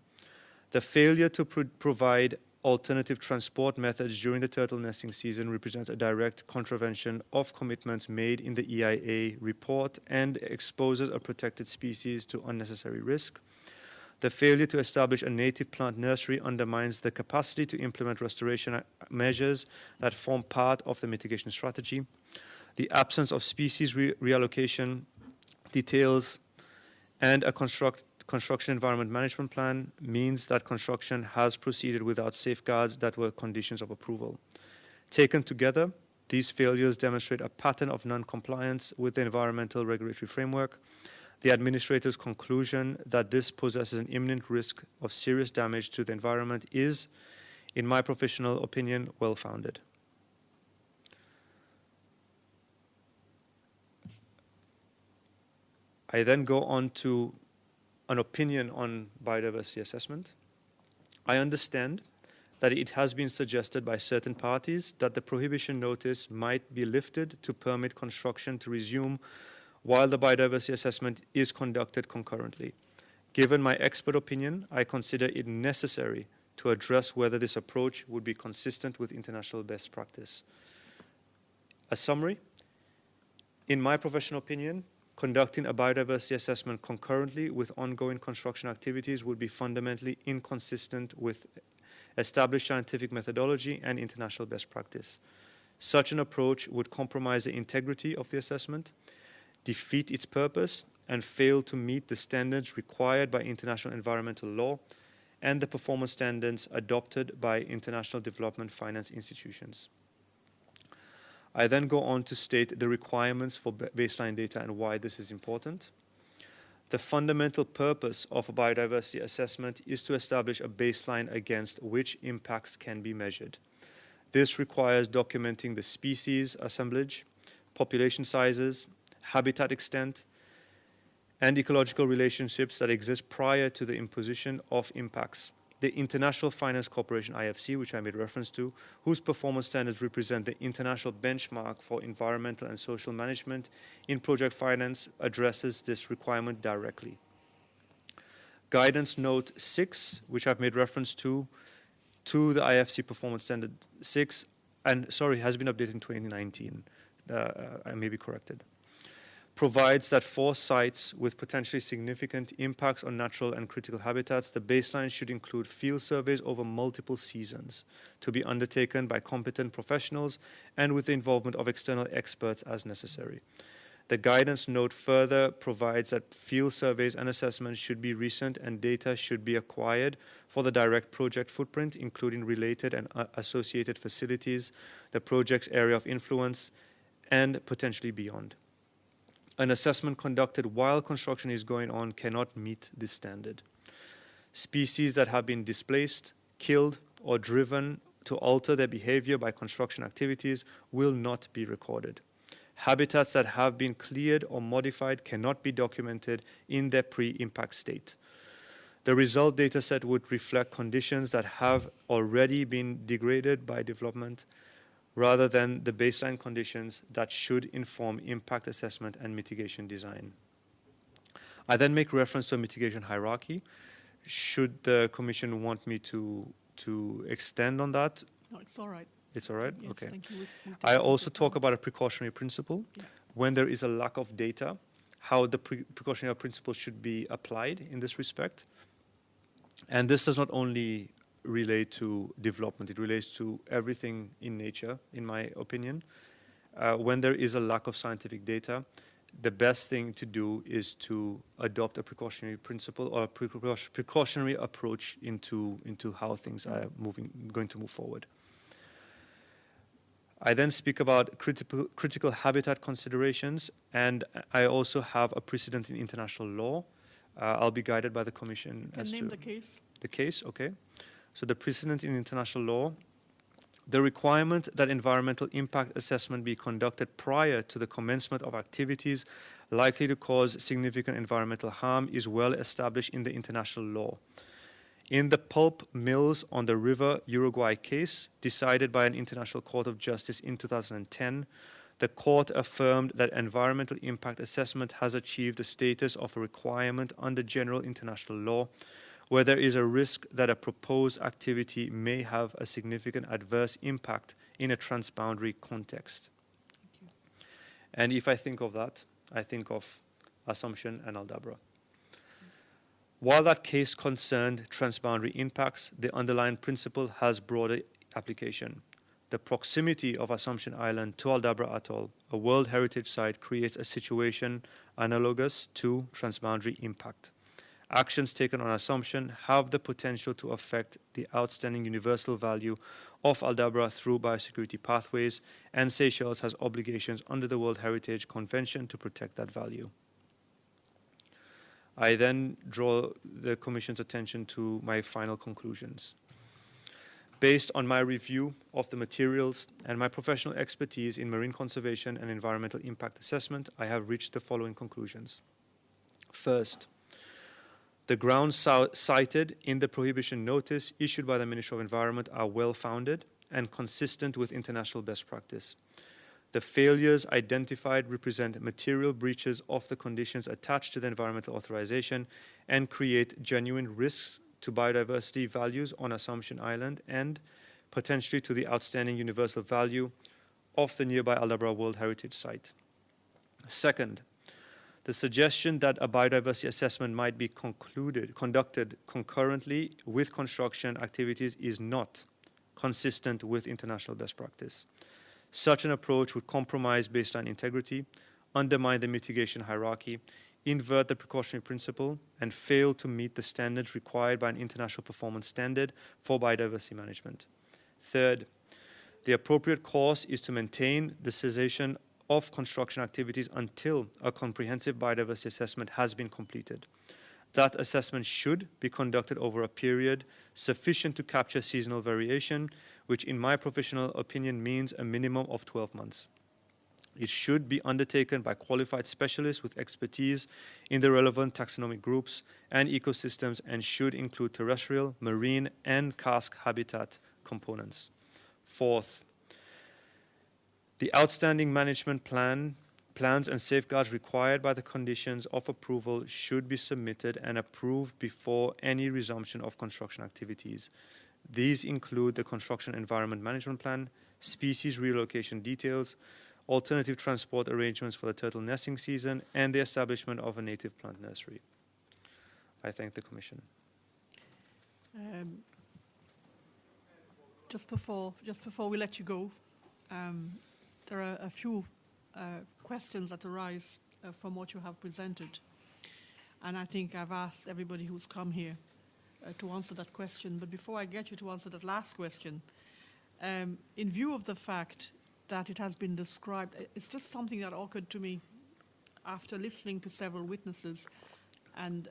The failure to provide alternative transport methods during the turtle nesting season represents a direct contravention of commitments made in the EIA report and exposes a protected species to unnecessary risk. The failure to establish a native plant nursery undermines the capacity to implement restoration measures that form part of the mitigation strategy. The absence of species reallocation details and a construction environment management plan means that construction has proceeded without safeguards that were conditions of approval. Taken together, these failures demonstrate a pattern of non-compliance with the environmental regulatory framework. The administrator's conclusion that this possesses an imminent risk of serious damage to the environment is, in my professional opinion, well-founded. I then go on to an opinion on biodiversity assessment. I understand that it has been suggested by certain parties that the prohibition notice might be lifted to permit construction to resume while the biodiversity assessment is conducted concurrently. Given my expert opinion, I consider it necessary to address whether this approach would be consistent with international best practice. A summary, in my professional opinion, conducting a biodiversity assessment concurrently with ongoing construction activities would be fundamentally inconsistent with established scientific methodology and international best practice. Such an approach would compromise the integrity of the assessment, defeat its purpose, and fail to meet the standards required by international environmental law and the performance standards adopted by international development finance institutions. I then go on to state the requirements for baseline data and why this is important. The fundamental purpose of a biodiversity assessment is to establish a baseline against which impacts can be measured. This requires documenting the species assemblage, population sizes, habitat extent, and ecological relationships that exist prior to the imposition of impacts. the International Finance Corporation, IFC, which I made reference to, whose performance standards represent the international benchmark for environmental and social management in project finance, addresses this requirement directly. Guidance Note 6, which I've made reference to the IFC Performance Standard 6, and sorry, has been updated in 2019. I may be corrected. Provides that for sites with potentially significant impacts on natural and critical habitats, the baseline should include field surveys over multiple seasons to be undertaken by competent professionals and with the involvement of external experts as necessary. The guidance note further provides that field surveys and assessments should be recent and data should be acquired for the direct project footprint, including related and associated facilities, the project's area of influence, and potentially beyond. An assessment conducted while construction is going on cannot meet this standard. Species that have been displaced, killed, or driven to alter their behavior by construction activities will not be recorded. Habitats that have been cleared or modified cannot be documented in their pre-impact state. The result dataset would reflect conditions that have already been degraded by development rather than the baseline conditions that should inform impact assessment and mitigation design. I then make reference to a mitigation hierarchy. Should the Commission want me to extend on that? No, it's all right. It's all right? Yes, Okay. thank you. We'll take I it also into talk account. about a precautionary principle. Yeah. When there is a lack of data, how the precautionary principle should be applied in this respect. And this does not only relate to development, it relates to everything in nature, in my opinion. When there is a lack of scientific data, the best thing to do is to adopt a precautionary principle or a precautionary approach into how things are going to move forward. I then speak about critical habitat considerations, and I also have a precedent in international law. I'll be guided by the Commission Can as name to the case. the case, okay. So the precedent in international law, the requirement that environmental impact assessment be conducted prior to the commencement of activities likely to cause significant environmental harm is well established in the international law. In the pulp mills on the River Uruguay case, decided by an International Court of Justice in 2010, the court affirmed that environmental impact assessment has achieved the status of a requirement under general international law, where there is a risk that a proposed activity may have a significant adverse impact in a transboundary context. And if I think of that, I think of Assomption and Aldabra. While that case concerned transboundary impacts, the underlying principle has broader application. The proximity of Assomption Island to Aldabra Atoll, a World Heritage Site, creates a situation analogous to transboundary impact. Actions taken on Assomption have the potential to affect the outstanding universal value of Aldabra through biosecurity pathways, and Seychelles has obligations under the World Heritage Convention to protect that value. I then draw the Commission's attention to my final conclusions. Based on my review of the materials and my professional expertise in marine conservation and environmental impact assessment, I have reached the following conclusions. First, the grounds cited in the prohibition notice issued by the Ministry of Environment are well-founded and consistent with international best practice. The failures identified represent material breaches of the conditions attached to the environmental authorization and create genuine risks to biodiversity values on Assomption Island and potentially to the outstanding universal value of the nearby Aldabra World Heritage Site. Second, the suggestion that a biodiversity assessment might be conducted concurrently with construction activities is not consistent with international best practice. Such an approach would compromise baseline integrity, undermine the mitigation hierarchy, invert the precautionary principle, and fail to meet the standards required by an international performance standard for biodiversity management. Third, the appropriate course is to maintain the cessation of construction activities until a comprehensive biodiversity assessment has been completed. That assessment should be conducted over a period sufficient to capture seasonal variation, which in my professional opinion means a minimum of 12 months. It should be undertaken by qualified specialists with expertise in the relevant taxonomic groups and ecosystems and should include terrestrial, marine, and karst habitat components. Fourth, the outstanding management plans and safeguards required by the conditions of approval should be submitted and approved before any resumption of construction activities. These include the Construction Environment Management Plan, species relocation details, alternative transport arrangements for the turtle nesting season, and the establishment of a native plant nursery. I thank the Commission. Just before we let you go, there are a few questions that arise from what you have presented, and I think I've asked everybody who's come here to answer that question. But before I get you to answer that last question, in view of the fact that it has been described, it's just something that occurred to me after listening to several witnesses, and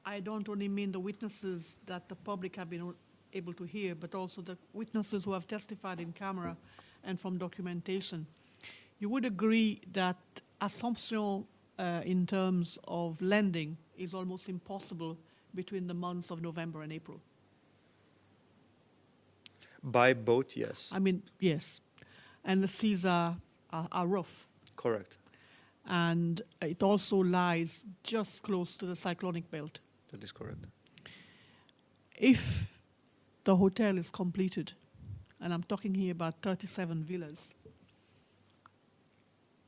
I don't only mean the witnesses that the public have been able to hear, but also the witnesses who have testified in camera and from documentation. You would agree that Assomption in terms of lending is almost impossible between the months of November and April? By boat, yes. I mean, yes. And the seas are rough. Correct. And it also lies just close to the cyclonic belt. That is correct. If the hotel is completed, and I'm talking here about 37 villas,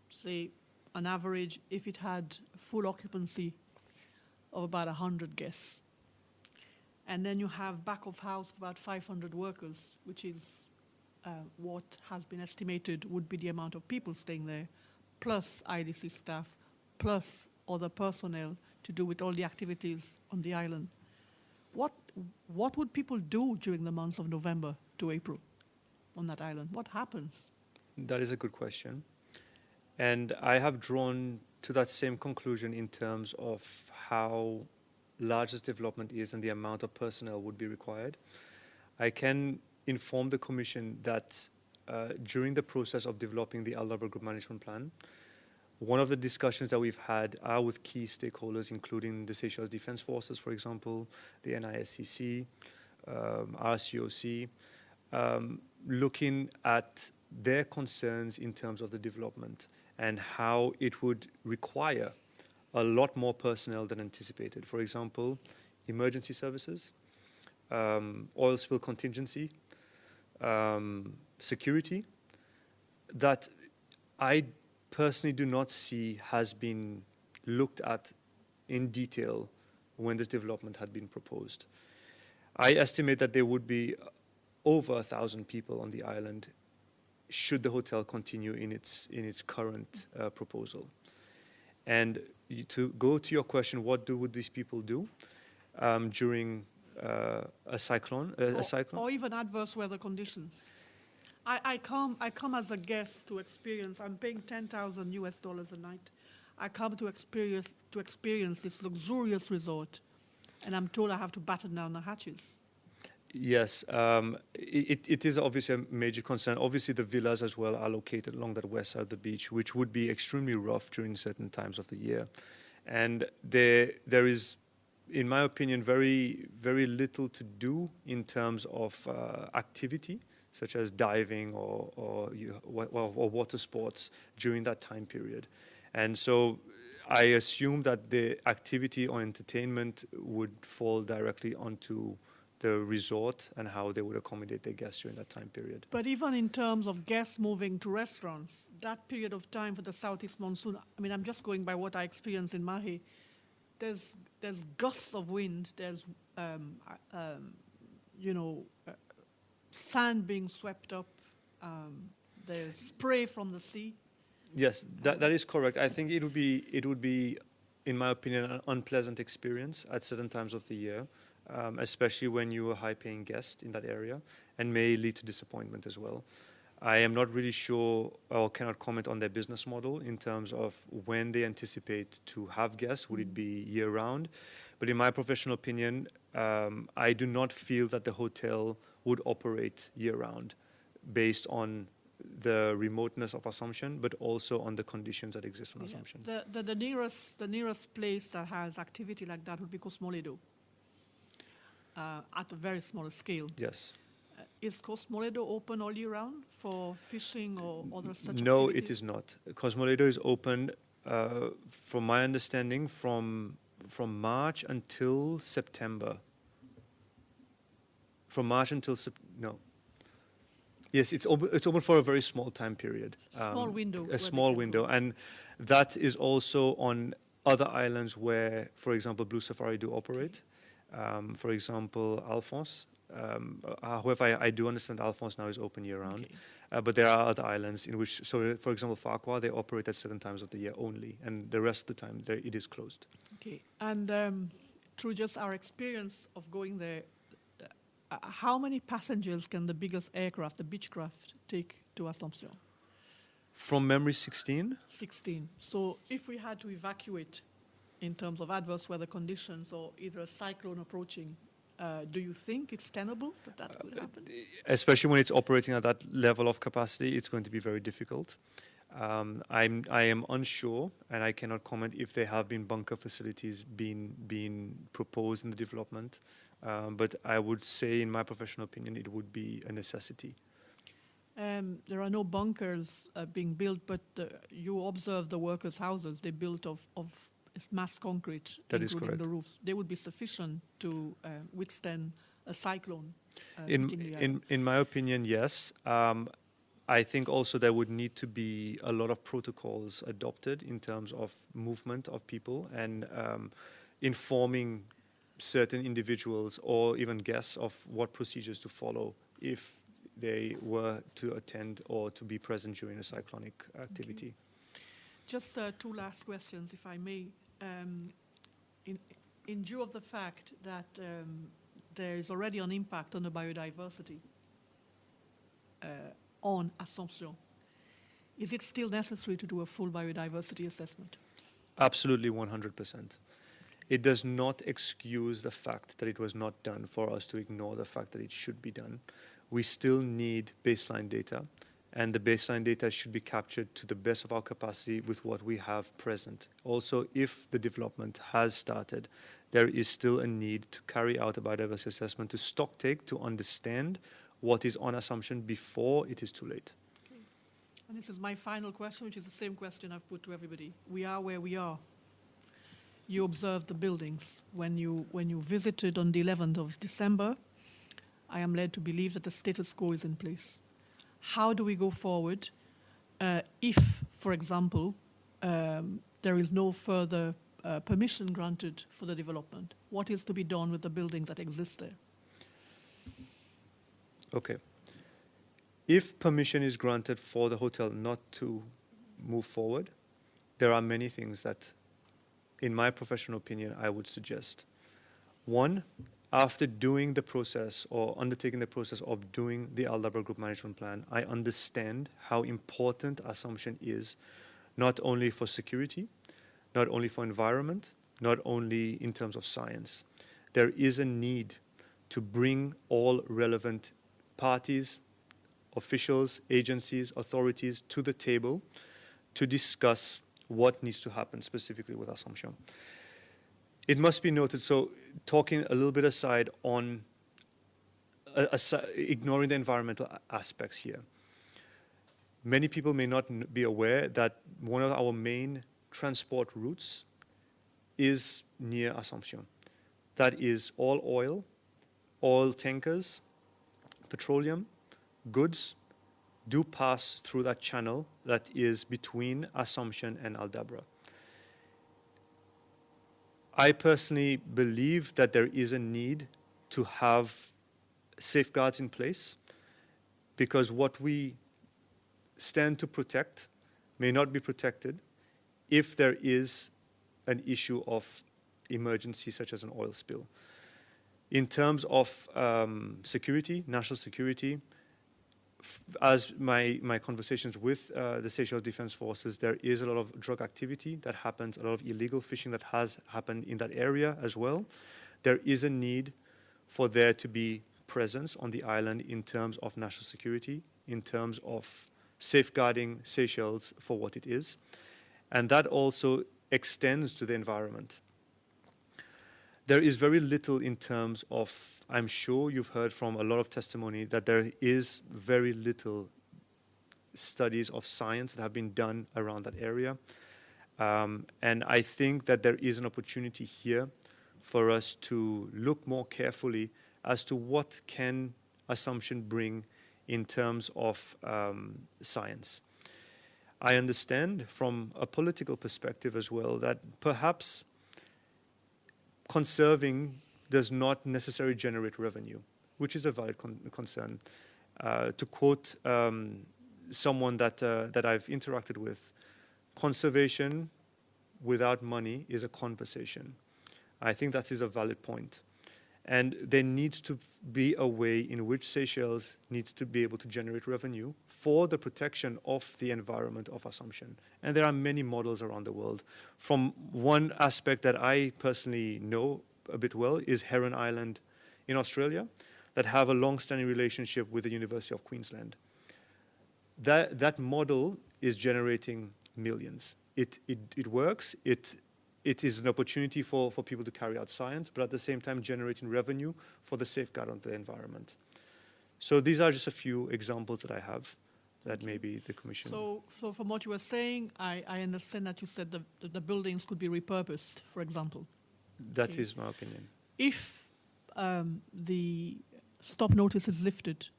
say on average, if it had full occupancy of about 100 guests, and then you have back of house about 500 workers, which is what has been estimated would be the amount of people staying there, plus IDC staff, plus other personnel to do with all the activities on the island. What would people do during the months of November to April on that island? What happens? That is a good question. And I have drawn to that same conclusion in terms of how large this development is and the amount of personnel would be required. I can inform the Commission that during the process of developing the Aldabra Group Management Plan, one of the discussions that we've had are with key stakeholders, including the Seychelles Defence Forces, for example, the NISCC, RCOC, looking at their concerns in terms of the development and how it would require a lot more personnel than anticipated. For example, emergency services, oil spill contingency, security, that I personally do not see has been looked at in detail when this development had been proposed. I estimate that there would be over 1,000 people on the island should the hotel continue in its current proposal. And to go to your question, what would these people do during a cyclone? Or even adverse weather conditions. I come as a guest to experience. I'm paying $10,000 a night. I come to experience this luxurious resort, and I'm told I have to batten down the hatches. Yes, it is obviously a major concern. Obviously, the villas as well are located along that west side of the beach, which would be extremely rough during certain times of the year. And there is, in my opinion, very, very little to do in terms of activity, such as diving or water sports during that time period. And so I assume that the activity or entertainment would fall directly onto the resort and how they would accommodate their guests during that time period. But even in terms of guests moving to restaurants, that period of time for the southeast monsoon, I mean, I'm just going by what I experienced in Mahe. There's gusts of wind. There's sand being swept up. There's spray from the sea. Yes, that is correct. I think it would be, in my opinion, an unpleasant experience at certain times of the year. Especially when you're a high-paying guest in that area, and may lead to disappointment as well. I am not really sure or cannot comment on their business model in terms of when they anticipate to have guests. Would it be year-round? But in my professional opinion, I do not feel that the hotel would operate year-round based on the remoteness of Assumption, but also on the conditions that exist on Yeah. Assumption. The nearest place that has activity like that would be Cosmoledo, at a very small scale. Yes. Is Cosmoledo open all year round for fishing or other such No, activities? it is not. Cosmoledo is open, from my understanding, from March until September. From March until no. Yes, it's open. It's open for a very small time period. Small window. where A they small can window, go. and that is also on other islands where, for example, Blue Safari do operate. For example, Alphonse. However, I do understand Alphonse now is open year round. Okay. But there are other islands in which, so for example, Farquhar, they operate at certain times of the year only, and the rest of the time it is closed. Okay. And through just our experience of going there, how many passengers can the biggest aircraft, the Beechcraft, take to Assomption? From memory, 16. 16. So if we had to evacuate in terms of adverse weather conditions or either a cyclone approaching, do you think it's tenable that would happen? Especially when it's operating at that level of capacity, it's going to be very difficult. I am unsure, and I cannot comment if there have been bunker facilities being proposed in the development. But I would say, in my professional opinion, it would be a necessity. There are no bunkers being built, but you observe the workers' houses. They're built of mass concrete, That is including correct. the roofs. They would be sufficient to withstand a cyclone. hitting the island. In my opinion, yes. I think also there would need to be a lot of protocols adopted in terms of movement of people and informing certain individuals or even guests of what procedures to follow if they were to attend or to be present during a cyclonic activity. Just two last questions, if I may. In view of the fact that there is already an impact on the biodiversity on Assomption, is it still necessary to do a full biodiversity assessment? Absolutely 100%. It does not excuse the fact that it was not done for us to ignore the fact that it should be done. We still need baseline data, and the baseline data should be captured to the best of our capacity with what we have present. Also, if the development has started, there is still a need to carry out a biodiversity assessment to stocktake, to understand what is on Assumption before it is too late. Okay. And this is my final question, which is the same question I've put to everybody. We are where we are. You observed the buildings. When you visited on the 11th of December, I am led to believe that the status quo is in place. How do we go forward if, for example, there is no further permission granted for the development? What is to be done with the buildings that exist there? Okay. If permission is granted for the hotel not to move forward, there are many things that, in my professional opinion, I would suggest. One, after doing the process or undertaking the process of doing the Aldabra Group Management Plan, I understand how important Assumption is, not only for security, not only for environment, not only in terms of science. There is a need to bring all relevant parties, officials, agencies, authorities to the table to discuss what needs to happen specifically with Assumption. It must be noted, so talking a little bit aside on ignoring the environmental aspects here. Many people may not be aware that one of our main transport routes is near Assumption. That is all oil tankers, petroleum, goods do pass through that channel that is between Assumption and Aldabra. I personally believe that there is a need to have safeguards in place because what we stand to protect may not be protected if there is an issue of emergency such as an oil spill. In terms of security, national security, as my conversations with the Seychelles Defense Forces, there is a lot of drug activity that happens, a lot of illegal fishing that has happened in that area as well. There is a need for there to be presence on the island in terms of national security, in terms of safeguarding Seychelles for what it is. And that also extends to the environment. There is very little in terms of, I'm sure you've heard from a lot of testimony that there is very little studies of science that have been done around that area. And I think that there is an opportunity here for us to look more carefully as to what can Assumption bring in terms of science. I understand from a political perspective as well that perhaps conserving does not necessarily generate revenue, which is a valid concern. To quote someone that I've interacted with, conservation without money is a conversation. I think that is a valid point. And there needs to be a way in which Seychelles needs to be able to generate revenue for the protection of the environment of Assumption. And there are many models around the world. From one aspect that I personally know a bit well is Heron Island in Australia, that have a long-standing relationship with the University of Queensland. That model is generating millions. It works. It is an opportunity for people to carry out science, but at the same time generating revenue for the safeguard of the environment. So these are just a few examples that I have that maybe the Commission... So from what you were saying, I understand that you said the buildings could be repurposed, for example. That is my opinion. If the stop notice is lifted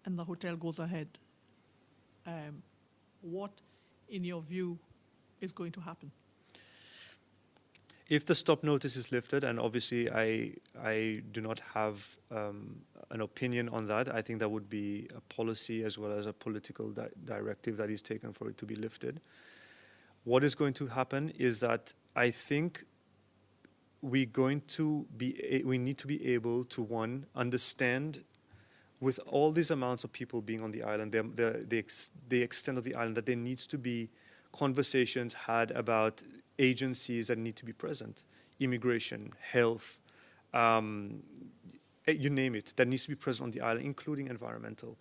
and the hotel goes ahead, what, in your view, is going to happen? If the stop notice is lifted, and obviously I do not have an opinion on that, I think that would be a policy as well as a political directive that is taken for it to be lifted. What is going to happen is that I think we need to be able to, one, understand with all these amounts of people being on the island, the extent of the island, that there needs to be conversations had about agencies that need to be present, immigration, health, you name it, that needs to be present on the island, including environmental.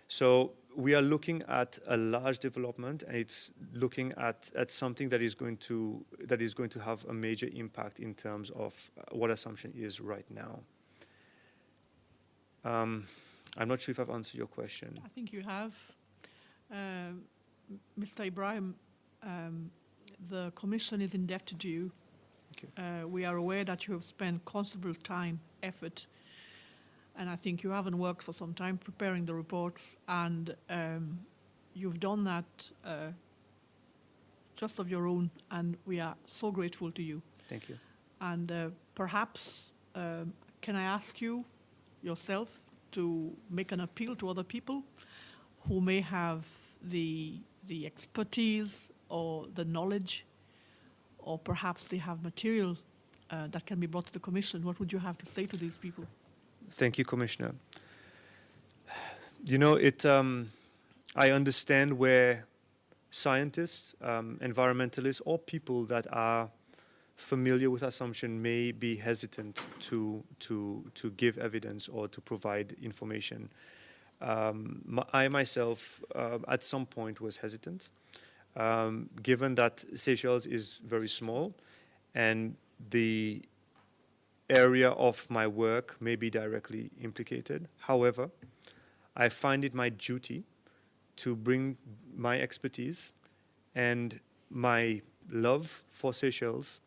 So we are looking at a large development, and it's looking at something that is going to have a major impact in terms of what Assumption is right now. I'm not sure if I've answered your question. I think you have. Mr. Ibrahim, the Commission is indebted to you. Thank you. We are aware that you have spent considerable time, effort, and I think you haven't worked for some time preparing the reports, and you've done that just of your own, and we are so grateful to you. Thank you. And perhaps, can I ask you yourself to make an appeal to other people who may have the expertise or the knowledge, or perhaps they have material that can be brought to the Commission? What would you have to say to these people? Thank you, Commissioner. You know, I understand where scientists, environmentalists, or people that are familiar with Assumption may be hesitant to give evidence or to provide information. I myself, at some point, was hesitant, given that Seychelles is very small and the area of my work may be directly implicated. However, I find it my duty to bring my expertise and my love for Seychelles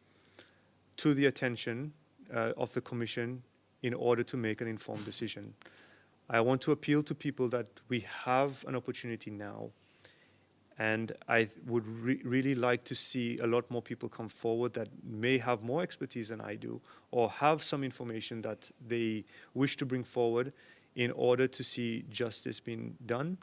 to the attention of the Commission in order to make an informed decision. I want to appeal to people that we have an opportunity now, and I would really like to see a lot more people come forward that may have more expertise than I do, or have some information that they wish to bring forward in order to see justice being done,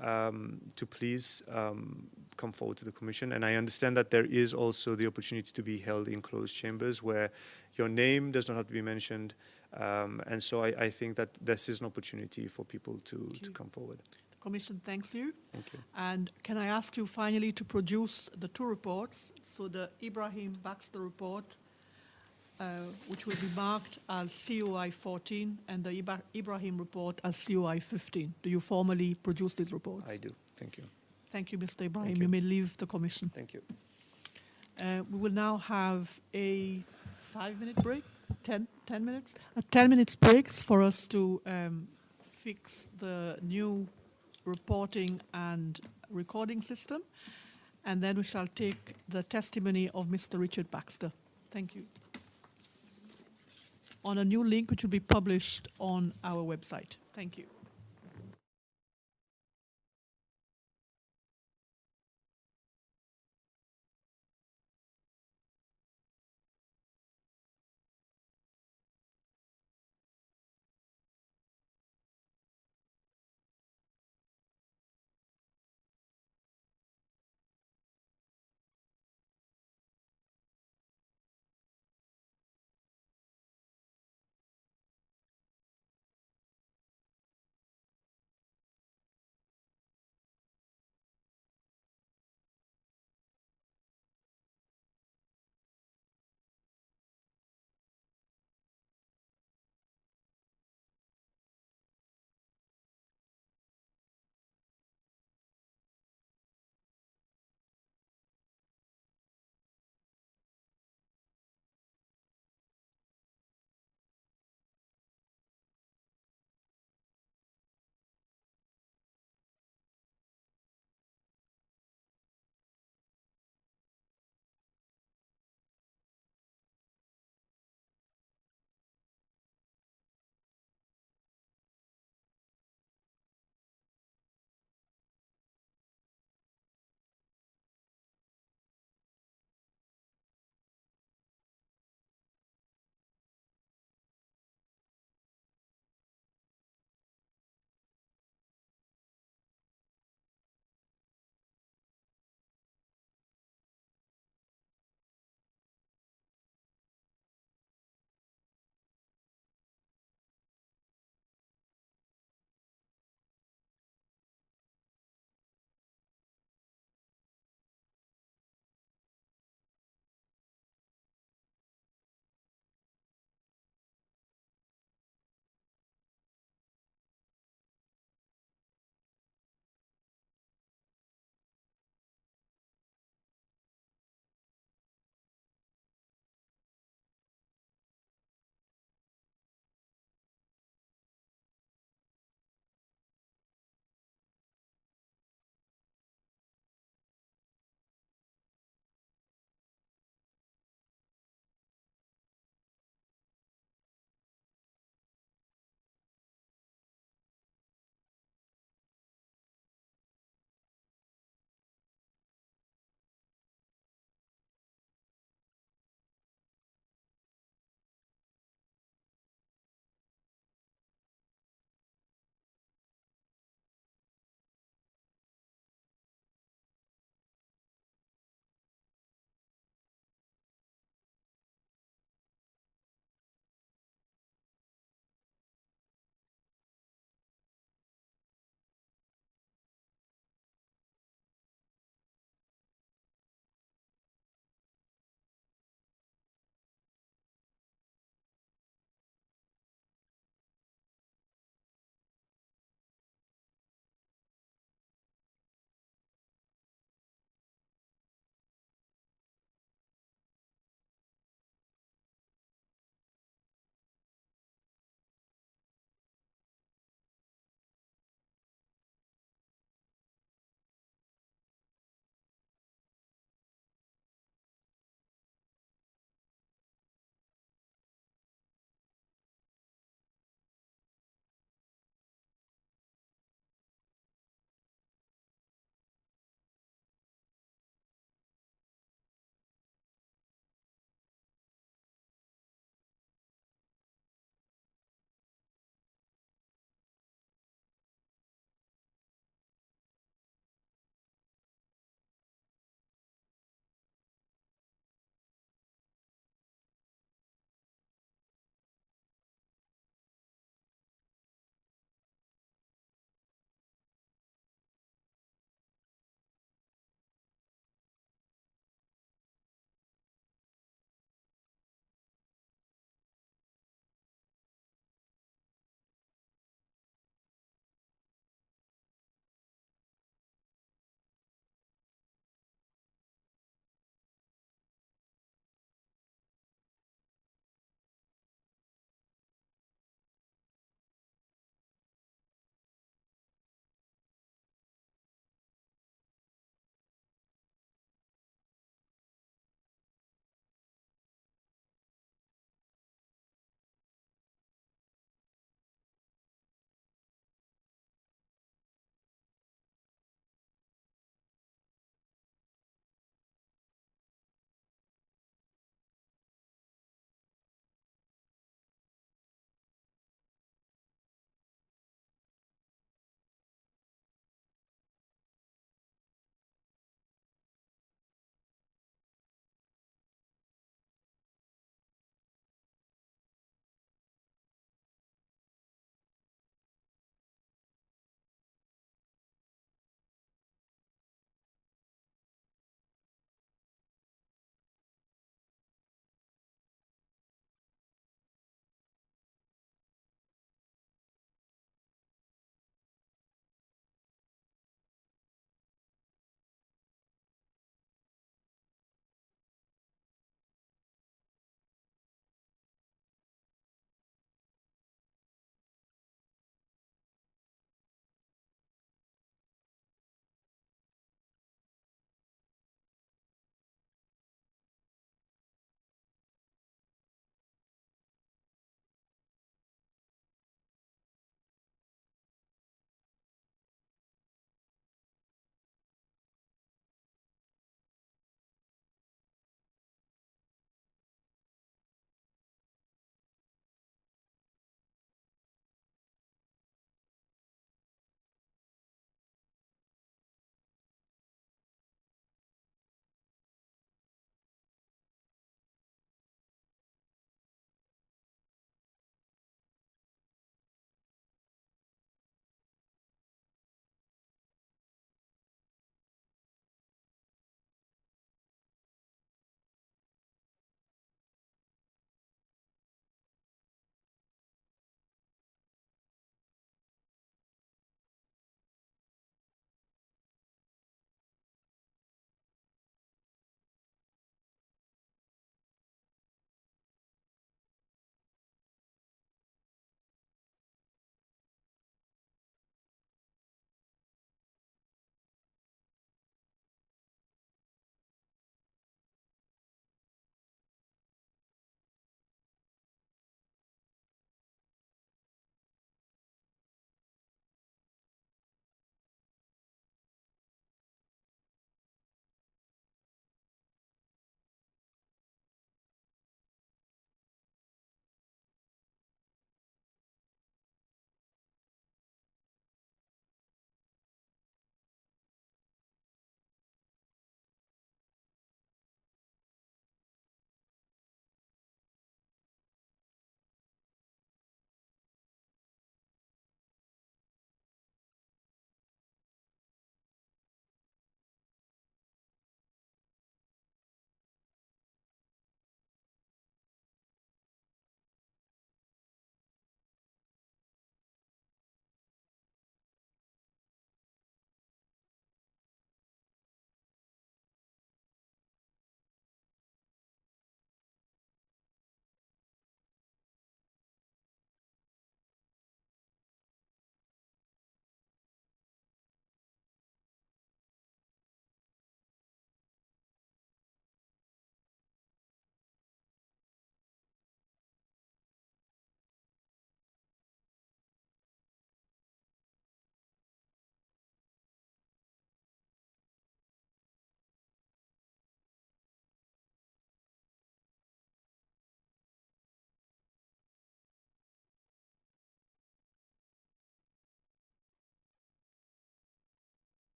to please come forward to the Commission. And I understand that there is also the opportunity to be held in closed chambers where your name does not have to be mentioned. And so I think that this is an opportunity for people to come forward. The Commission thanks you. Thank you. And can I ask you finally to produce the two reports? So the Ibrahim Baxter report which will be marked as COI 14 and the Ibrahim report as COI 15. Do you formally produce these reports? I do. Thank you. Thank you, Mr. Ibrahim. Thank You you. may leave the commission. Thank you. We will now have a 5-minute break, 10 minutes, a 10 minutes break for us to fix the new reporting and recording system, and then we shall take the testimony of Mr. Richard Baxter. Thank you. On a new link which will be published on our website. Thank you.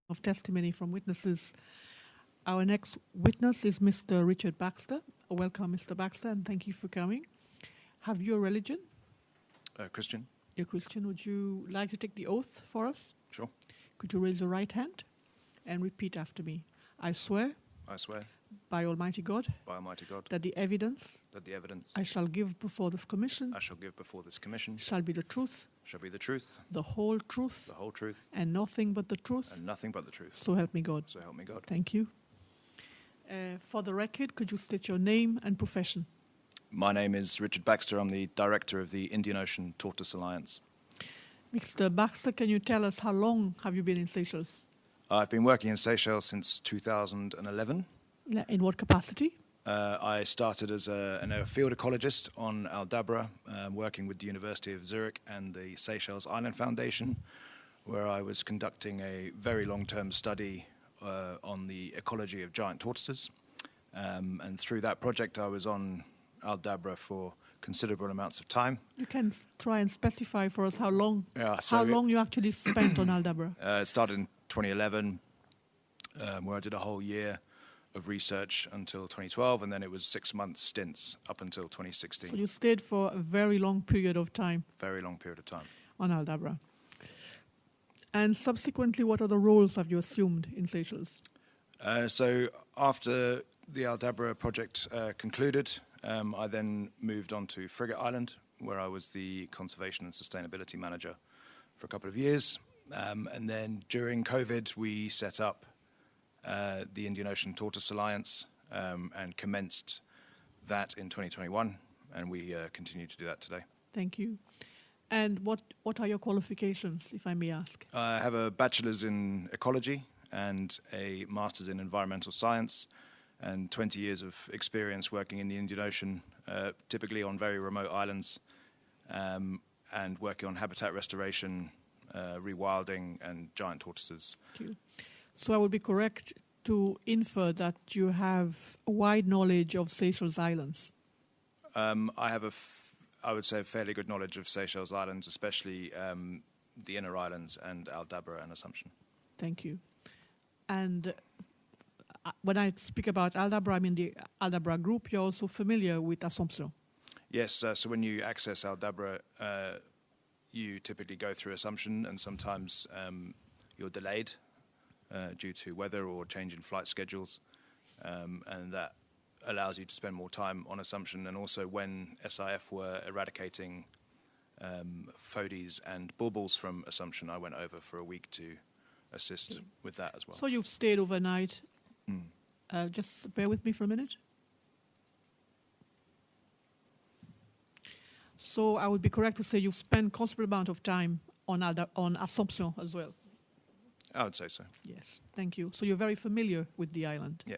of testimony from witnesses. Our next witness is Mr. Richard Baxter. Welcome, Mr. Baxter, and thank you for coming. Have you a religion? Christian. You're Christian. Would you like to take the oath for us? Sure. Could you raise your right hand and repeat after me? I swear I swear by Almighty God by Almighty God that the evidence that the evidence I shall give before this commission I shall give before this commission shall be the truth, shall be the truth, the whole truth, the whole truth, and nothing but the truth. and nothing but the truth. So help me God. So help me God. Thank you. For the record, could you state your name and profession? My name is Richard Baxter. I'm the director of the Indian Ocean Tortoise Alliance. Mr. Baxter, can you tell us how long have you been in Seychelles? I've been working in Seychelles since 2011. In what capacity? I started as a field ecologist on Aldabra, working with the University of Zurich and the Seychelles Island Foundation, where I was conducting a very long-term study on the ecology of giant tortoises. And through that project, I was on Aldabra for considerable amounts of time. You can try and specify for us how long So you actually spent on Aldabra. It started in 2011, where I did a whole year of research until 2012, and then it was 6 month stints up until 2016. So you stayed for a very long period of time. Very long period of time. On Aldabra. And subsequently, what other roles have you assumed in Seychelles? So after the Aldabra project concluded, I then moved on to Frigate Island, where I was the conservation and sustainability manager for a couple of years. And then during COVID, we set up the Indian Ocean Tortoise Alliance and commenced that in 2021, and we continue to do that today. Thank you. And what are your qualifications, if I may ask? I have a bachelor's in ecology and a master's in environmental science, and 20 years of experience working in the Indian Ocean, typically on very remote islands, and working on habitat restoration, rewilding, and giant tortoises. Thank you. So I would be correct to infer that you have a wide knowledge of Seychelles Islands? I have I would say, a fairly good knowledge of Seychelles Islands, especially the inner islands and Aldabra and Assomption. Thank you. And when I speak about Aldabra, I mean the Aldabra group. You're also familiar with Assomption? Yes, so when you access Aldabra, you typically go through Assomption, and sometimes you're delayed due to weather or change in flight schedules, and that allows you to spend more time on Assomption. And also when SIF were eradicating Fodies and bulbuls from Assomption, I went over for a week to assist with that as well. So you've stayed overnight. Just bear with me for a minute. So I would be correct to say you've spent considerable amount of time on Assomption as well? I would say so. Yes, thank you. So you're very familiar with the island? Yeah.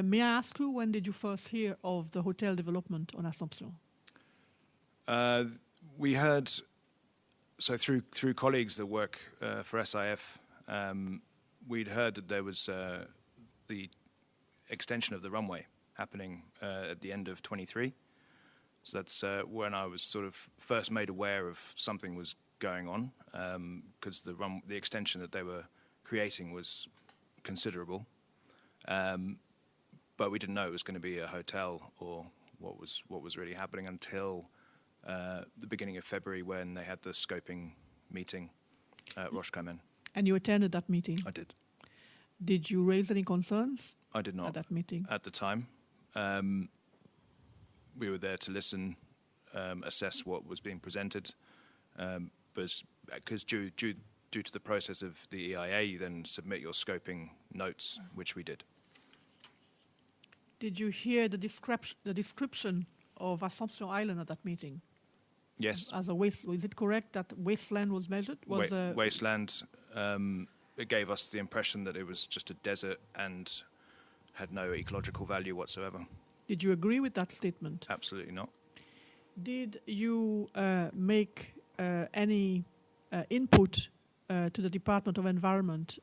May I ask you, when did you first hear of the hotel development on Assomption? We heard, so through colleagues that work for SIF, we'd heard that there was the extension of the runway happening at the end of 23. So that's when I was sort of first made aware of something was going on, because the extension that they were creating was considerable. But we didn't know it was going to be a hotel or what was really happening until the beginning of February, when they had the scoping meeting at Roche Cayman. And you attended that meeting? I did. Did you raise any concerns? I did not. At that meeting? At the time. We were there to listen, assess what was being presented, because due to the process of the EIA, you then submit your scoping notes, which we did. Did you hear the description of Assomption Island at that meeting? Yes. As a waste, is it correct that wasteland was measured? Wasteland. It gave us the impression that it was just a desert and had no ecological value whatsoever. Did you agree with that statement? Absolutely not. Did you make any input to the Department of Environment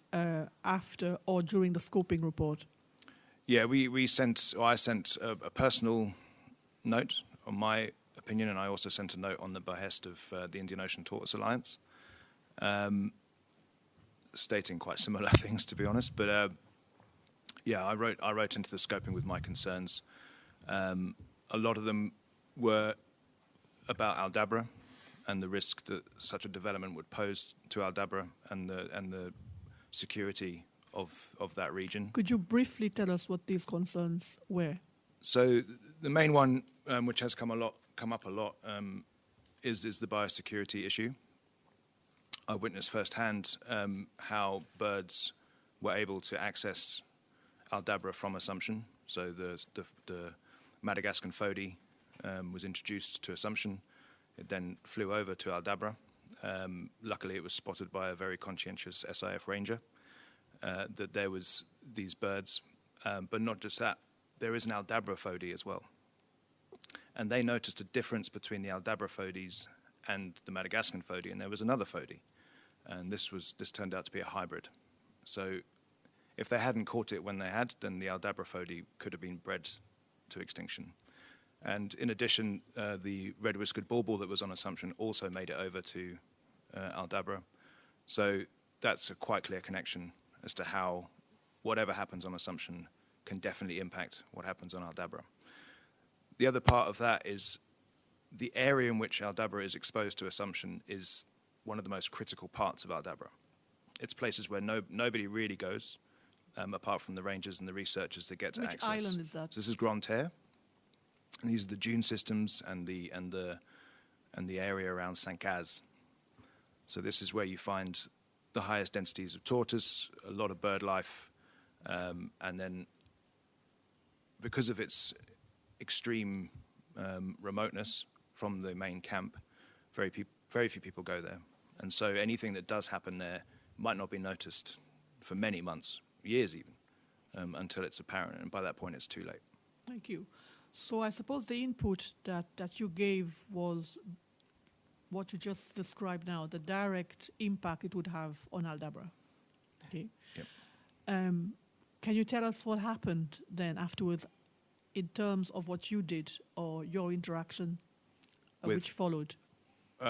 after or during the scoping report? Yeah, I sent a personal note on my opinion, and I also sent a note on the behest of the Indian Ocean Tortoise Alliance. stating quite similar things, to be honest. But yeah, I wrote into the scoping with my concerns. A lot of them were about Aldabra and the risk that such a development would pose to Aldabra and the security of that region. Could you briefly tell us what these concerns were? So the main one, which has come up a lot, is the biosecurity issue. I witnessed firsthand how birds were able to access Aldabra from Assumption. So the Madagascan fody was introduced to Assumption. It then flew over to Aldabra. Luckily, it was spotted by a very conscientious SIF ranger that there was these birds. But not just that, there is an Aldabra fody as well. And they noticed a difference between the Aldabra fodies and the Madagascan fody, and there was another fody. And this turned out to be a hybrid. So if they hadn't caught it when they had, then the Aldabra fody could have been bred to extinction. And in addition, the red-whiskered bulbul that was on Assumption also made it over to Aldabra. So that's a quite clear connection as to how whatever happens on Assumption can definitely impact what happens on Aldabra. The other part of that is the area in which Aldabra is exposed to Assumption is one of the most critical parts of Aldabra. It's places where nobody really goes, apart from the rangers and the researchers that get to access. Which island is that? So this is Grande Terre. And these are the dune systems and the area around Saint-Caz. So this is where you find the highest densities of tortoise, a lot of bird life, and then because of its extreme remoteness from the main camp, very few people go there. And so anything that does happen there might not be noticed for many months, years even, until it's apparent. And by that point, it's too late. Thank you. So I suppose the input that you gave was what you just described now, the direct impact it would have on Aldabra. Okay. Yep. Can you tell us what happened then afterwards in terms of what you did or your interaction which followed?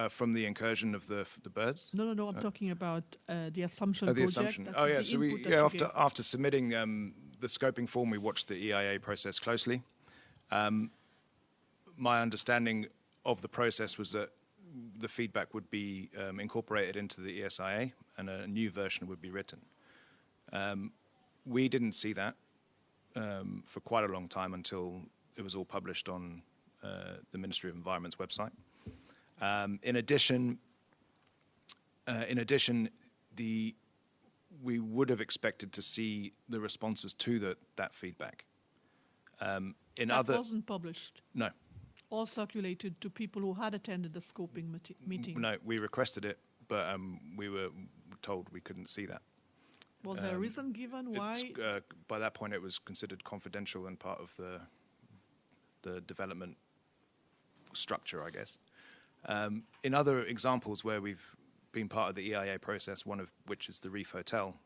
From the incursion of the birds? No, I'm talking about the Assumption the project. Assumption. That's Oh, yeah. the So input after submitting the scoping form, we watched the EIA process closely. My understanding of the process was that the feedback would be incorporated into the ESIA and a new version would be written. We didn't see that for quite a long time until it was all published on the Ministry of Environment's website. In addition, we would have expected to see the responses to that feedback. That wasn't published? No. All circulated to people who had attended the scoping meeting? No, we requested it, but we were told we couldn't see that. Was there a reason given why? By that point, it was considered confidential and part of the development structure, I guess. In other examples where we've been part of the EIA process, one of which is the Reef Hotel,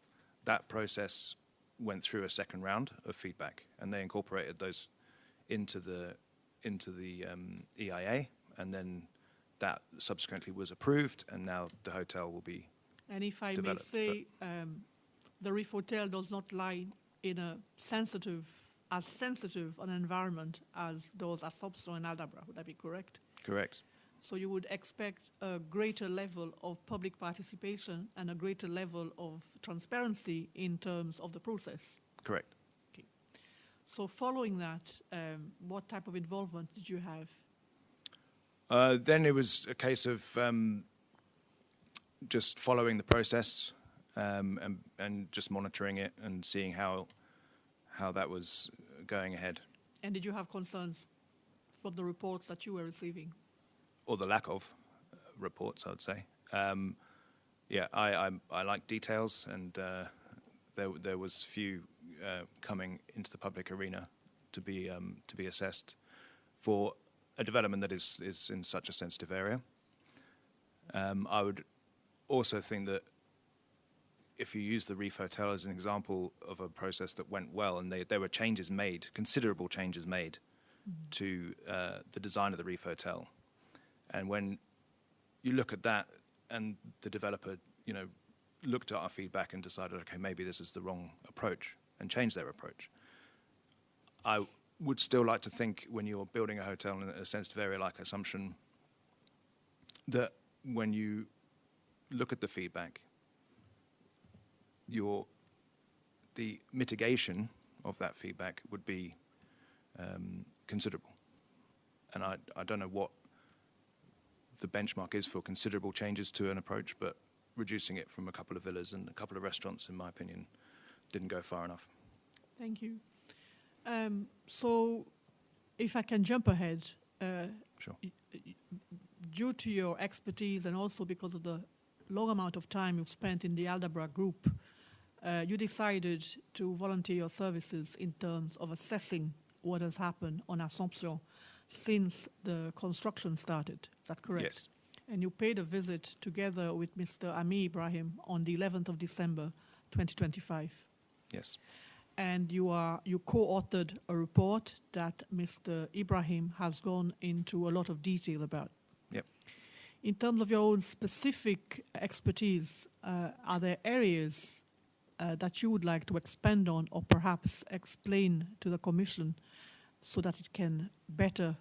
that process went through a second round of feedback, and they incorporated those into the EIA, and then that subsequently was approved, and now the hotel will be And if I may developed. say, the Reef Hotel does not lie in a sensitive an environment as those Assomption and Aldabra. Would that be correct? Correct. So you would expect a greater level of public participation and a greater level of transparency in terms of the process. Correct. Okay. So following that, what type of involvement did you have? Then it was a case of just following the process and just monitoring it and seeing how that was going ahead. And did you have concerns from the reports that you were receiving? Or the lack of reports, I would say. I like details, and there was few coming into the public arena to be assessed for a development that is in such a sensitive area. I would also think that if you use the Reef Hotel as an example of a process that went well, and there were changes made, considerable changes made to the design of the Reef Hotel. And when you look at that and the developer, looked at our feedback and decided, okay, maybe this is the wrong approach, and changed their approach. I would still like to think when you're building a hotel in a sensitive area like Assumption, that when you look at the feedback, the mitigation of that feedback would be considerable. And I don't know what the benchmark is for considerable changes to an approach, but reducing it from a couple of villas and a couple of restaurants, in my opinion, didn't go far enough. Thank you. So, if I can jump ahead, Sure. Due to your expertise and also because of the long amount of time you've spent in the Aldabra group, you decided to volunteer your services in terms of assessing what has happened on Assomption since the construction started. Is that correct? Yes. And you paid a visit together with Mr. Ami Ibrahim on the 11th of December, 2025. Yes. And you co-authored a report that Mr. Ibrahim has gone into a lot of detail about. Yep. In terms of your own specific expertise, are there areas that you would like to expand on or perhaps explain to the Commission so that it can better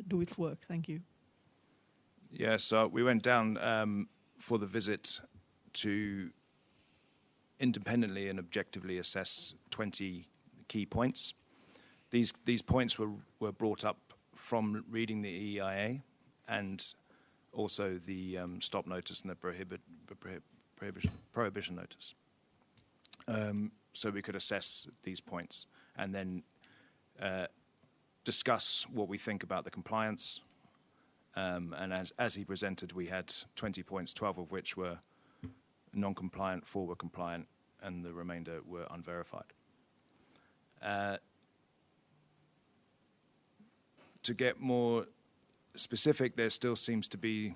do its work? Thank you. Yeah, so we went down for the visit to independently and objectively assess 20 key points. These points were brought up from reading the EIA and also the stop notice and the prohibition notice. So we could assess these points and then discuss what we think about the compliance. And as he presented, we had 20 points, 12 of which were non-compliant, 4 were compliant, and the remainder were unverified. To get more specific, there still seems to be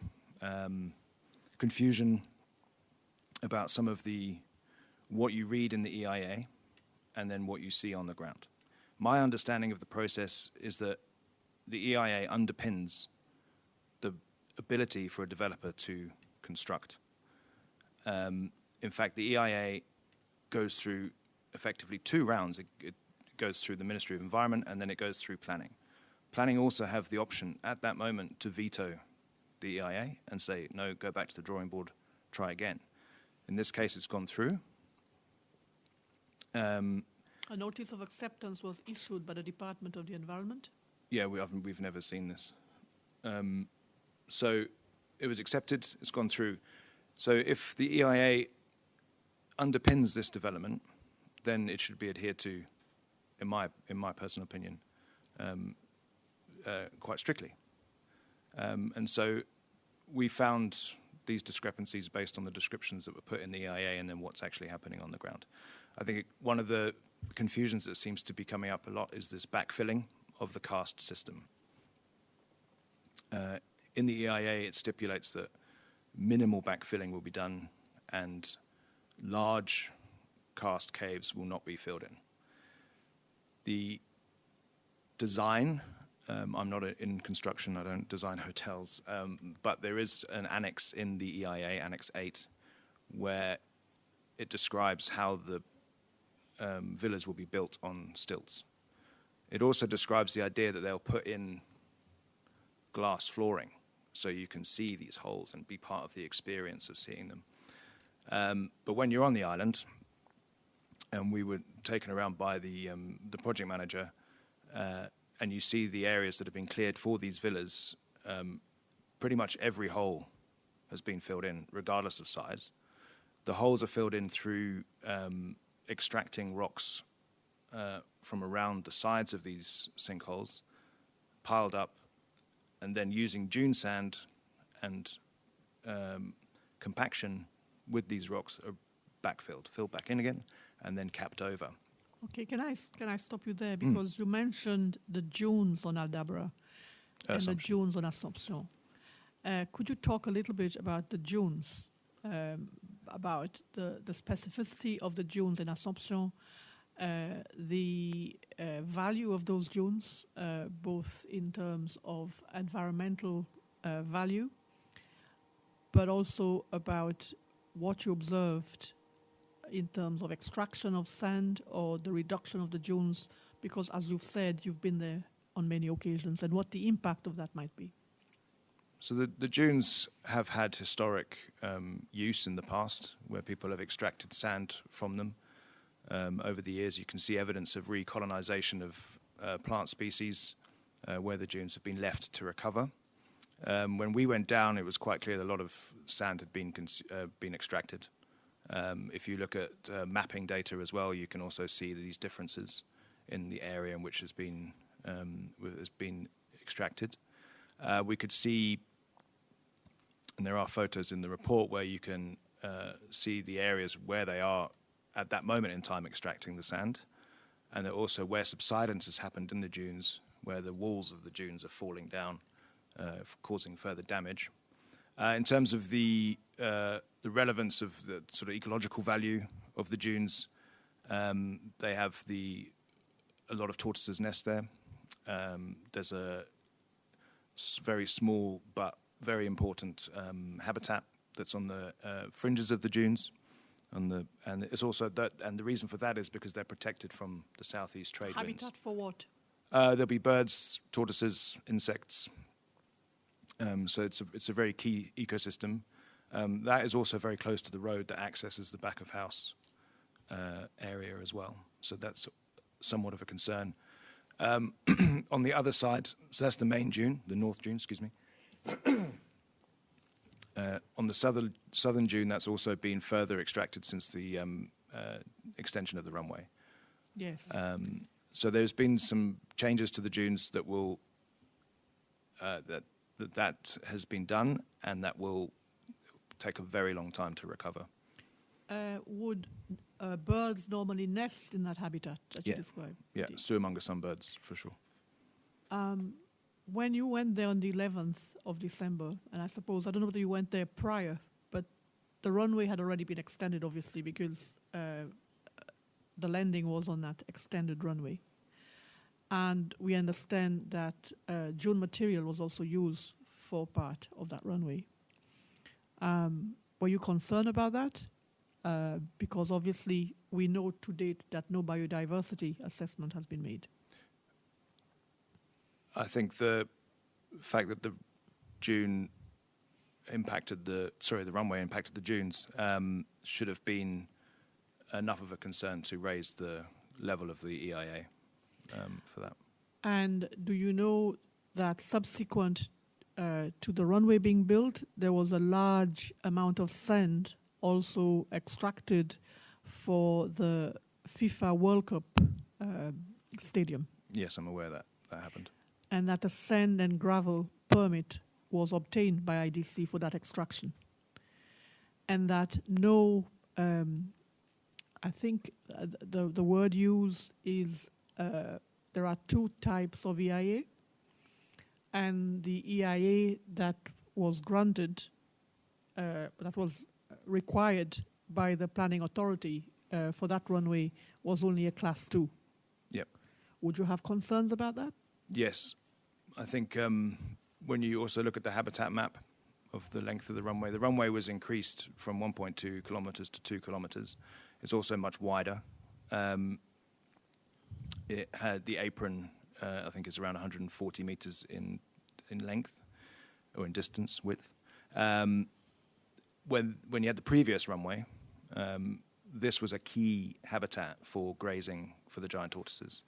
confusion about some of what you read in the EIA and then what you see on the ground. My understanding of the process is that the EIA underpins the ability for a developer to construct. In fact, the EIA goes through effectively 2 rounds. It goes through the Ministry of Environment and then it goes through planning. Planning also have the option at that moment to veto the EIA and say, no, go back to the drawing board, try again. In this case, it's gone through. A notice of acceptance was issued by the Department of the Environment? Yeah, we've never seen this. So it was accepted, it's gone through. So if the EIA underpins this development, then it should be adhered to, in my personal opinion, quite strictly. And so we found these discrepancies based on the descriptions that were put in the EIA and then what's actually happening on the ground. I think one of the confusions that seems to be coming up a lot is this backfilling of the cast system. In the EIA, it stipulates that minimal backfilling will be done and large cast caves will not be filled in. The design, I'm not in construction, I don't design hotels, but there is an annex in the EIA, Annex 8, where it describes how the villas will be built on stilts. It also describes the idea that they'll put in glass flooring so you can see these holes and be part of the experience of seeing them. But when you're on the island, and we were taken around by the project manager, and you see the areas that have been cleared for these villas, pretty much every hole has been filled in, regardless of size. The holes are filled in through extracting rocks from around the sides of these sinkholes, piled up, and then using dune sand and compaction with these rocks are filled back in again, and then capped over. Okay, can I stop you there? Because you mentioned the dunes on Aldabra and the dunes on Assomption. Could you talk a little bit about the dunes, about the specificity of the dunes in Assomption, the value of those dunes, both in terms of environmental value, but also about what you observed in terms of extraction of sand or the reduction of the dunes? Because as you've said, you've been there on many occasions, and what the impact of that might be. So the dunes have had historic use in the past, where people have extracted sand from them. Over the years, you can see evidence of recolonization of plant species where the dunes have been left to recover. When we went down, it was quite clear that a lot of sand had been extracted. If you look at mapping data as well, you can also see these differences in the area in which has been extracted. We could see, and there are photos in the report where you can see the areas where they are at that moment in time extracting the sand, and also where subsidence has happened in the dunes, where the walls of the dunes are falling down, causing further damage. In terms of the relevance of the sort of ecological value of the dunes, they have a lot of tortoises nest there. There's a very small but very important habitat that's on the fringes of the dunes, and it's also that. And the reason for that is because they're protected from the southeast trade winds. Habitat for what? There'll be birds, tortoises, insects. So it's a very key ecosystem. That is also very close to the road that accesses the back of house area as well. So that's somewhat of a concern. On the other side, so that's the main dune, the North Dune, excuse me. On the southern dune, that's also been further extracted since the extension of the runway. Yes. So there's been some changes to the dunes that will that has been done, and that will take a very long time to recover. Would birds normally nest in that habitat that you described? Yeah, Suamunga sunbirds, for sure. When you went there on the 11th of December, and I suppose, I don't know whether you went there prior, but the runway had already been extended, obviously, because the landing was on that extended runway. And we understand that dune material was also used for part of that runway. Were you concerned about that? Because obviously we know to date that no biodiversity assessment has been made. I think the fact that the dune impacted the runway impacted the dunes should have been enough of a concern to raise the level of the EIA for that. And do you know that subsequent to the runway being built, there was a large amount of sand also extracted for the FIFA World Cup stadium? Yes, I'm aware that happened. And that a sand and gravel permit was obtained by IDC for that extraction. And that no, I think the word used is there are two types of EIA, and the EIA that was granted, that was required by the planning authority for that runway was only a class 2. Yep. Would you have concerns about that? Yes. I think when you also look at the habitat map of the length of the runway was increased from 1.2 kilometers to 2 kilometers. It's also much wider. It had the apron, I think is around 140 meters in length, or in distance, width. When you had the previous runway, this was a key habitat for grazing for the giant tortoises.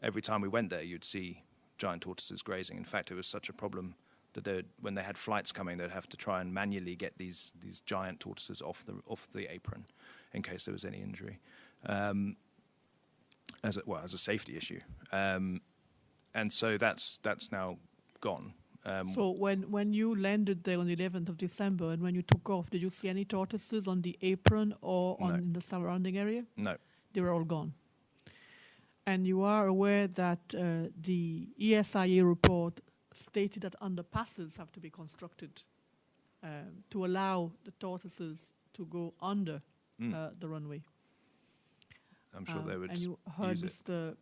Every time we went there, you'd see giant tortoises grazing. In fact, it was such a problem that when they had flights coming, they'd have to try and manually get these giant tortoises off the apron in case there was any injury, as a safety issue. And so that's now gone. So when you landed there on the 11th of December and when you took off, did you see any tortoises on the apron or in the surrounding area? No. They were all gone. And you are aware that the ESIA report stated that underpasses have to be constructed to allow the tortoises to go under the runway. I'm sure they would. And you heard use Mr.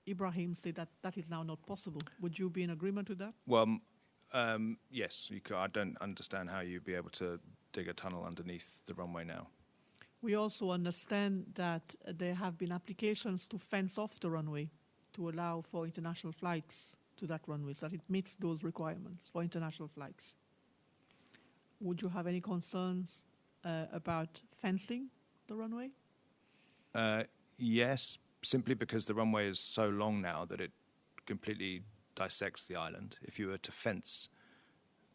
Ibrahim say that that is now not possible. Would you be in agreement with that? Well, yes. I don't understand how you'd be able to dig a tunnel underneath the runway now. We also understand that there have been applications to fence off the runway to allow for international flights to that runway, so that it meets those requirements for international flights. Would you have any concerns about fencing the runway? Yes, simply because the runway is so long now that it completely dissects the island. If you were to fence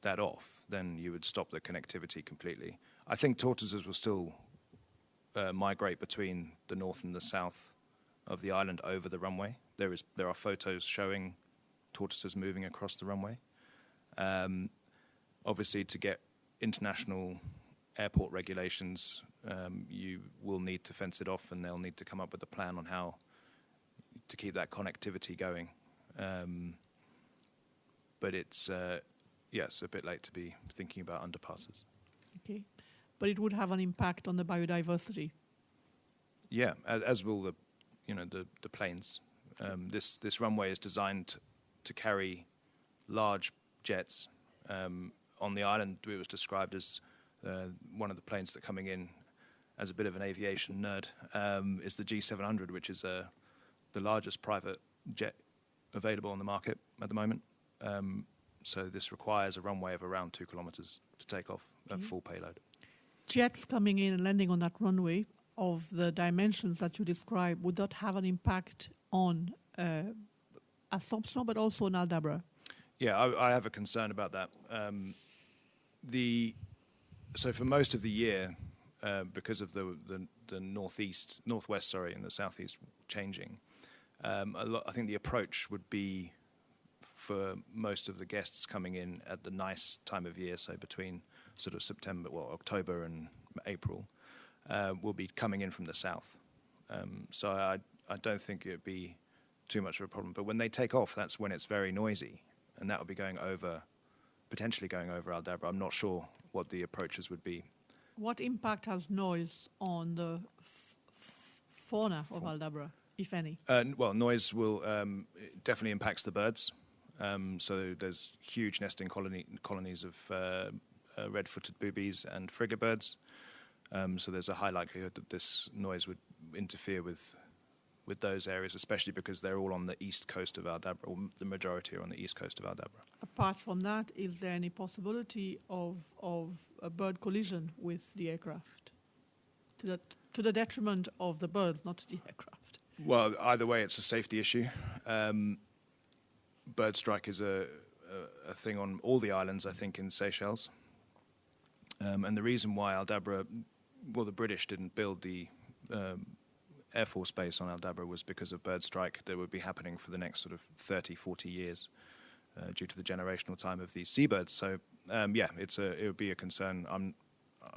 that off, then you would stop the connectivity completely. I think tortoises will still migrate between the north and the south of the island over the runway. There are photos showing tortoises moving across the runway. Obviously, to get international airport regulations, you will need to fence it off, and they'll need to come up with a plan on how to keep that connectivity going. But it's, yes, a bit late to be thinking about underpasses. Okay, but it would have an impact on the biodiversity. Yeah, as will the planes. This runway is designed to carry large jets. On the island, it was described as one of the planes that coming in, as a bit of an aviation nerd, is the G700, which is the largest private jet available on the market at the moment. So this requires a runway of around 2 kilometers to take off at full payload. Jets coming in and landing on that runway of the dimensions that you described, would that have an impact on Assomption, but also on Aldabra? Yeah, I have a concern about that. So for most of the year, because of the northwest, and the southeast changing, I think the approach would be for most of the guests coming in at the nice time of year, so between sort of October and April, will be coming in from the south. So I don't think it would be too much of a problem. But when they take off, that's when it's very noisy, and that will be potentially going over Aldabra. I'm not sure what the approaches would be. What impact has noise on the fauna of Aldabra, if any? Well, noise will definitely impacts the birds. So there's huge nesting colonies of red-footed boobies and frigatebirds. So there's a high likelihood that this noise would interfere with those areas, especially because they're all on the east coast of Aldabra, or the majority are on the east coast of Aldabra. Apart from that, is there any possibility of a bird collision with the aircraft? To the detriment of the birds, not to the aircraft? Well, either way, it's a safety issue. Bird strike is a thing on all the islands, I think, in Seychelles. And the reason why the British didn't build the Air Force base on Aldabra was because of bird strike that would be happening for the next sort of 30, 40 years due to the generational time of these seabirds. So, it would be a concern. I'm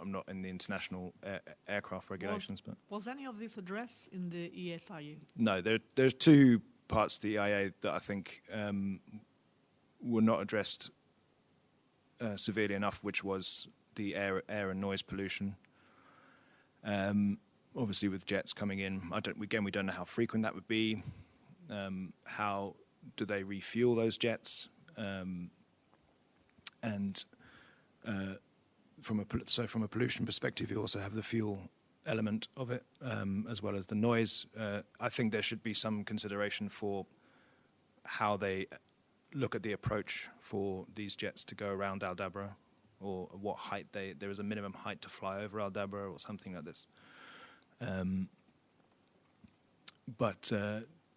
not in the international aircraft regulations, but was any of this addressed in the ESIA? No, there's two parts of the EIA that I think were not addressed severely enough, which was the air and noise pollution. Obviously, with jets coming in, we don't know how frequent that would be. How do they refuel those jets? And from a pollution perspective, you also have the fuel element of it, as well as the noise. I think there should be some consideration for how they look at the approach for these jets to go around Aldabra, or what height there is a minimum height to fly over Aldabra, or something like this. But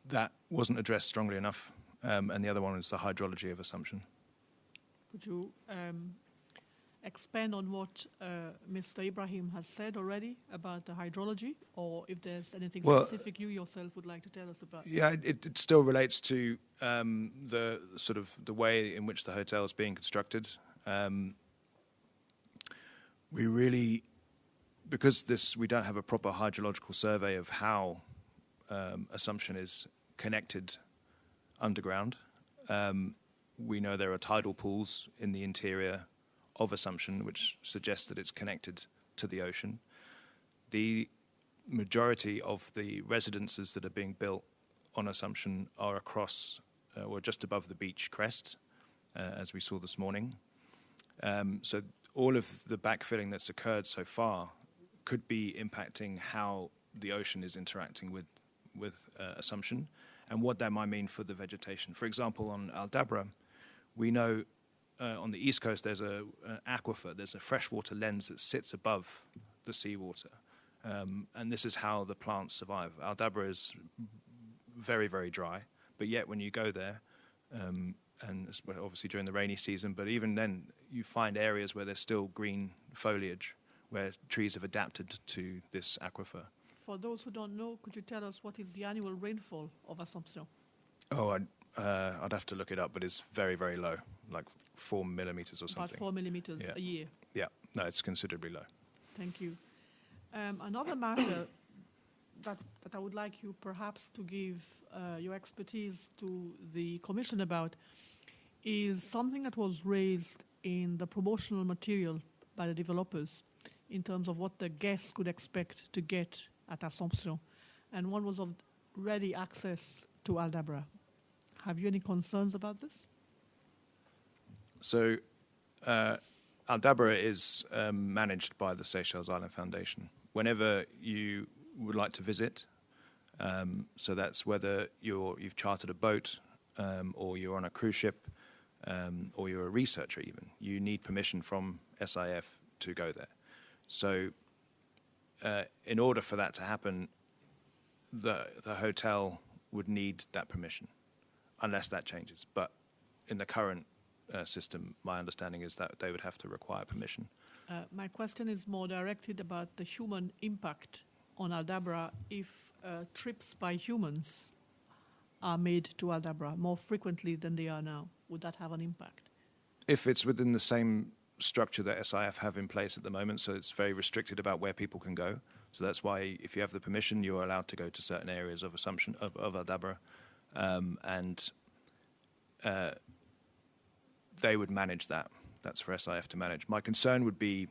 that wasn't addressed strongly enough. And the other one is the hydrology of Assumption. Could you expand on what Mr. Ibrahim has said already about the hydrology, or if there's anything specific you yourself would like to tell us about? Yeah, it still relates to the way in which the hotel is being constructed. Because we don't have a proper hydrological survey of how Assumption is connected underground. We know there are tidal pools in the interior of Assumption, which suggests that it's connected to the ocean. The majority of the residences that are being built on Assumption are across or just above the beach crest, as we saw this morning. So all of the backfilling that's occurred so far could be impacting how the ocean is interacting with Assumption and what that might mean for the vegetation. For example, on Aldabra, we know on the east coast there's an aquifer, there's a freshwater lens that sits above the seawater. And this is how the plants survive. Aldabra is very, very dry, but yet when you go there, and obviously during the rainy season, but even then you find areas where there's still green foliage, where trees have adapted to this aquifer. For those who don't know, could you tell us what is the annual rainfall of Assomption? Oh, I'd have to look it up, but it's very, very low, like 4 millimeters or something. About 4 millimeters Yeah. a year. Yeah, no, it's considerably low. Thank you. Another matter that I would like you perhaps to give your expertise to the Commission about is something that was raised in the promotional material by the developers in terms of what the guests could expect to get at Assomption. And one was of ready access to Aldabra. Have you any concerns about this? So Aldabra is managed by the Seychelles Island Foundation. Whenever you would like to visit, so that's whether you've chartered a boat or you're on a cruise ship or you're a researcher even, you need permission from SIF to go there. So in order for that to happen, the hotel would need that permission, unless that changes. But in the current system, my understanding is that they would have to require permission. My question is more directed about the human impact on Aldabra if trips by humans are made to Aldabra more frequently than they are now. Would that have an impact? If it's within the same structure that SIF have in place at the moment, so it's very restricted about where people can go. So that's why if you have the permission, you're allowed to go to certain areas of Assumption, of Aldabra, and they would manage that. That's for SIF to manage. My concern would be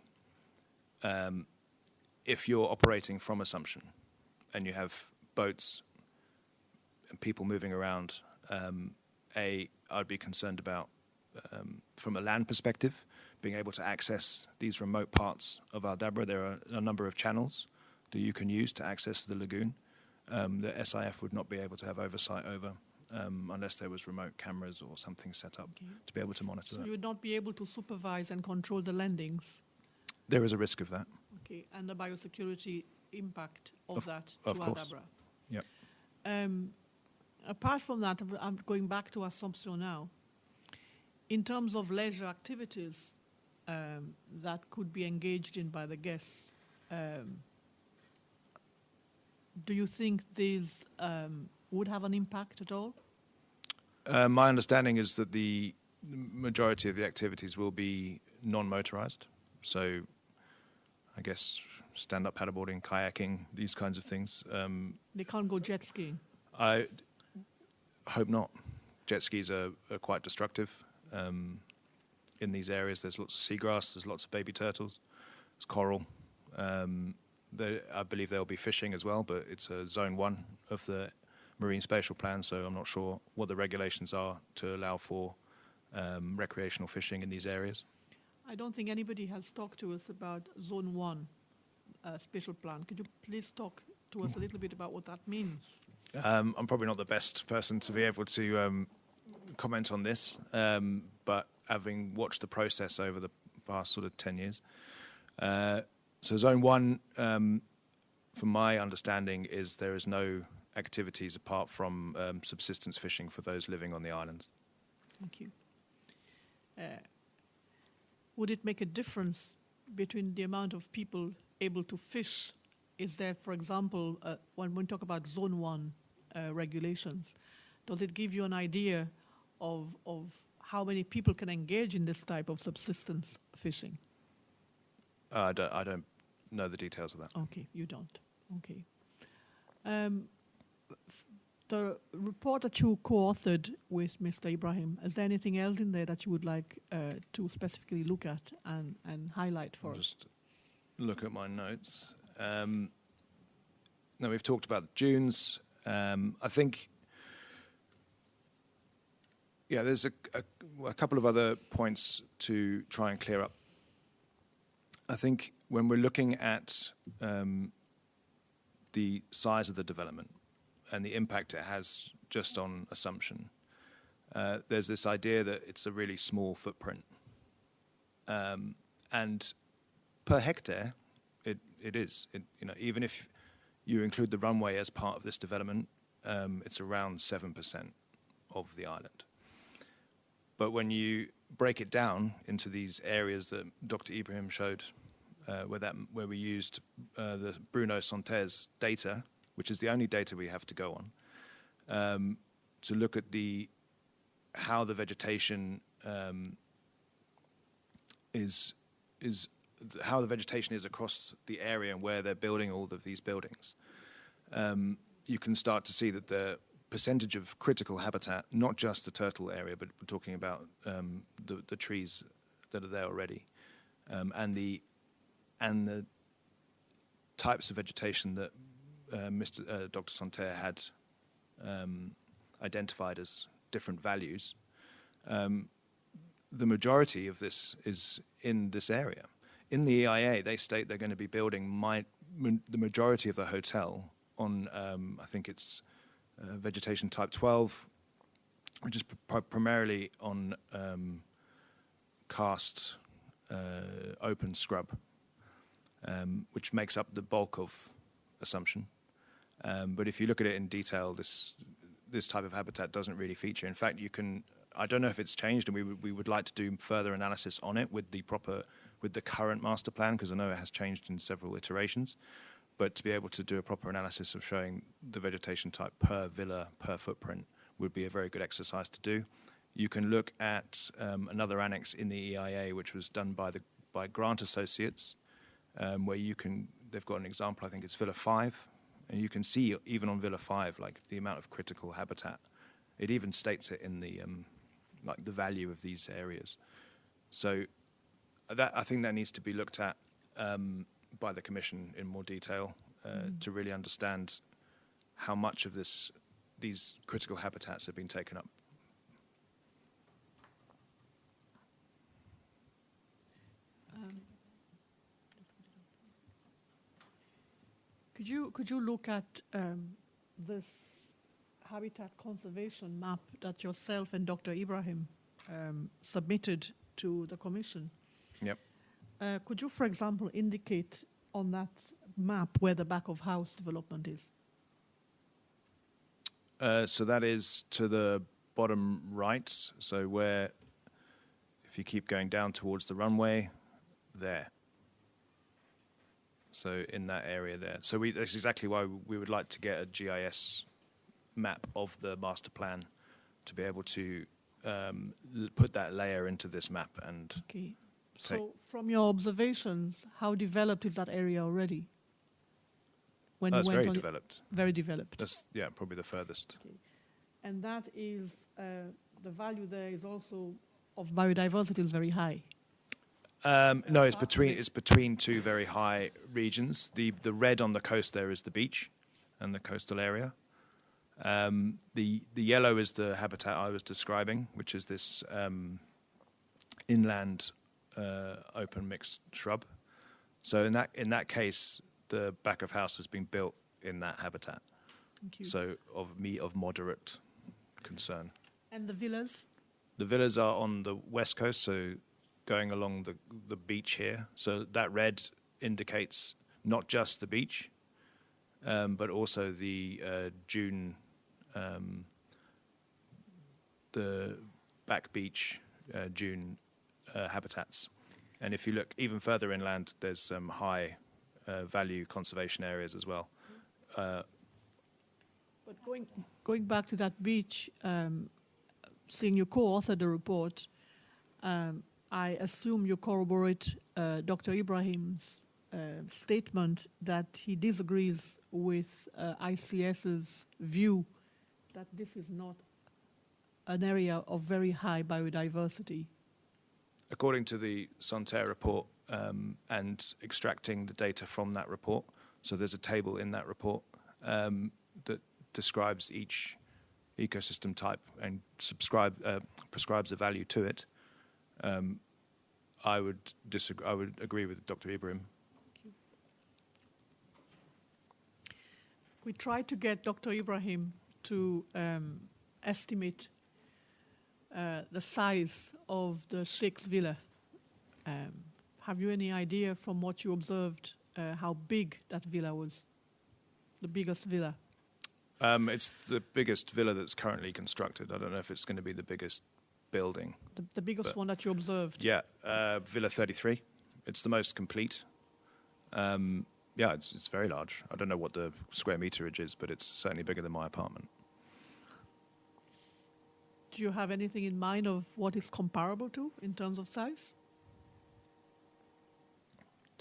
if you're operating from Assumption and you have boats and people moving around, I'd be concerned about, from a land perspective, being able to access these remote parts of Aldabra. There are a number of channels that you can use to access the lagoon that SIF would not be able to have oversight over unless there was remote cameras or something set up to be able to monitor So that. you would not be able to supervise and control the landings? There is a risk of that. Okay, and the biosecurity impact of that to of course. Aldabra? Yep. Apart from that, I'm going back to Assomption now. In terms of leisure activities that could be engaged in by the guests, do you think these would have an impact at all? My understanding is that the majority of the activities will be non-motorized. So I guess stand-up paddleboarding, kayaking, these kinds of things. They can't go jet skiing? I hope not. Jet skis are quite destructive in these areas. There's lots of seagrass, there's lots of baby turtles, there's coral. I believe there'll be fishing as well, but it's a Zone 1 of the Marine Spatial Plan, so I'm not sure what the regulations are to allow for recreational fishing in these areas. I don't think anybody has talked to us about Zone 1 spatial plan. Could you please talk to us a little bit about what that means? I'm probably not the best person to be able to comment on this, but having watched the process over the past sort of 10 years. So Zone 1, from my understanding, is there is no activities apart from subsistence fishing for those living on the islands. Thank you. Would it make a difference between the amount of people able to fish? Is there, for example, when we talk about Zone 1 regulations, does it give you an idea of how many people can engage in this type of subsistence fishing? I don't know the details of that. Okay, you don't. Okay. The report that you co-authored with Mr. Ibrahim, is there anything else in there that you would like to specifically look at and highlight for I'll us? just look at my notes. Now, we've talked about the dunes. I think, there's a couple of other points to try and clear up. I think when we're looking at the size of the development and the impact it has just on Assumption, there's this idea that it's a really small footprint. And per hectare, it is. Even if you include the runway as part of this development, it's around 7% of the island. But when you break it down into these areas that Dr. Ibrahim showed, where we used the Bruno Santer's data, which is the only data we have to go on, to look at how the vegetation is across the area and where they're building all of these buildings. You can start to see that the percentage of critical habitat, not just the turtle area, but we're talking about the trees that are there already, and the types of vegetation that Dr. Santer had identified as different values. The majority of this is in this area. In the EIA, they state they're going to be building the majority of the hotel on, I think it's vegetation type 12, which is primarily on karst open scrub, which makes up the bulk of Assumption. But if you look at it in detail, this type of habitat doesn't really feature. In fact, I don't know if it's changed, and we would like to do further analysis on it with the current master plan, because I know it has changed in several iterations. But to be able to do a proper analysis of showing the vegetation type per villa, per footprint, would be a very good exercise to do. You can look at another annex in the EIA, which was done by Grant Associates, where they've got an example, I think it's Villa 5, and you can see even on Villa 5, like the amount of critical habitat. It even states it in the the value of these areas. So I think that needs to be looked at by the Commission in more detail to really understand how much of these critical habitats have been taken up. Could you look at this habitat conservation map that yourself and Dr. Ibrahim submitted to the Commission? Yep. Could you, for example, indicate on that map where the back of house development is? So that is to the bottom right. So if you keep going down towards the runway, there. So in that area there. So that's exactly why we would like to get a GIS map of the master plan to be able to put that layer into this map. And okay. So from your observations, how developed is that area already? It's very developed. Very developed. That's probably the furthest. Okay. And that is the value there is also of biodiversity is very high. No, it's between two very high regions. The red on the coast there is the beach and the coastal area. The yellow is the habitat I was describing, which is this inland open mixed shrub. So in that case, the back of house has been built in that habitat. Thank you. So of moderate concern. And the villas? The villas are on the west coast, so going along the beach here. So that red indicates not just the beach, but also the dune, the back beach dune habitats. And if you look even further inland, there's some high value conservation areas as well. But going back to that beach, seeing you co-authored the report, I assume you corroborate Dr. Ibrahim's statement that he disagrees with ICS's view that this is not an area of very high biodiversity. According to the Santerre report and extracting the data from that report, so there's a table in that report that describes each ecosystem type and prescribes a value to it. I would disagree. I would agree with Dr. Ibrahim. We tried to get Dr. Ibrahim to estimate the size of the Sheikh's villa. Have you any idea from what you observed how big that villa was? The biggest villa? It's the biggest villa that's currently constructed. I don't know if it's going to be the biggest building. The biggest one that you observed? Yeah, Villa 33. It's the most complete. Yeah, it's very large. I don't know what the square meterage is, but it's certainly bigger than my apartment. Do you have anything in mind of what it's comparable to in terms of size?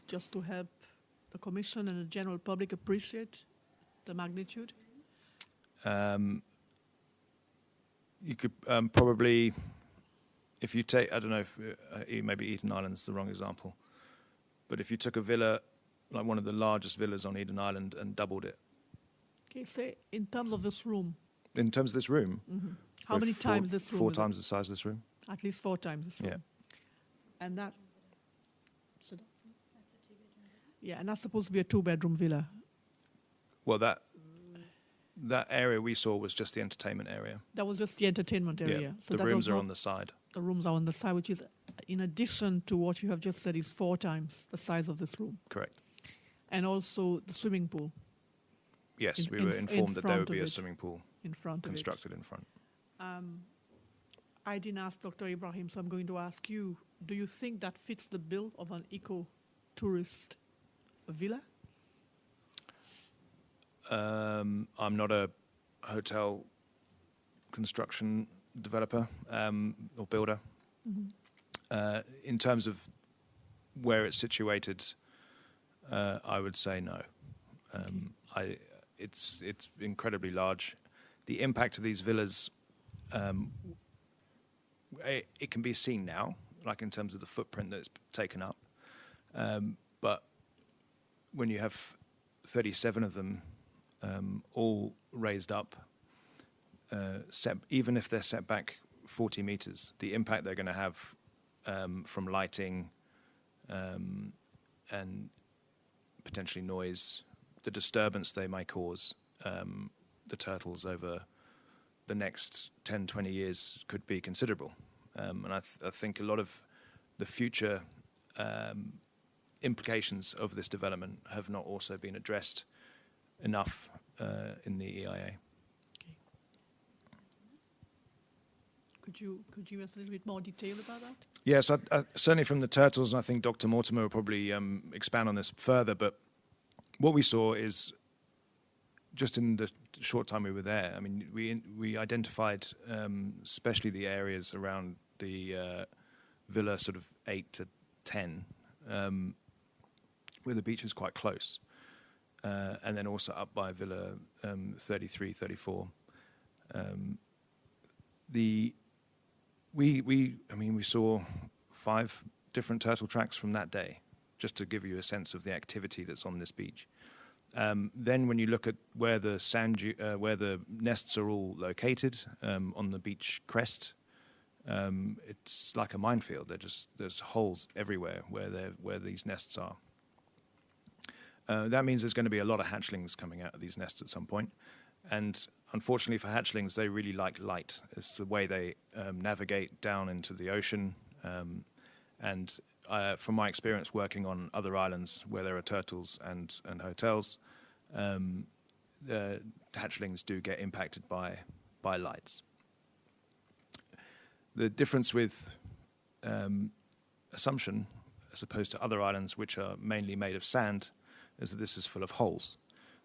Just to help the Commission and the general public appreciate the magnitude? You could probably, if you take, I don't know, if maybe Eden Island's the wrong example, but if you took a villa, like one of the largest villas on Eden Island, and doubled it. Okay, say in terms of this room. In terms of this room? Mm-hmm. How many times this room? 4 times the size of this room. At least 4 times this room. Yeah. And that... So yeah, and that's supposed to be a 2-bedroom villa. Well, that area we saw was just the entertainment area. That was just the entertainment area. Yeah. So the that rooms are on the side. The rooms are on the side, which is, in addition to what you have just said, is 4 times the size of this room. Correct. And also the swimming pool. Yes, we were informed that there would be a swimming pool in front constructed in front. I didn't ask Dr. Ibrahim, so I'm going to ask you, do you think that fits the bill of an eco-tourist villa? I'm not a hotel construction developer or builder. Mm-hmm. In terms of where it's situated, I would say no. It's incredibly large. The impact of these villas, it can be seen now, like in terms of the footprint that's taken up. But when you have 37 of them, all raised up, even if they're set back 40 meters, the impact they're going to have from lighting and potentially noise, the disturbance they may cause the turtles over the next 10, 20 years could be considerable. And I think a lot of the future implications of this development have not also been addressed enough in the EIA. Okay. Could you give us a little bit more detail about that? Yes, certainly from the turtles, and I think Dr. Mortimer will probably expand on this further, but what we saw is, just in the short time we were there, I mean, we identified especially the areas around the Villa sort of 8 to 10, where the beach is quite close, and then also up by Villa 33, 34. We saw 5 different turtle tracks from that day, just to give you a sense of the activity that's on this beach. Then when you look at where the nests are all located on the beach crest, it's like a minefield. There's holes everywhere where these nests are. That means there's going to be a lot of hatchlings coming out of these nests at some point. And unfortunately for hatchlings, they really like light. It's the way they navigate down into the ocean. And from my experience working on other islands where there are turtles and hotels, the hatchlings do get impacted by lights. The difference with Assumption, as opposed to other islands which are mainly made of sand, is that this is full of holes.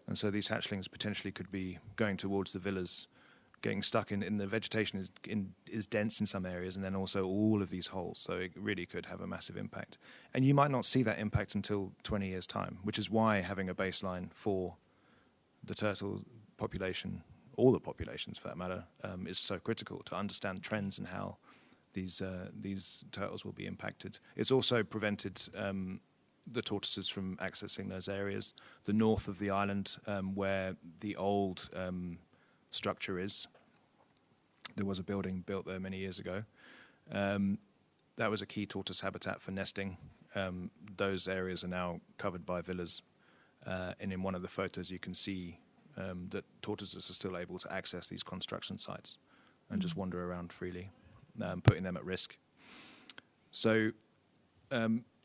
And so these hatchlings potentially could be going towards the villas, getting stuck in the vegetation is dense in some areas, and then also all of these holes. So it really could have a massive impact. And you might not see that impact until 20 years' time, which is why having a baseline for the turtle population, all the populations for that matter, is so critical to understand trends and how these turtles will be impacted. It's also prevented the tortoises from accessing those areas. The north of the island, where the old structure is, there was a building built there many years ago. that was a key tortoise habitat for nesting. Those areas are now covered by villas. And in one of the photos, you can see that tortoises are still able to access these construction sites and just wander around freely, putting them at risk. So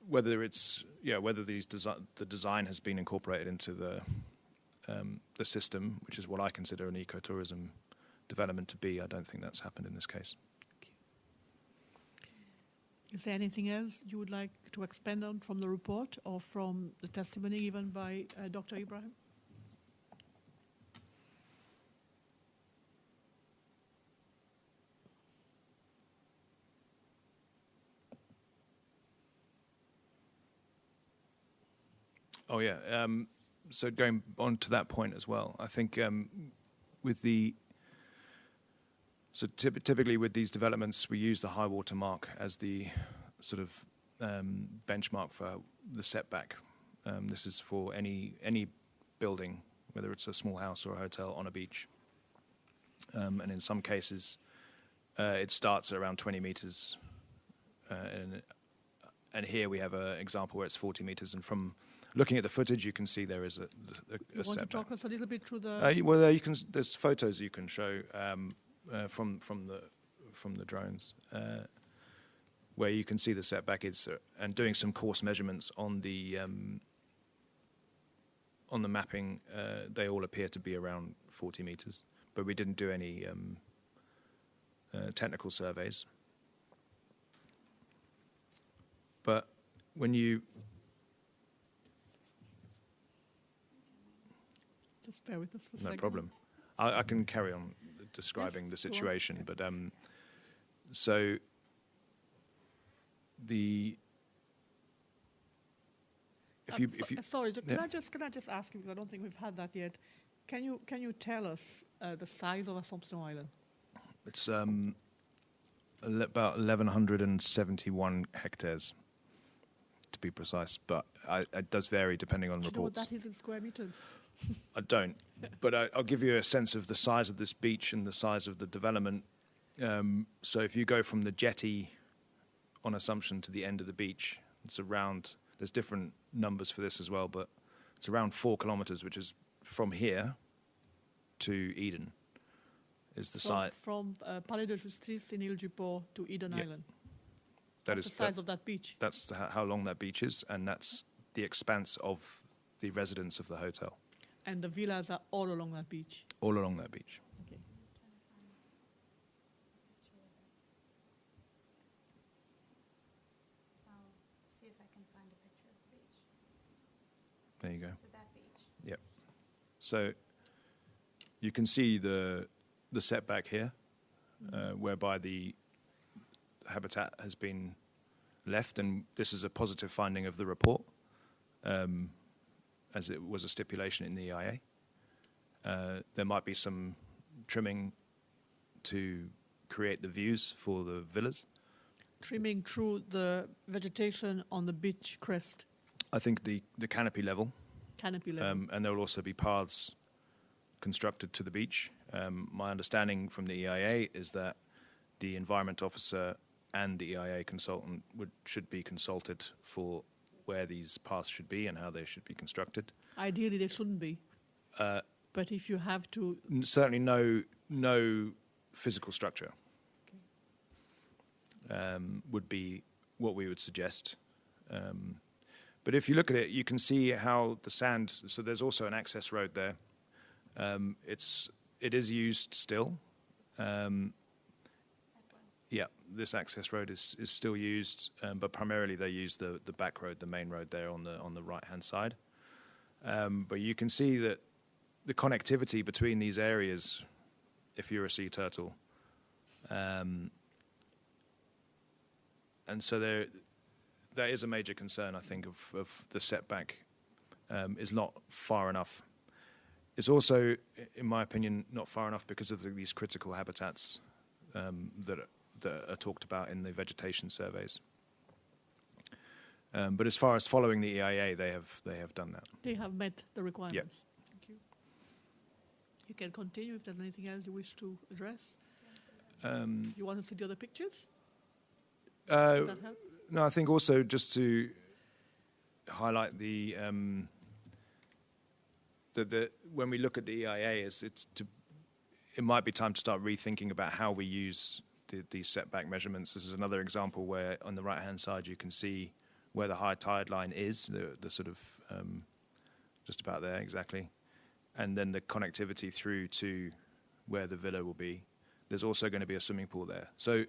whether the design has been incorporated into the system, which is what I consider an ecotourism development to be, I don't think that's happened in this case. Is there anything else you would like to expand on from the report or from the testimony given by Dr. Ibrahim? Oh yeah. So going on to that point as well, I think typically with these developments, we use the high water mark as the sort of benchmark for the setback. This is for any building, whether it's a small house or a hotel on a beach. And in some cases, it starts at around 20 meters. And here we have an example where it's 40 meters. And from looking at the footage, you can see there is a You want setback. to talk us a little bit through the... Well, you can. There's photos you can show from the drones where you can see the setback is, and doing some coarse measurements on the mapping. They all appear to be around 40 meters, but we didn't do any technical surveys. But when you Just bear with us for a No second. problem. I can carry on describing Yes, the go on. situation, Yeah. but so if you Sorry, yeah. can I just ask you, because I don't think we've had that yet. Can you tell us the size of Assomption Island? it's about 1,171 hectares to be precise, but it does vary depending on Do you know what reports. that is in square meters? I don't, but I'll give you a sense of the size of this beach and the size of the development. So if you go from the jetty on Assumption to the end of the beach, it's around, there's different numbers for this as well, but it's around 4 kilometers, which is from here to Eden, is the site. From Palais de Justice in Ile-du-Port to Eden Yeah. Island. That That's is the size of that beach. That's how long that beach is, and that's the expanse of the residence of the hotel, And the villas are all along that beach. all along that beach. Okay. I'll see if I can find a picture of the beach. There you go. So that beach. Yep. So you can see the setback here, whereby the habitat has been left, and this is a positive finding of the report, as it was a stipulation in the EIA. There might be some trimming to create the views for the villas. Trimming through the vegetation on the beach crest, I think the canopy level, canopy level. and there will also be paths constructed to the beach. My understanding from the EIA is that the environment officer and the EIA consultant should be consulted for where these paths should be and how they should be constructed. Ideally, they shouldn't be. But if you have to... Certainly no physical structure would be what we would suggest. But if you look at it, you can see how the sand, so there's also an access road there. It is used still. Yeah, this access road is still used, but primarily they use the back road, the main road there on the right-hand side. But you can see that the connectivity between these areas, if you're a sea turtle, and so that is a major concern, I think, of the setback is not far enough. It's also, in my opinion, not far enough because of these critical habitats that are talked about in the vegetation surveys. But as far as following the EIA, they have done that. They have met the requirements. Thank you. You can continue if there's anything else you wish to address. You want to see the other pictures? Does that help? No, I think also just to highlight that when we look at the EIA, it might be time to start rethinking about how we use these setback measurements. This is another example where on the right-hand side you can see where the high tide line is, the sort of just about there exactly, and then the connectivity through to where the villa will be. There's also going to be a swimming pool there. So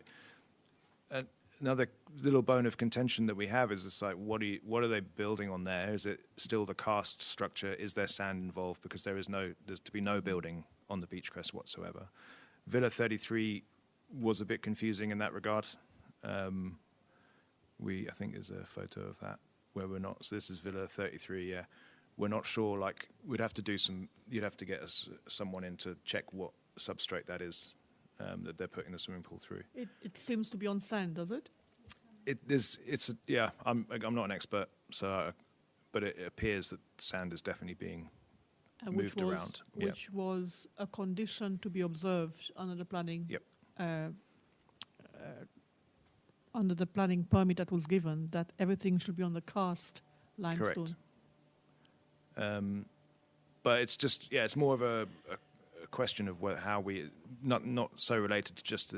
another little bone of contention that we have is this, like, what are they building on there? Is it still the karst structure? Is there sand involved? Because there's to be no building on the beach crest whatsoever. Villa 33 was a bit confusing in that regard. I think there's a photo of that where we're not. So this is Villa 33. Yeah, we're not sure. Like, you'd have to get someone in to check what substrate that is that they're putting the swimming pool through. It seems to be on sand, does it? I'm not an expert, but it appears that sand is definitely being moved around. Which was a condition to be observed under the planning. Yep. Under the planning permit that was given, that everything should be on the karst limestone. Correct. But it's just it's more of a question of how we not so related to just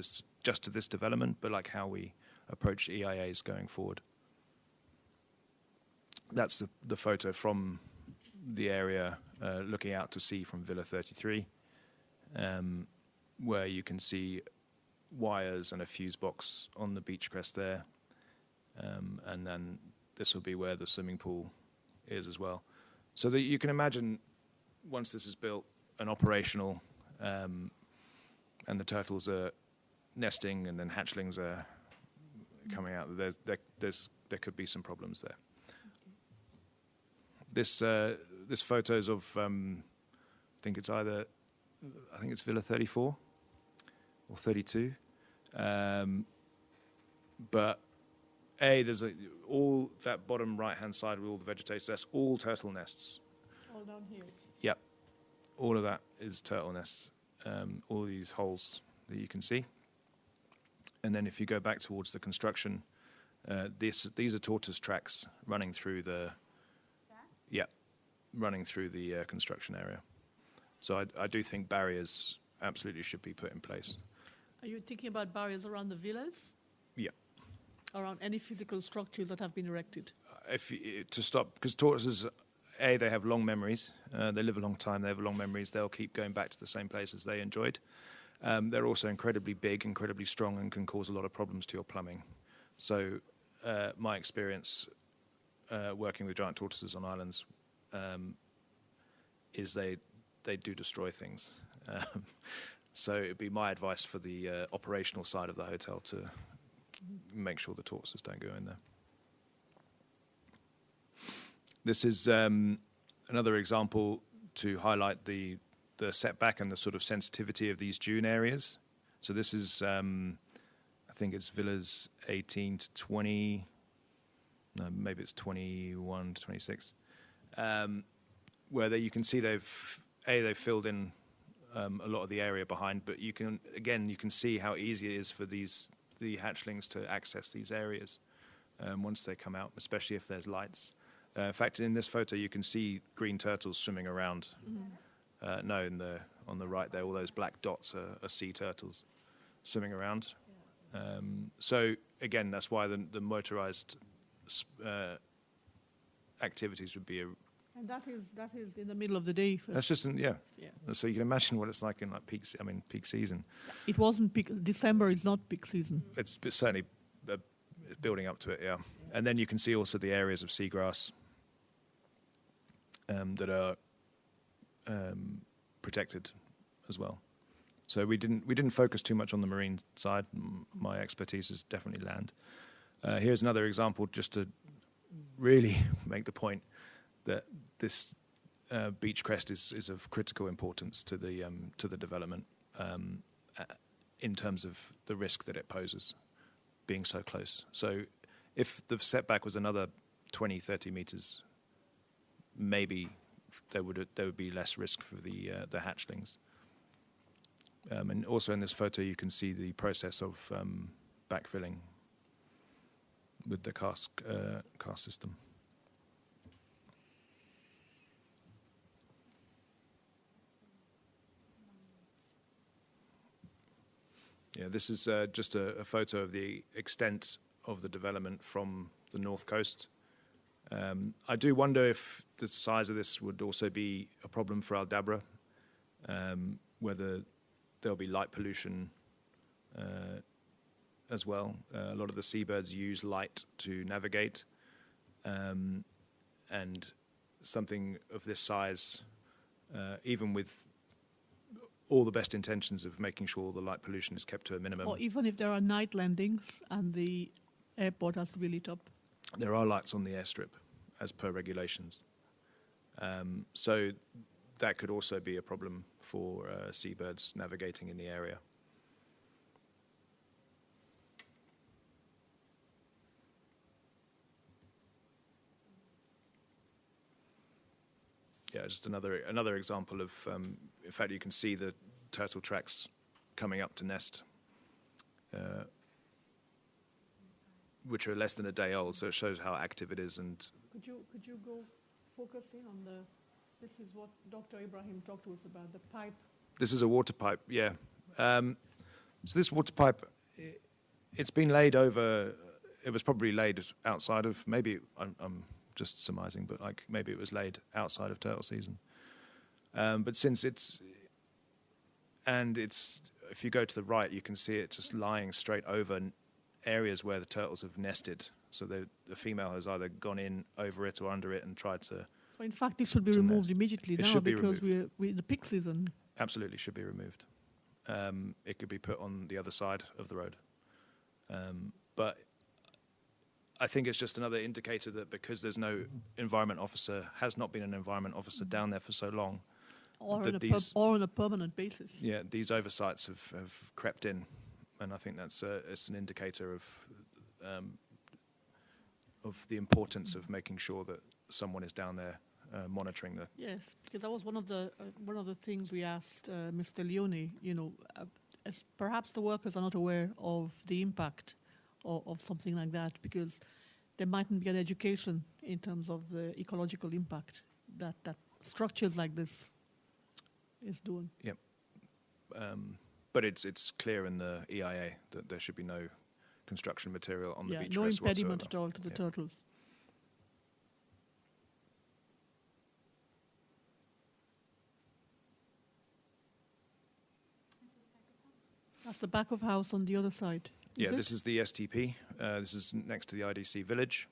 to this development, but like how we approach EIAs going forward. That's the photo from the area looking out to sea from Villa 33, where you can see wires and a fuse box on the beach crest there, and then this will be where the swimming pool is as well. So that you can imagine once this is built and operational, and the turtles are nesting and then hatchlings are coming out, there could be some problems there. This photo is of I think it's Villa 34 or 32, but there's all that bottom right hand side with all the vegetation. That's all turtle nests. All down here. Yep, all of that is turtle nests. All these holes that you can see, and then if you go back towards the construction, these are tortoise tracks running through the. Yeah, running through the construction area. So I do think barriers absolutely should be put in place. Are you thinking about barriers around the villas? Yeah. Around any physical structures that have been erected? To stop, because tortoises, they have long memories. They live a long time. They have long memories. They'll keep going back to the same places they enjoyed. They're also incredibly big, incredibly strong, and can cause a lot of problems to your plumbing. So my experience working with giant tortoises on islands is they do destroy things. So it'd be my advice for the operational side of the hotel to make sure the tortoises don't go in there. This is another example to highlight the setback and the sort of sensitivity of these dune areas. So this is, I think it's villas 18 to 20, no, maybe it's 21 to 26, where you can see they've filled in a lot of the area behind, but you can see how easy it is for the hatchlings to access these areas once they come out, especially if there's lights. In fact, in this photo, you can see green turtles swimming around. Mm-hmm. On the right there, all those black dots are sea turtles swimming around. So again, that's why the motorized activities would be and that is in the middle of the day. That's just So you can imagine what it's like in like peak season. It wasn't peak. December is not peak season. It's certainly building up to it, yeah. And then you can see also the areas of seagrass that are protected as well. So we didn't focus too much on the marine side. My expertise is definitely land. Here's another example just to really make the point that this beach crest is of critical importance to the development in terms of the risk that it poses, being so close. So if the setback was another 20, 30 meters, maybe there would be less risk for the hatchlings. And also in this photo, you can see the process of backfilling with the caste system. Yeah, this is just a photo of the extent of the development from the north coast. I do wonder if the size of this would also be a problem for Aldabra, whether there'll be light pollution as well. A lot of the seabirds use light to navigate, and something of this size, even with all the best intentions of making sure the light pollution is kept to a minimum. Or even if there are night landings and the airport has to be lit up. There are lights on the airstrip, as per regulations. So that could also be a problem for seabirds navigating in the area. Yeah, just another example of, in fact, you can see the turtle tracks coming up to nest, which are less than a day old, so it shows how active it is. And Could you go focus in on this is what Dr. Ibrahim talked to us about, the pipe. this is a water pipe, yeah. So this water pipe, it's been laid over, it was probably laid outside of, maybe, I'm just surmising, but like maybe it was laid outside of turtle season. But since if you go to the right, you can see it just lying straight over areas where the turtles have nested. So the female has either gone in over it or under it and tried to. So in fact, it should be removed immediately now because we're in the peak season. Absolutely should be removed. It could be put on the other side of the road. But I think it's just another indicator that because there's no environment officer, has not been an environment officer down there for so long. Or that on a permanent basis. Yeah, these oversights have crept in. And I think that's it's an indicator of the importance of making sure that someone is down there monitoring the. Yes, because that was one of the things we asked Mr. Leone. You know, as perhaps the workers are not aware of the impact of something like that because there mightn't be an education in terms of the ecological impact that structures like this is doing. Yep. But it's clear in the EIA that there should be no construction material on the beach no crest impediment whatsoever. at all to the turtles. That's the back of house on the other side. Yeah, it? this is the STP. This is next to the IDC village.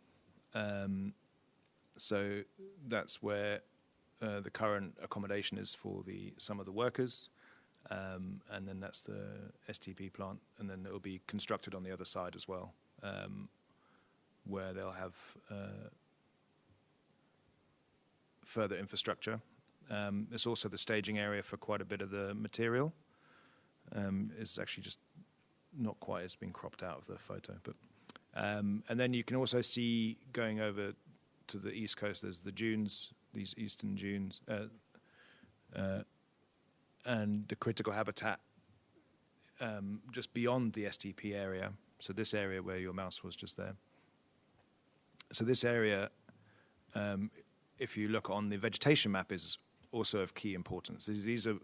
So that's where the current accommodation is for some of the workers. And then that's the STP plant, and then it will be constructed on the other side as well, where they'll have further infrastructure. There's also the staging area for quite a bit of the material. It's actually just not quite, it's been cropped out of the photo. But and then you can also see going over to the east coast, there's the dunes, these eastern dunes, and the critical habitat just beyond the STP area. So this area where your mouse was just there. So this area, if you look on the vegetation map, is also of key importance. These are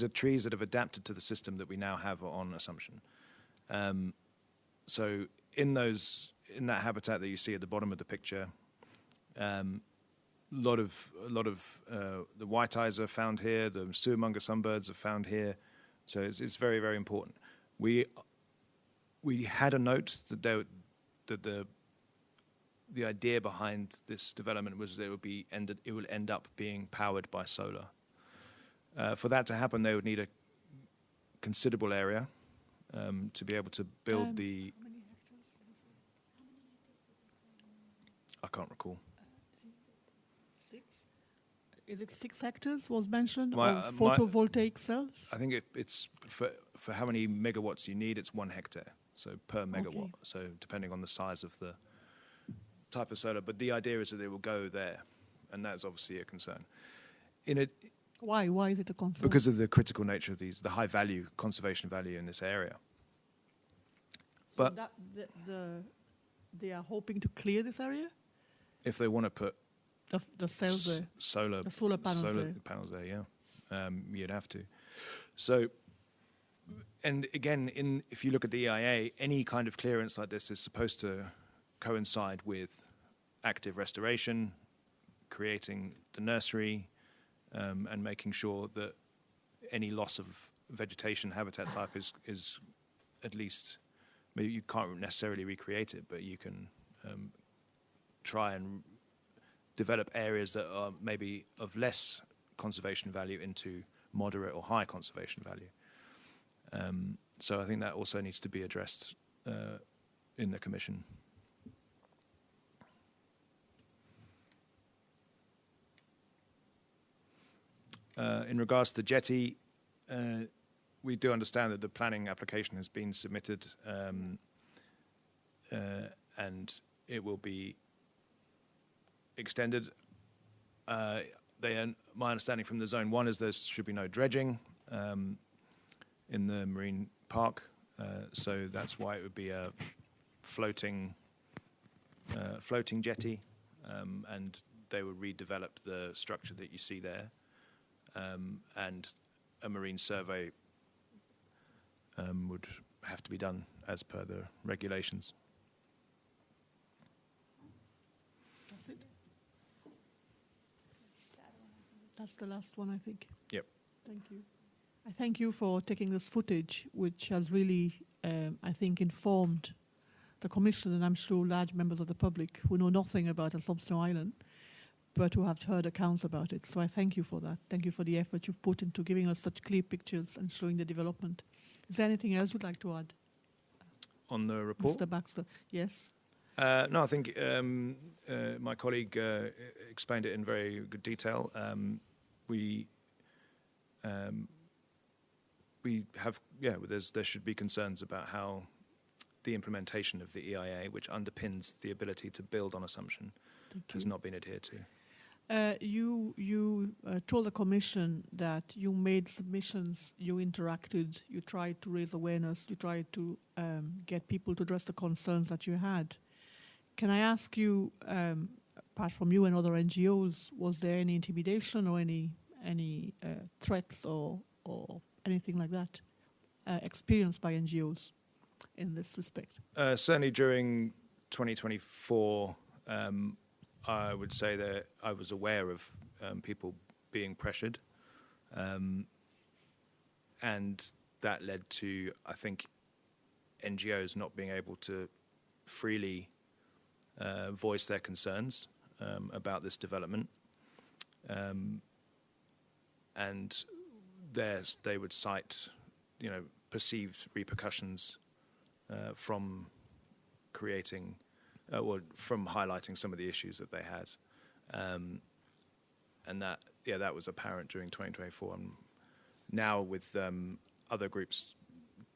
trees that have adapted to the system that we now have on Assumption. So in that habitat that you see at the bottom of the picture, a lot of the white eyes are found here. The Suamunga sunbirds are found here, so it's very, very important. We had a note that the idea behind this development was that it will end up being powered by solar. For that to happen, they would need a considerable area to be able to build the. How many hectares? I can't recall. 6? Is it 6 hectares was mentioned My- of photovoltaic cells? I think it's for how many megawatts you need, it's 1 hectare, so per megawatt. Okay. So depending on the size of the type of solar, but the idea is that it will go there, and that's obviously a concern. Why? Why is it a concern? Because of the critical nature of the high value, conservation value in this area. So but- that, they are hoping to clear this area? If they want to put The cells there, solar the solar panels there. panels there, yeah, you'd have to. So, and again, if you look at the EIA, any kind of clearance like this is supposed to coincide with active restoration, creating the nursery, and making sure that any loss of vegetation habitat type is at least, maybe you can't necessarily recreate it, but you can try and develop areas that are maybe of less conservation value into moderate or high conservation value. So I think that also needs to be addressed in the Commission. In regards to the jetty, we do understand that the planning application has been submitted, and it will be extended. My understanding from the Zone 1 is there should be no dredging in the marine park, so that's why it would be a floating jetty, and they would redevelop the structure that you see there, and a marine survey would have to be done as per the regulations. That's it. That's the last one, I think. Yep. Thank you. I thank you for taking this footage, which has really, I think, informed the Commission, and I'm sure large members of the public who know nothing about Assomption Island, but who have heard accounts about it. So I thank you for that. Thank you for the effort you've put into giving us such clear pictures and showing the development. Is there anything else you'd like to add? On the report? Mr. Baxter, yes? No, I think my colleague explained it in very good detail. We have, there should be concerns about how the implementation of the EIA, which underpins the ability to build on Assumption, has not been adhered to. You told the Commission that you made submissions, you interacted, you tried to raise awareness, you tried to get people to address the concerns that you had. Can I ask you, apart from you and other NGOs, was there any intimidation or any threats or anything like that experienced by NGOs in this respect? Certainly during 2024, I would say that I was aware of people being pressured, and that led to, I think, NGOs not being able to freely voice their concerns about this development, and they would cite, perceived repercussions from creating. Or from highlighting some of the issues that they had, and that was apparent during 2024. And now with other groups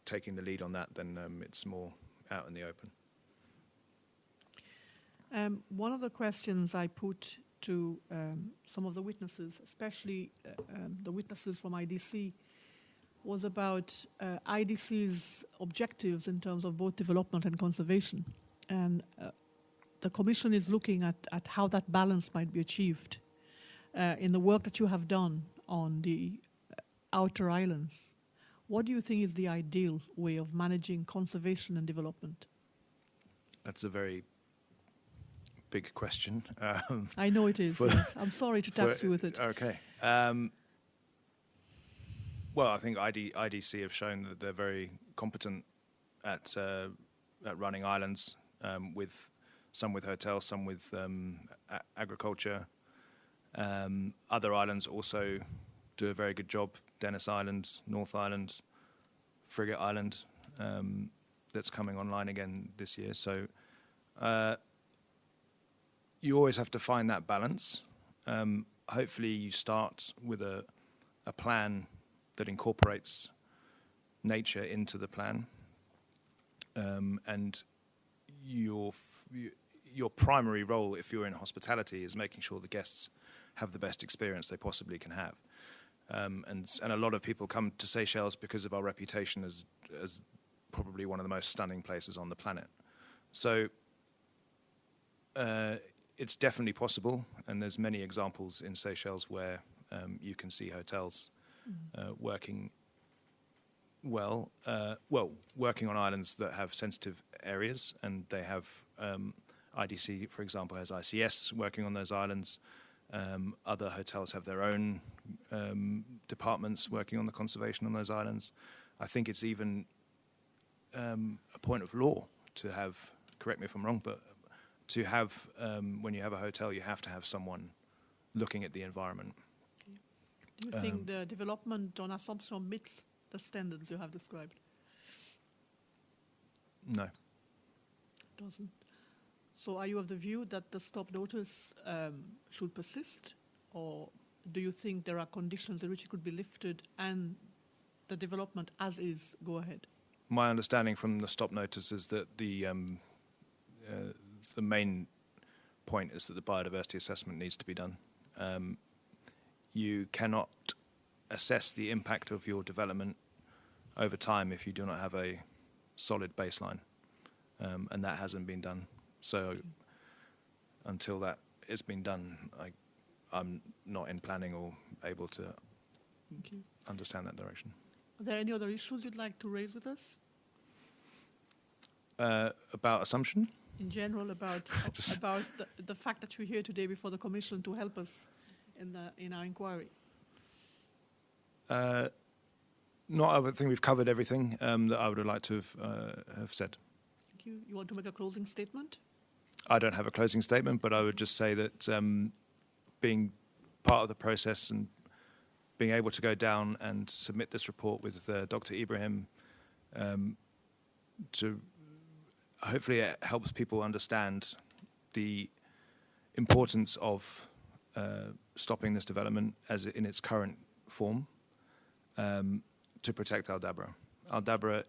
taking the lead on that, then it's more out in the open. One of the questions I put to some of the witnesses, especially the witnesses from IDC, was about IDC's objectives in terms of both development and conservation. And the Commission is looking at how that balance might be achieved in the work that you have done on the outer islands. What do you think is the ideal way of managing conservation and development? That's a very big question. I know it is. Yes. I'm sorry to tax you with it. Okay. Well, I think IDC have shown that they're very competent at running islands, with some with hotels, some with agriculture. Other islands also do a very good job. Dennis Island, North Island, Frigate Island, that's coming online again this year. So you always have to find that balance. Hopefully you start with a plan that incorporates nature into the plan, and your primary role, if you're in hospitality, is making sure the guests have the best experience they possibly can have. And a lot of people come to Seychelles because of our reputation as probably one of the most stunning places on the planet. So It's definitely possible, and there's many examples in Seychelles where you can see hotels working well, working on islands that have sensitive areas, and they have IDC, for example, has ICS working on those islands. Other hotels have their own departments working on the conservation on those islands. I think it's even a point of law to have, correct me if I'm wrong, but to have, when you have a hotel, you have to have someone looking at the environment. Do you think the development on Assomption meets the standards you have described? No. Doesn't. So are you of the view that the stop notice should persist, or do you think there are conditions in which it could be lifted and the development as is go ahead? My understanding from the stop notice is that the main point is that the biodiversity assessment needs to be done. You cannot assess the impact of your development over time if you do not have a solid baseline, and that hasn't been done. So until that has been done, I'm not in planning or able to understand that direction. Are there any other issues you'd like to raise with us? About Assumption? In general, about the fact that you're here today before the Commission to help us in our inquiry? No, I think we've covered everything that I would have liked to have said. Thank you. You want to make a closing statement? I don't have a closing statement, but I would just say that being part of the process and being able to go down and submit this report with Dr. Ibrahim, to hopefully it helps people understand the importance of stopping this development as in its current form to protect Aldabra. Aldabra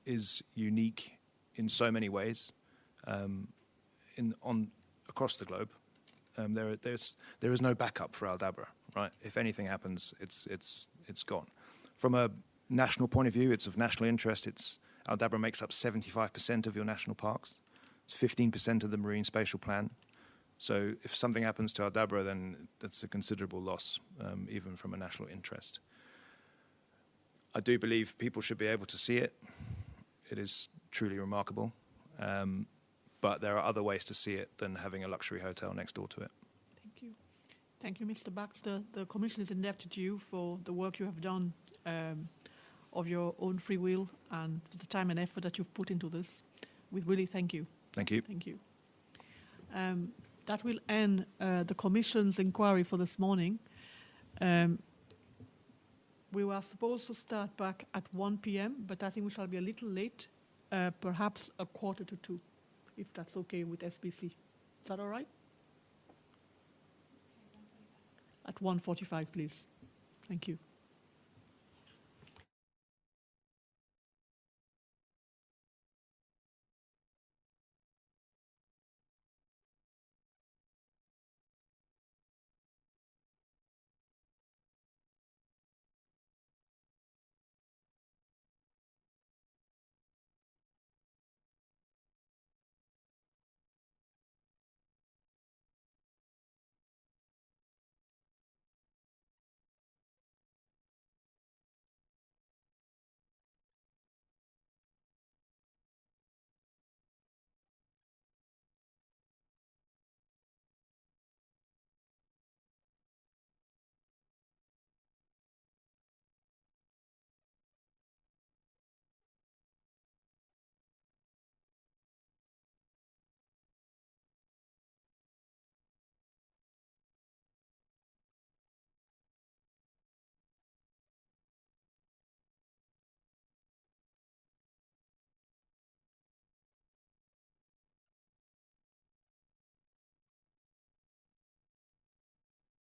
is unique in so many ways across the globe. There is no backup for Aldabra, right? If anything happens, it's gone. From a national point of view, it's of national interest. Aldabra makes up 75% of your national parks. It's 15% of the Marine Spatial Plan. So if something happens to Aldabra, then that's a considerable loss, even from a national interest. I do believe people should be able to see it. It is truly remarkable. But there are other ways to see it than having a luxury hotel next door to it. Thank you. Thank you, Mr. Baxter. The Commission is indebted to you for the work you have done of your own free will and for the time and effort that you've put into this. We really thank you. Thank you. Thank you. That will end the Commission's inquiry for this morning. We were supposed to start back at 1 p.m., but I think we shall be a little late, perhaps 1:45, if that's okay with SBC. Is that all right? At 1:45, please. Thank you.